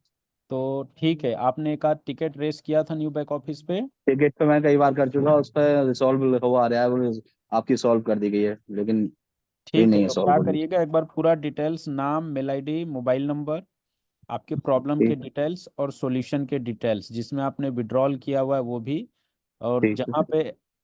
तो ठीक है, आपने एक आध टिकट रेस किया था न्यू बैक ऑफिस पे? टिकट पे मैं कई बार कर चुका, उस पर रिसॉल्व हुआ आ रहा है, वो आपकी सॉल्व कर दी गई है, लेकिन ये ठीक है, नहीं है तो सॉल्व क्या हो रही। करिएगा, एक बार पूरा डिटेल्स, नाम, मेल आईडी, मोबाइल नंबर, आपके प्रॉब्लम के ठीक डिटेल्स और सॉल्यूशन के डिटेल्स, जिसमें आपने विड्रॉल किया हुआ है वो भी, और ठीक जहाँ पे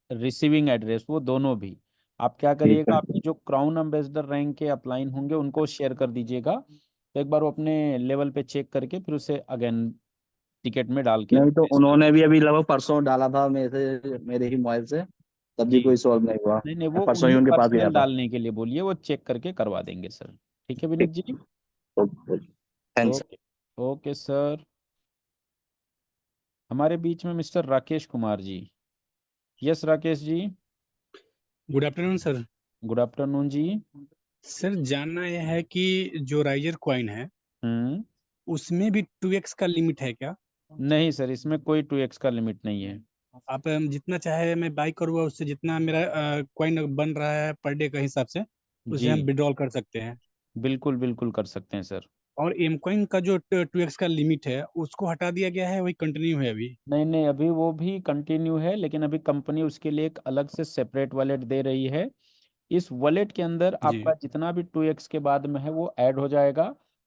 रिसीविंग एड्रेस वो दोनों भी। आप क्या ठीक करिएगा, है। आपके जो क्राउन एम्बेसडर रैंक के अपलाइन होंगे उनको शेयर कर दीजिएगा, तो एक बार वो अपने लेवल पे चेक करके फिर उसे अगेन टिकट में डाल के नहीं तो पेश कर। उन्होंने भी अभी लगभग परसों डाला था मेरे ही मोबाइल से, तब भी जी, कोई सॉल्व नहीं हुआ। नहीं नहीं, मैं वो परसों ही उन्हें उनके पास गया पर्सनल था। डालने के लिए बोलिए, वो चेक करके करवा देंगे सर। ठीक है विनीत ठीक। जी? Okay, thanks. Okay, okay sir. हमारे बीच में mister Rakesh Kumar ji. Yes Rakesh ji, good afternoon sir. Good afternoon जी। सर जानना यह है कि जो राइजर कॉइन है हम्म, उसमें भी 2x का लिमिट है क्या? नहीं सर, इसमें कोई 2x का लिमिट नहीं है। आप जितना चाहे मैं बाई करूँगा, उससे जितना मेरा कॉइन बन रहा है पर डे का हिसाब से, उसे जी, हम विड्रॉल कर सकते हैं। बिल्कुल बिल्कुल कर सकते हैं सर। और एम कॉइन का जो 2x का लिमिट है उसको हटा दिया गया है, वही कंटिन्यू है अभी? नहीं नहीं, अभी वो भी कंटिन्यू है, लेकिन अभी कंपनी उसके लिए एक अलग से सेपरेट वॉलेट दे रही है। इस वॉलेट के अंदर जी। आपका जितना भी 2x के बाद में है वो ऐड हो जाएगा,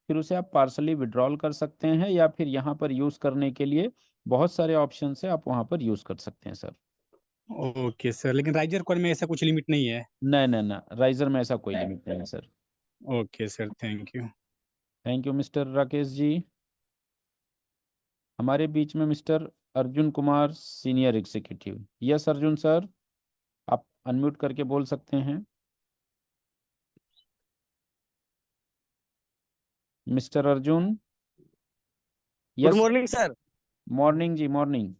फिर उसे आप पार्सली विड्रॉल कर सकते हैं, या फिर यहाँ पर यूज़ करने के लिए बहुत सारे ऑप्शन है, आप वहाँ पर यूज़ कर सकते हैं सर। ओके सर, लेकिन राइजर कॉइन में ऐसा कुछ लिमिट नहीं है? नहीं नहीं ना, राइजर में ऐसा कोई लिमिट नहीं है sir. Okay sir, thank you. Thank you mister Rakesh ji. हमारे बीच में mister Arjun Kumar, senior executive. Yes Arjun sir, आप अनम्यूट करके बोल सकते हैं। Mister Arjun. Good yes. Morning sir. Morning जी, मॉर्निंग।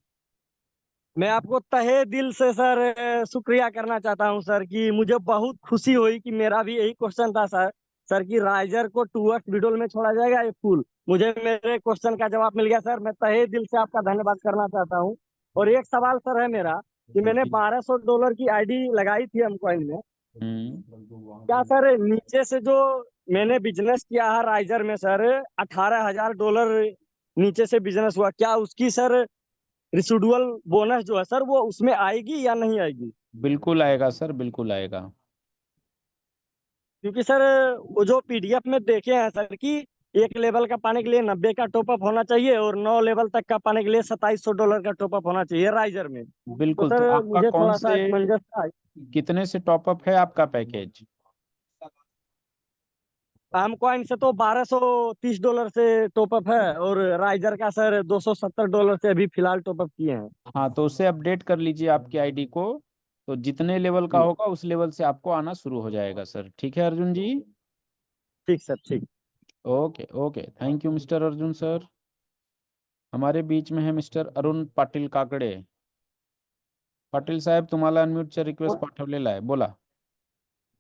मैं आपको तहे दिल से सर शुक्रिया करना चाहता हूं सर, कि मुझे बहुत खुशी हुई कि मेरा भी यही क्वेश्चन था सर। सर कि राइजर को 2x विड्रॉल में छोड़ा जाएगा ये फुल, मुझे मेरे क्वेश्चन का जवाब मिल गया सर। मैं तहे दिल से आपका धन्यवाद करना चाहता हूं। और एक सवाल सर है मेरा, कि मैंने $1200 की आईडी लगाई थी हमकॉइन में। क्या सर नीचे से जो मैंने बिजनेस किया है राइजर में सर, $18,000 नीचे से बिजनेस हुआ, क्या उसकी सर रिसिडुअल बोनस जो है सर वो उसमें आएगी या नहीं आएगी? बिल्कुल आएगा सर, बिल्कुल आएगा। क्योंकि सर वो जो पीडीएफ में देखे हैं सर, कि एक लेवल का पाने के लिए 90 का टॉपअप होना चाहिए और 9 लेवल तक का पाने के लिए $2700 का टॉपअप होना चाहिए राइजर में। तो बिल्कुल, तो सर आपका मुझे कौन थोड़ा सा से, असमंजस था। कितने से टॉपअप है आपका पैकेज? हम कॉइन से तो $1230 से टॉपअप है, और राइजर का सर $270 से अभी फिलहाल टॉपअप किए हैं। हाँ, तो उसे अपडेट कर लीजिए आपकी आईडी को, तो जितने लेवल का जी होगा उस लेवल से आपको आना शुरू हो जाएगा सर। ठीक है अर्जुन जी? ठीक सर, ठीक। Okay okay, thank you mister Arjun sir. हमारे बीच में है मिस्टर अरुण पाटील काकडे। पाटील साहेब, तुम्हाला अनम्यूटचा रिक्वेस्ट पाठवलेला आहे, बोला।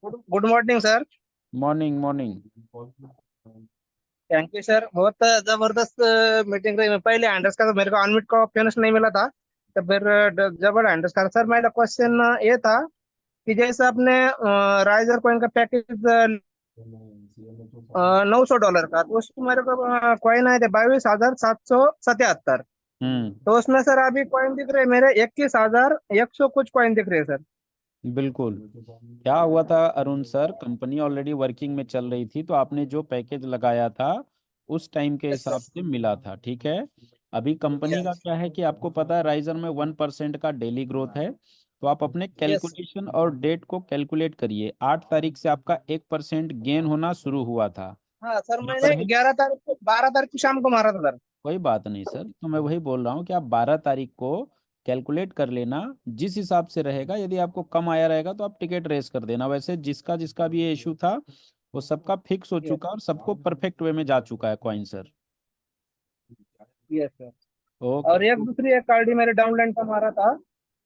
Good morning sir. Morning morning. Thank you sir, बहुत जबरदस्त मीटिंग रही। मैं पहले हैंडल्स का, तो मेरे को अनम्यूट का ऑप्शन नहीं मिला था, तो फिर जबर हैंडल्स का। सर मेरा क्वेश्चन ये था कि जैसे आपने राइजर कॉइन का पैकेज $900 का, तो उसको मेरे को कॉइन आए थे 22,777। तो उसमें सर अभी कॉइन दिख रहे हैं मेरे 21,100 कुछ कॉइन दिख रहे हैं सर। बिल्कुल। क्या हुआ था Arun sir, company already working में चल रही थी, तो आपने जो पैकेज लगाया था उस टाइम के यस हिसाब सर। से मिला था, ठीक है। अभी कंपनी का यस क्या है कि आपको पता है राइजर में 1% का डेली ग्रोथ है, तो आप अपने यस। कैलकुलेशन और डेट को कैलकुलेट करिए। 8 तारीख से आपका 1% गेन होना शुरू हुआ था। हाँ सर, यहाँ मैंने पर है, 11 तारीख को, 12 तारीख को शाम को मारा था सर। कोई बात नहीं सर, तो मैं वही बोल रहा हूँ कि आप 12 तारीख को कैलकुलेट कर लेना, जिस हिसाब से रहेगा। यदि आपको कम आया रहेगा तो आप टिकट रेस कर देना। वैसे जिसका जिसका भी ये इशू था वो सबका फिक्स हो यस चुका और सबको परफेक्ट वे में जा चुका है coin sir. Yes sir. Okay और एक दूसरी एक कार्डी मेरे डाउनलाइन का मारा था,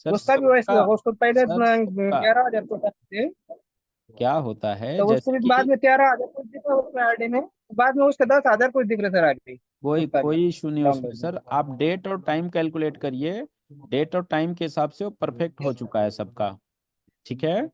सर। उसका भी वैसे सबका, उसको पहले सर सबका 11,000 को थे, क्या होता है तो उसको जैसे भी कि, बाद में 13,000 कुछ दिखा उसमें आईडी में, बाद में उसके 10,000 कुछ दिख रहे सर आईडी। कोई इशू नहीं है उसमें सर। आप डेट और टाइम कैलकुलेट करिए, डेट और टाइम के हिसाब से वो परफेक्ट हो चुका है सबका, ठीक है।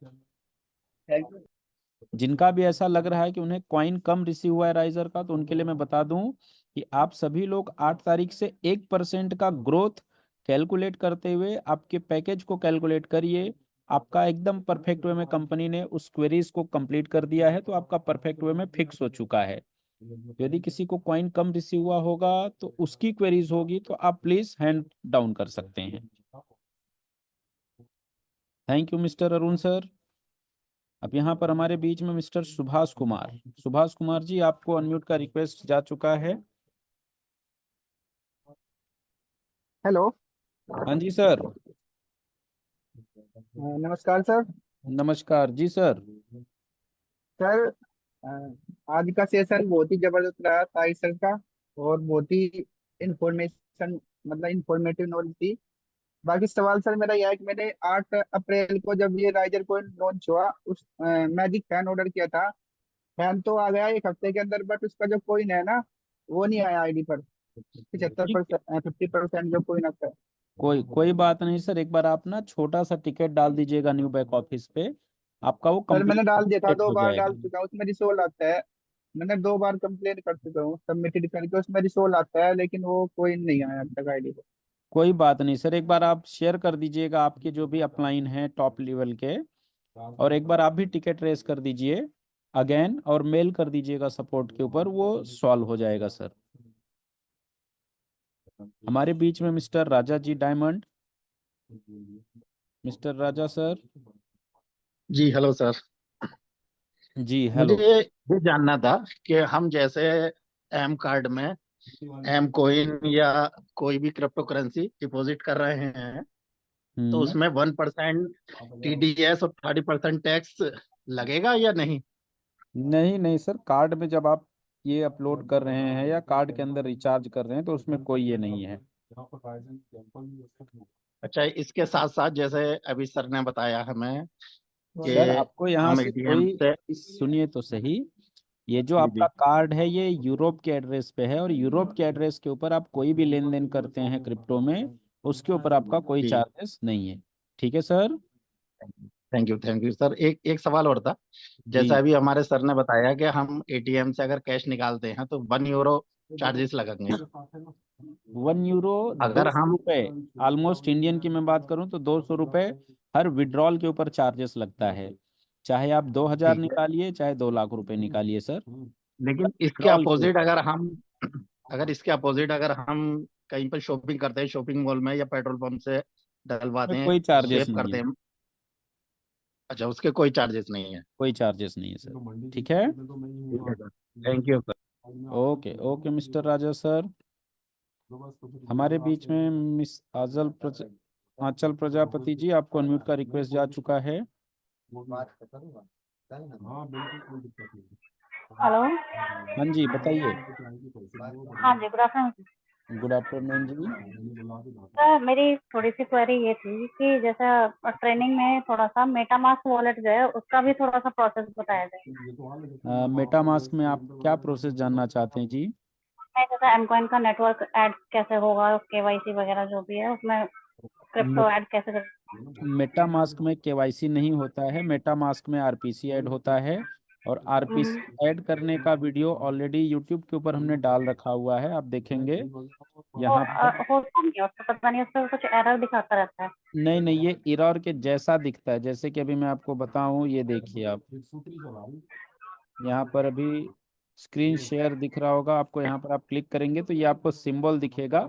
जिनका भी ऐसा लग रहा है कि उन्हें कॉइन कम रिसीव हुआ है राइजर का, तो उनके लिए मैं बता दूं कि आप सभी लोग 8 तारीख से 1% का ग्रोथ कैलकुलेट करते हुए आपके पैकेज को कैलकुलेट करिए। आपका एकदम परफेक्ट वे में कंपनी ने उस क्वेरीज को कंप्लीट कर दिया है, तो आपका परफेक्ट वे में फिक्स हो चुका है। यदि किसी को कॉइन कम रिसीव हुआ होगा तो उसकी क्वेरीज होगी, तो आप प्लीज हैंड डाउन कर सकते हैं। Thank you mister Arun sir. अब यहाँ पर हमारे बीच में मिस्टर सुभाष कुमार जी, आपको अनम्यूट का रिक्वेस्ट जा चुका है। हेलो। हाँ जी सर। नमस्कार सर। नमस्कार जी सर। सर आज का सेशन बहुत ही जबरदस्त रहा था इस सर का, और बहुत ही इंफॉर्मेशन मतलब इंफॉर्मेटिव नॉलेज थी। बाकी सवाल सर मेरा यह है कि मैंने 8 अप्रैल को जब ये राइजर कॉइन लॉन्च हुआ, उस मैजिक फैन ऑर्डर किया था। फैन तो आ गया 1 हफ्ते के अंदर, बट उसका जो कॉइन है ना वो नहीं आया आईडी पर। 75% 50% जो कॉइन आता है। कोई बात नहीं सर, एक बार आप ना छोटा सा टिकट डाल दीजिएगा न्यू बैक ऑफिस पे, आपका वो सर मैंने कंप्लीट डाल दिया था, हो 2 बार डाल जाएगा। चुका हूँ, उसमें रिसोल्व आता है। मैंने 2 बार कंप्लेंट कर चुका हूँ सबमिटेड करके, उसमें रिसोल्व आता है, लेकिन वो कोई नहीं आया अब तक आईडी पे। कोई बात नहीं सर, एक बार आप शेयर कर दीजिएगा आपके जो भी अपलाइन है टॉप लेवल के, और एक बार आप भी टिकट रेस कर दीजिए अगेन, और मेल कर दीजिएगा सपोर्ट के ऊपर, वो सॉल्व हो जाएगा सर। हमारे बीच में मिस्टर राजा जी डायमंड, मिस्टर राजा सर। जी हेलो सर। जी मुझे हेलो। ये जानना था कि हम जैसे एम कार्ड में एम कोइन या कोई भी क्रिप्टो करेंसी डिपॉजिट कर रहे हैं, तो उसमें 1% TDS और 30% टैक्स लगेगा या नहीं? नहीं नहीं सर, कार्ड में जब आप ये अपलोड कर रहे हैं या कार्ड के अंदर रिचार्ज कर रहे हैं तो उसमें कोई ये नहीं है। अच्छा, इसके साथ साथ जैसे अभी सर ने बताया हमें कि सर आपको यहाँ हम से एटीएम कोई, से। सुनिए तो सही, ये जो जी आपका जी। कार्ड है ये यूरोप के एड्रेस पे है, और यूरोप के एड्रेस के ऊपर आप कोई भी लेन देन करते हैं क्रिप्टो में, उसके ऊपर आपका कोई जी चार्जेस नहीं है, ठीक है सर। Thank you sir. एक एक सवाल और था। जी जैसा अभी हमारे सर ने बताया कि हम एटीएम से अगर कैश निकालते हैं तो 1 यूरो चार्जेस लगेंगे। 1 यूरो, दो अगर सौ हम रुपये ऑलमोस्ट इंडियन की मैं बात करूं तो 200 रुपये हर विड्रॉल के ऊपर चार्जेस लगता है, चाहे आप 2,000 ठीक है, निकालिए चाहे 2 लाख रुपए निकालिए सर, लेकिन इसके विड्रॉल के अपोजिट ऊपर। अगर हम कहीं पर शॉपिंग करते हैं, शॉपिंग मॉल में या पेट्रोल पंप से डलवाते में हैं, कोई चार्जेस स्वैप नहीं करते है। हैं, अच्छा उसके कोई चार्जेस नहीं है? कोई चार्जेस नहीं है सर, ठीक है। ठीक है sir, thank you sir. Okay okay mister Raja sir. हमारे बीच में मिस आंचल प्रजापति जी, आपको अनम्यूट का रिक्वेस्ट जा चुका है। हेलो। हाँ जी बताइए। हाँ जी, गुड आफ्टरनून। गुड आफ्टरनून जी। सर मेरी थोड़ी सी क्वेरी ये थी कि जैसा ट्रेनिंग में थोड़ा सा मेटामास्क वॉलेट जो है उसका भी थोड़ा सा प्रोसेस बताया जाए। मेटामास्क में आप क्या प्रोसेस जानना चाहते हैं जी? मैं जैसा एमकॉइन का नेटवर्क ऐड कैसे होगा, केवाईसी वगैरह जो भी है उसमें क्रिप्टो ऐड कैसे कर। मेटामास्क में केवाईसी नहीं होता है, मेटामास्क में आरपीसी ऐड होता है, और आरपीसी ऐड करने का वीडियो ऑलरेडी यूट्यूब के ऊपर हमने डाल रखा हुआ है, आप देखेंगे यहाँ पर। होता नहीं है उसको, पता नहीं उसका कुछ एरर दिखाता रहता है। नहीं नहीं, ये एरर के जैसा दिखता है, जैसे कि अभी मैं आपको बताऊं, ये देखिए आप यहाँ पर अभी स्क्रीन शेयर दिख रहा होगा आपको, यहाँ पर आप क्लिक करेंगे तो ये आपको सिंबल दिखेगा,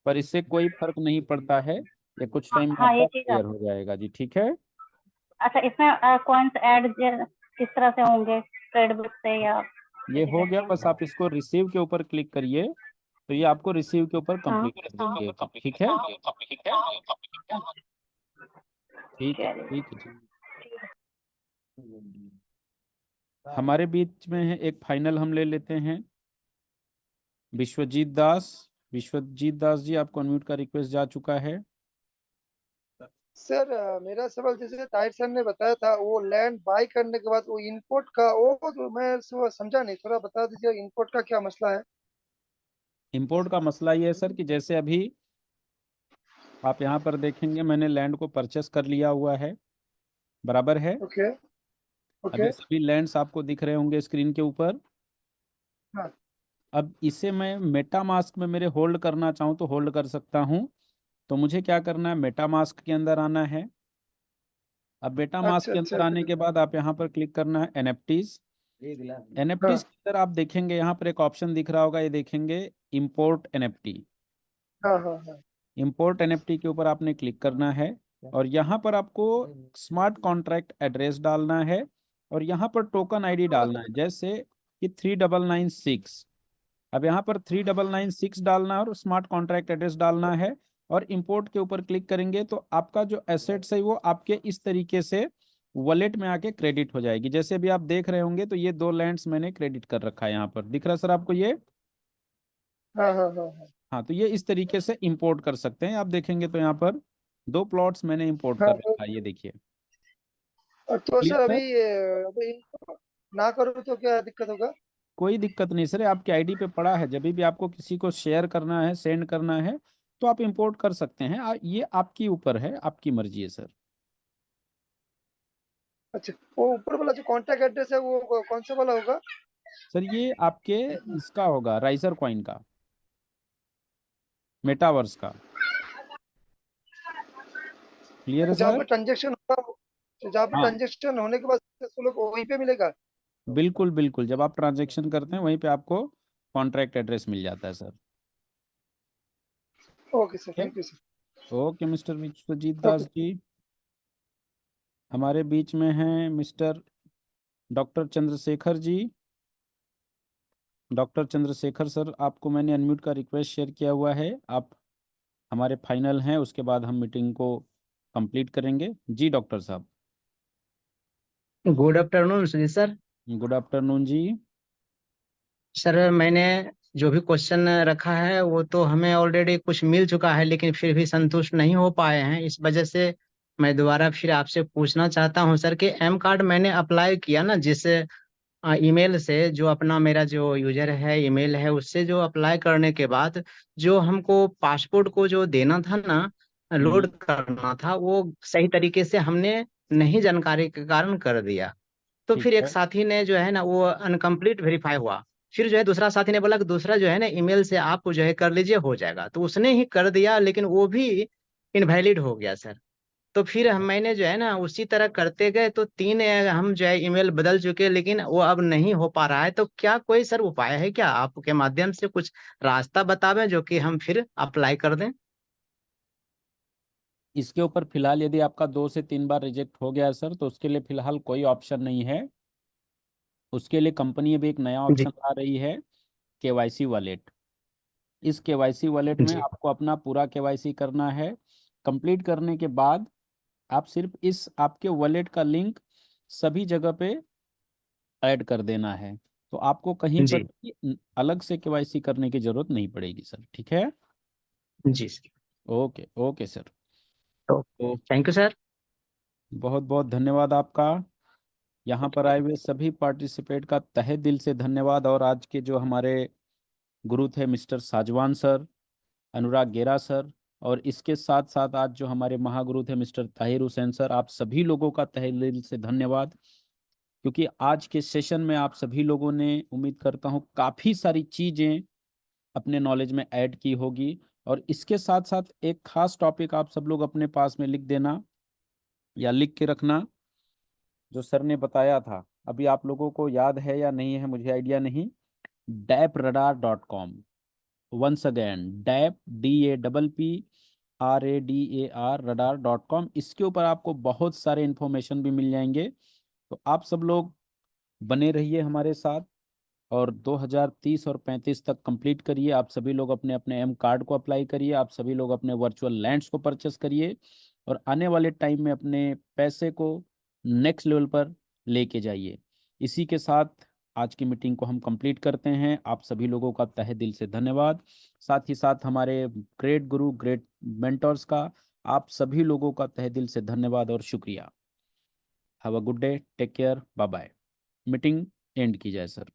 पर इससे कोई फर्क नहीं पड़ता है, ये कुछ टाइम में हाँ आपका ये चीज है। क्लियर हो जाएगा जी, ठीक है। अच्छा, इसमें कॉइन्स ऐड किस तरह से होंगे, ट्रेड बुक से या ये किसी हो गया, से? बस आप इसको रिसीव के ऊपर क्लिक करिए, तो ये आपको रिसीव के ऊपर हाँ कंप्लीट कर देंगे, ठीक है। ठीक है ठीक है जी। हमारे बीच में है एक फाइनल, हम ले लेते हैं विश्वजीत दास। विश्वजीत दास जी, आपको अनम्यूट का रिक्वेस्ट जा चुका है। सर मेरा सवाल जैसे ताहिर सर ने बताया था, वो लैंड बाय करने के बाद वो इनपुट का, वो तो मैं समझा नहीं, थोड़ा बता दीजिए इनपुट का क्या मसला है। इंपोर्ट का मसला ये है सर कि जैसे अभी आप यहाँ पर देखेंगे मैंने लैंड को परचेस कर लिया हुआ है, बराबर है। ओके अब ओके ये सभी लैंड्स आपको दिख रहे होंगे स्क्रीन के ऊपर। हाँ अब इसे मैं मेटामास्क में मेरे होल्ड करना चाहूँ तो होल्ड कर सकता हूँ। तो मुझे क्या करना है, मेटामास्क के अंदर आना है। अब मेटामास्क अच्छा के अच्छा अंदर आने के बाद आप यहाँ पर क्लिक करना है एनएफटीज। एनएफटीज हाँ के अंदर आप देखेंगे यहाँ पर एक ऑप्शन दिख रहा होगा, ये देखेंगे इंपोर्ट एनएफटी। हाँ हाँ हाँ इंपोर्ट एनएफटी के ऊपर आपने क्लिक करना है और यहाँ पर आपको स्मार्ट कॉन्ट्रैक्ट एड्रेस डालना है और यहाँ पर टोकन आईडी डालना है, जैसे कि 3996। अब यहाँ पर 3996 डालना है और स्मार्ट कॉन्ट्रैक्ट एड्रेस डालना है और इंपोर्ट के ऊपर क्लिक करेंगे तो आपका जो एसेट्स है वो आपके इस तरीके से वॉलेट में आके क्रेडिट हो जाएगी। जैसे भी आप देख रहे होंगे तो ये 2 लैंड्स मैंने क्रेडिट कर रखा है, यहाँ पर दिख रहा है सर आपको ये। हाँ हाँ हाँ हाँ हाँ, तो ये इस तरीके से इंपोर्ट कर सकते हैं। आप देखेंगे तो यहाँ पर 2 प्लॉट्स मैंने इंपोर्ट कर हाँ रखा है, ये देखिए। तो क्लियर सर है? अभी ना करूँ तो क्या दिक्कत होगा? कोई दिक्कत नहीं सर, आपके आईडी पे पड़ा है, जब भी आपको किसी को शेयर करना है, सेंड करना है तो आप इंपोर्ट कर सकते हैं। ये आपकी ऊपर है, आपकी मर्जी है सर। अच्छा, वो ऊपर वाला जो कॉन्टैक्ट एड्रेस है वो कौन सा वाला होगा? सर ये आपके इसका होगा, राइजर कॉइन का, मेटावर्स का। क्लियर है जहाँ सर? पे ट्रांजेक्शन होगा, जहाँ पे हाँ ट्रांजेक्शन होने के बाद सक्सेसफुल होगा वहीं पे मिलेगा? बिल्कुल बिल्कुल, जब आप ट्रांजेक्शन करते हैं वहीं पे आपको कॉन्ट्रैक्ट एड्रेस मिल जाता है सर। ओके सर, ठीक है, thank you sir. Okay mister Vishwajeet okay Das ji. हमारे बीच में हैं mister doctor Chandrashekhar ji. Doctor Chandrashekhar sir, आपको मैंने अनम्यूट का रिक्वेस्ट शेयर किया हुआ है। आप हमारे फाइनल हैं, उसके बाद हम मीटिंग को कंप्लीट करेंगे। जी डॉक्टर साहब। Good afternoon Sujeet sir. Good afternoon जी। सर मैंने जो भी क्वेश्चन रखा है वो तो हमें ऑलरेडी कुछ मिल चुका है, लेकिन फिर भी संतुष्ट नहीं हो पाए हैं। इस वजह से मैं दोबारा फिर आपसे पूछना चाहता हूं सर कि एम कार्ड मैंने अप्लाई किया ना, जिस ईमेल से, जो अपना मेरा जो यूजर है ईमेल है उससे जो अप्लाई करने के बाद जो हमको पासपोर्ट को जो देना था ना, लोड करना था, वो सही तरीके से हमने नहीं जानकारी के कारण कर दिया। तो ठीक फिर एक है, साथी ने जो है ना वो अनकम्प्लीट वेरीफाई हुआ। फिर जो है दूसरा साथी ने बोला कि दूसरा जो है ना ईमेल से आप जो है कर लीजिए, हो जाएगा। तो उसने ही कर दिया, लेकिन वो भी इनवैलिड हो गया सर। तो फिर मैंने जो है ना उसी तरह करते गए तो 3 हम जो है ईमेल बदल चुके, लेकिन वो अब नहीं हो पा रहा है। तो क्या कोई सर उपाय है क्या, आपके माध्यम से कुछ रास्ता बतावें जो कि हम फिर अप्लाई कर दें? इसके ऊपर फिलहाल यदि आपका 2 से 3 बार रिजेक्ट हो गया है सर, तो उसके लिए फिलहाल कोई ऑप्शन नहीं है। उसके लिए कंपनी अभी एक नया जी ऑप्शन ला रही है, केवाईसी वॉलेट। इस केवाईसी वॉलेट में जी आपको अपना पूरा केवाईसी करना है। कंप्लीट करने के बाद आप सिर्फ इस आपके वॉलेट का लिंक सभी जगह पे ऐड कर देना है। तो आपको कहीं पर जी भी अलग से केवाईसी करने की जरूरत नहीं पड़ेगी सर। ठीक है, जी सर। Okay okay sir. तो तो थैंक यू सर। बहुत बहुत धन्यवाद आपका। यहाँ पर आए हुए सभी पार्टिसिपेट का तहे दिल से धन्यवाद। और आज के जो हमारे गुरु थे मिस्टर साजवान सर, अनुराग गेरा सर, और इसके साथ साथ आज जो हमारे महागुरु थे मिस्टर ताहिर हुसैन सर, आप सभी लोगों का तहे दिल से धन्यवाद। क्योंकि आज के सेशन में आप सभी लोगों ने, उम्मीद करता हूँ, काफ़ी सारी चीज़ें अपने नॉलेज में ऐड की होगी। और इसके साथ साथ एक खास टॉपिक आप सब लोग अपने पास में लिख देना या लिख के रखना, जो सर ने बताया था। अभी आप लोगों को याद है या नहीं है मुझे आइडिया नहीं। DAPradar.com, once again dab DAPPRADAR radar.com। इसके ऊपर आपको बहुत सारे इंफॉर्मेशन भी मिल जाएंगे। तो आप सब लोग बने रहिए हमारे साथ और 2030 और 35 तक कंप्लीट करिए। आप सभी लोग अपने अपने एम कार्ड को अप्लाई करिए, आप सभी लोग अपने वर्चुअल लैंड्स को परचेस करिए और आने वाले टाइम में अपने पैसे को नेक्स्ट लेवल पर लेके जाइए। इसी के साथ आज की मीटिंग को हम कंप्लीट करते हैं। आप सभी लोगों का तहे दिल से धन्यवाद। साथ ही साथ हमारे ग्रेट गुरु, ग्रेट मेंटर्स का आप सभी लोगों का तहे दिल से धन्यवाद और शुक्रिया। Have a good day, take care, bye bye. Meeting end की जाए सर।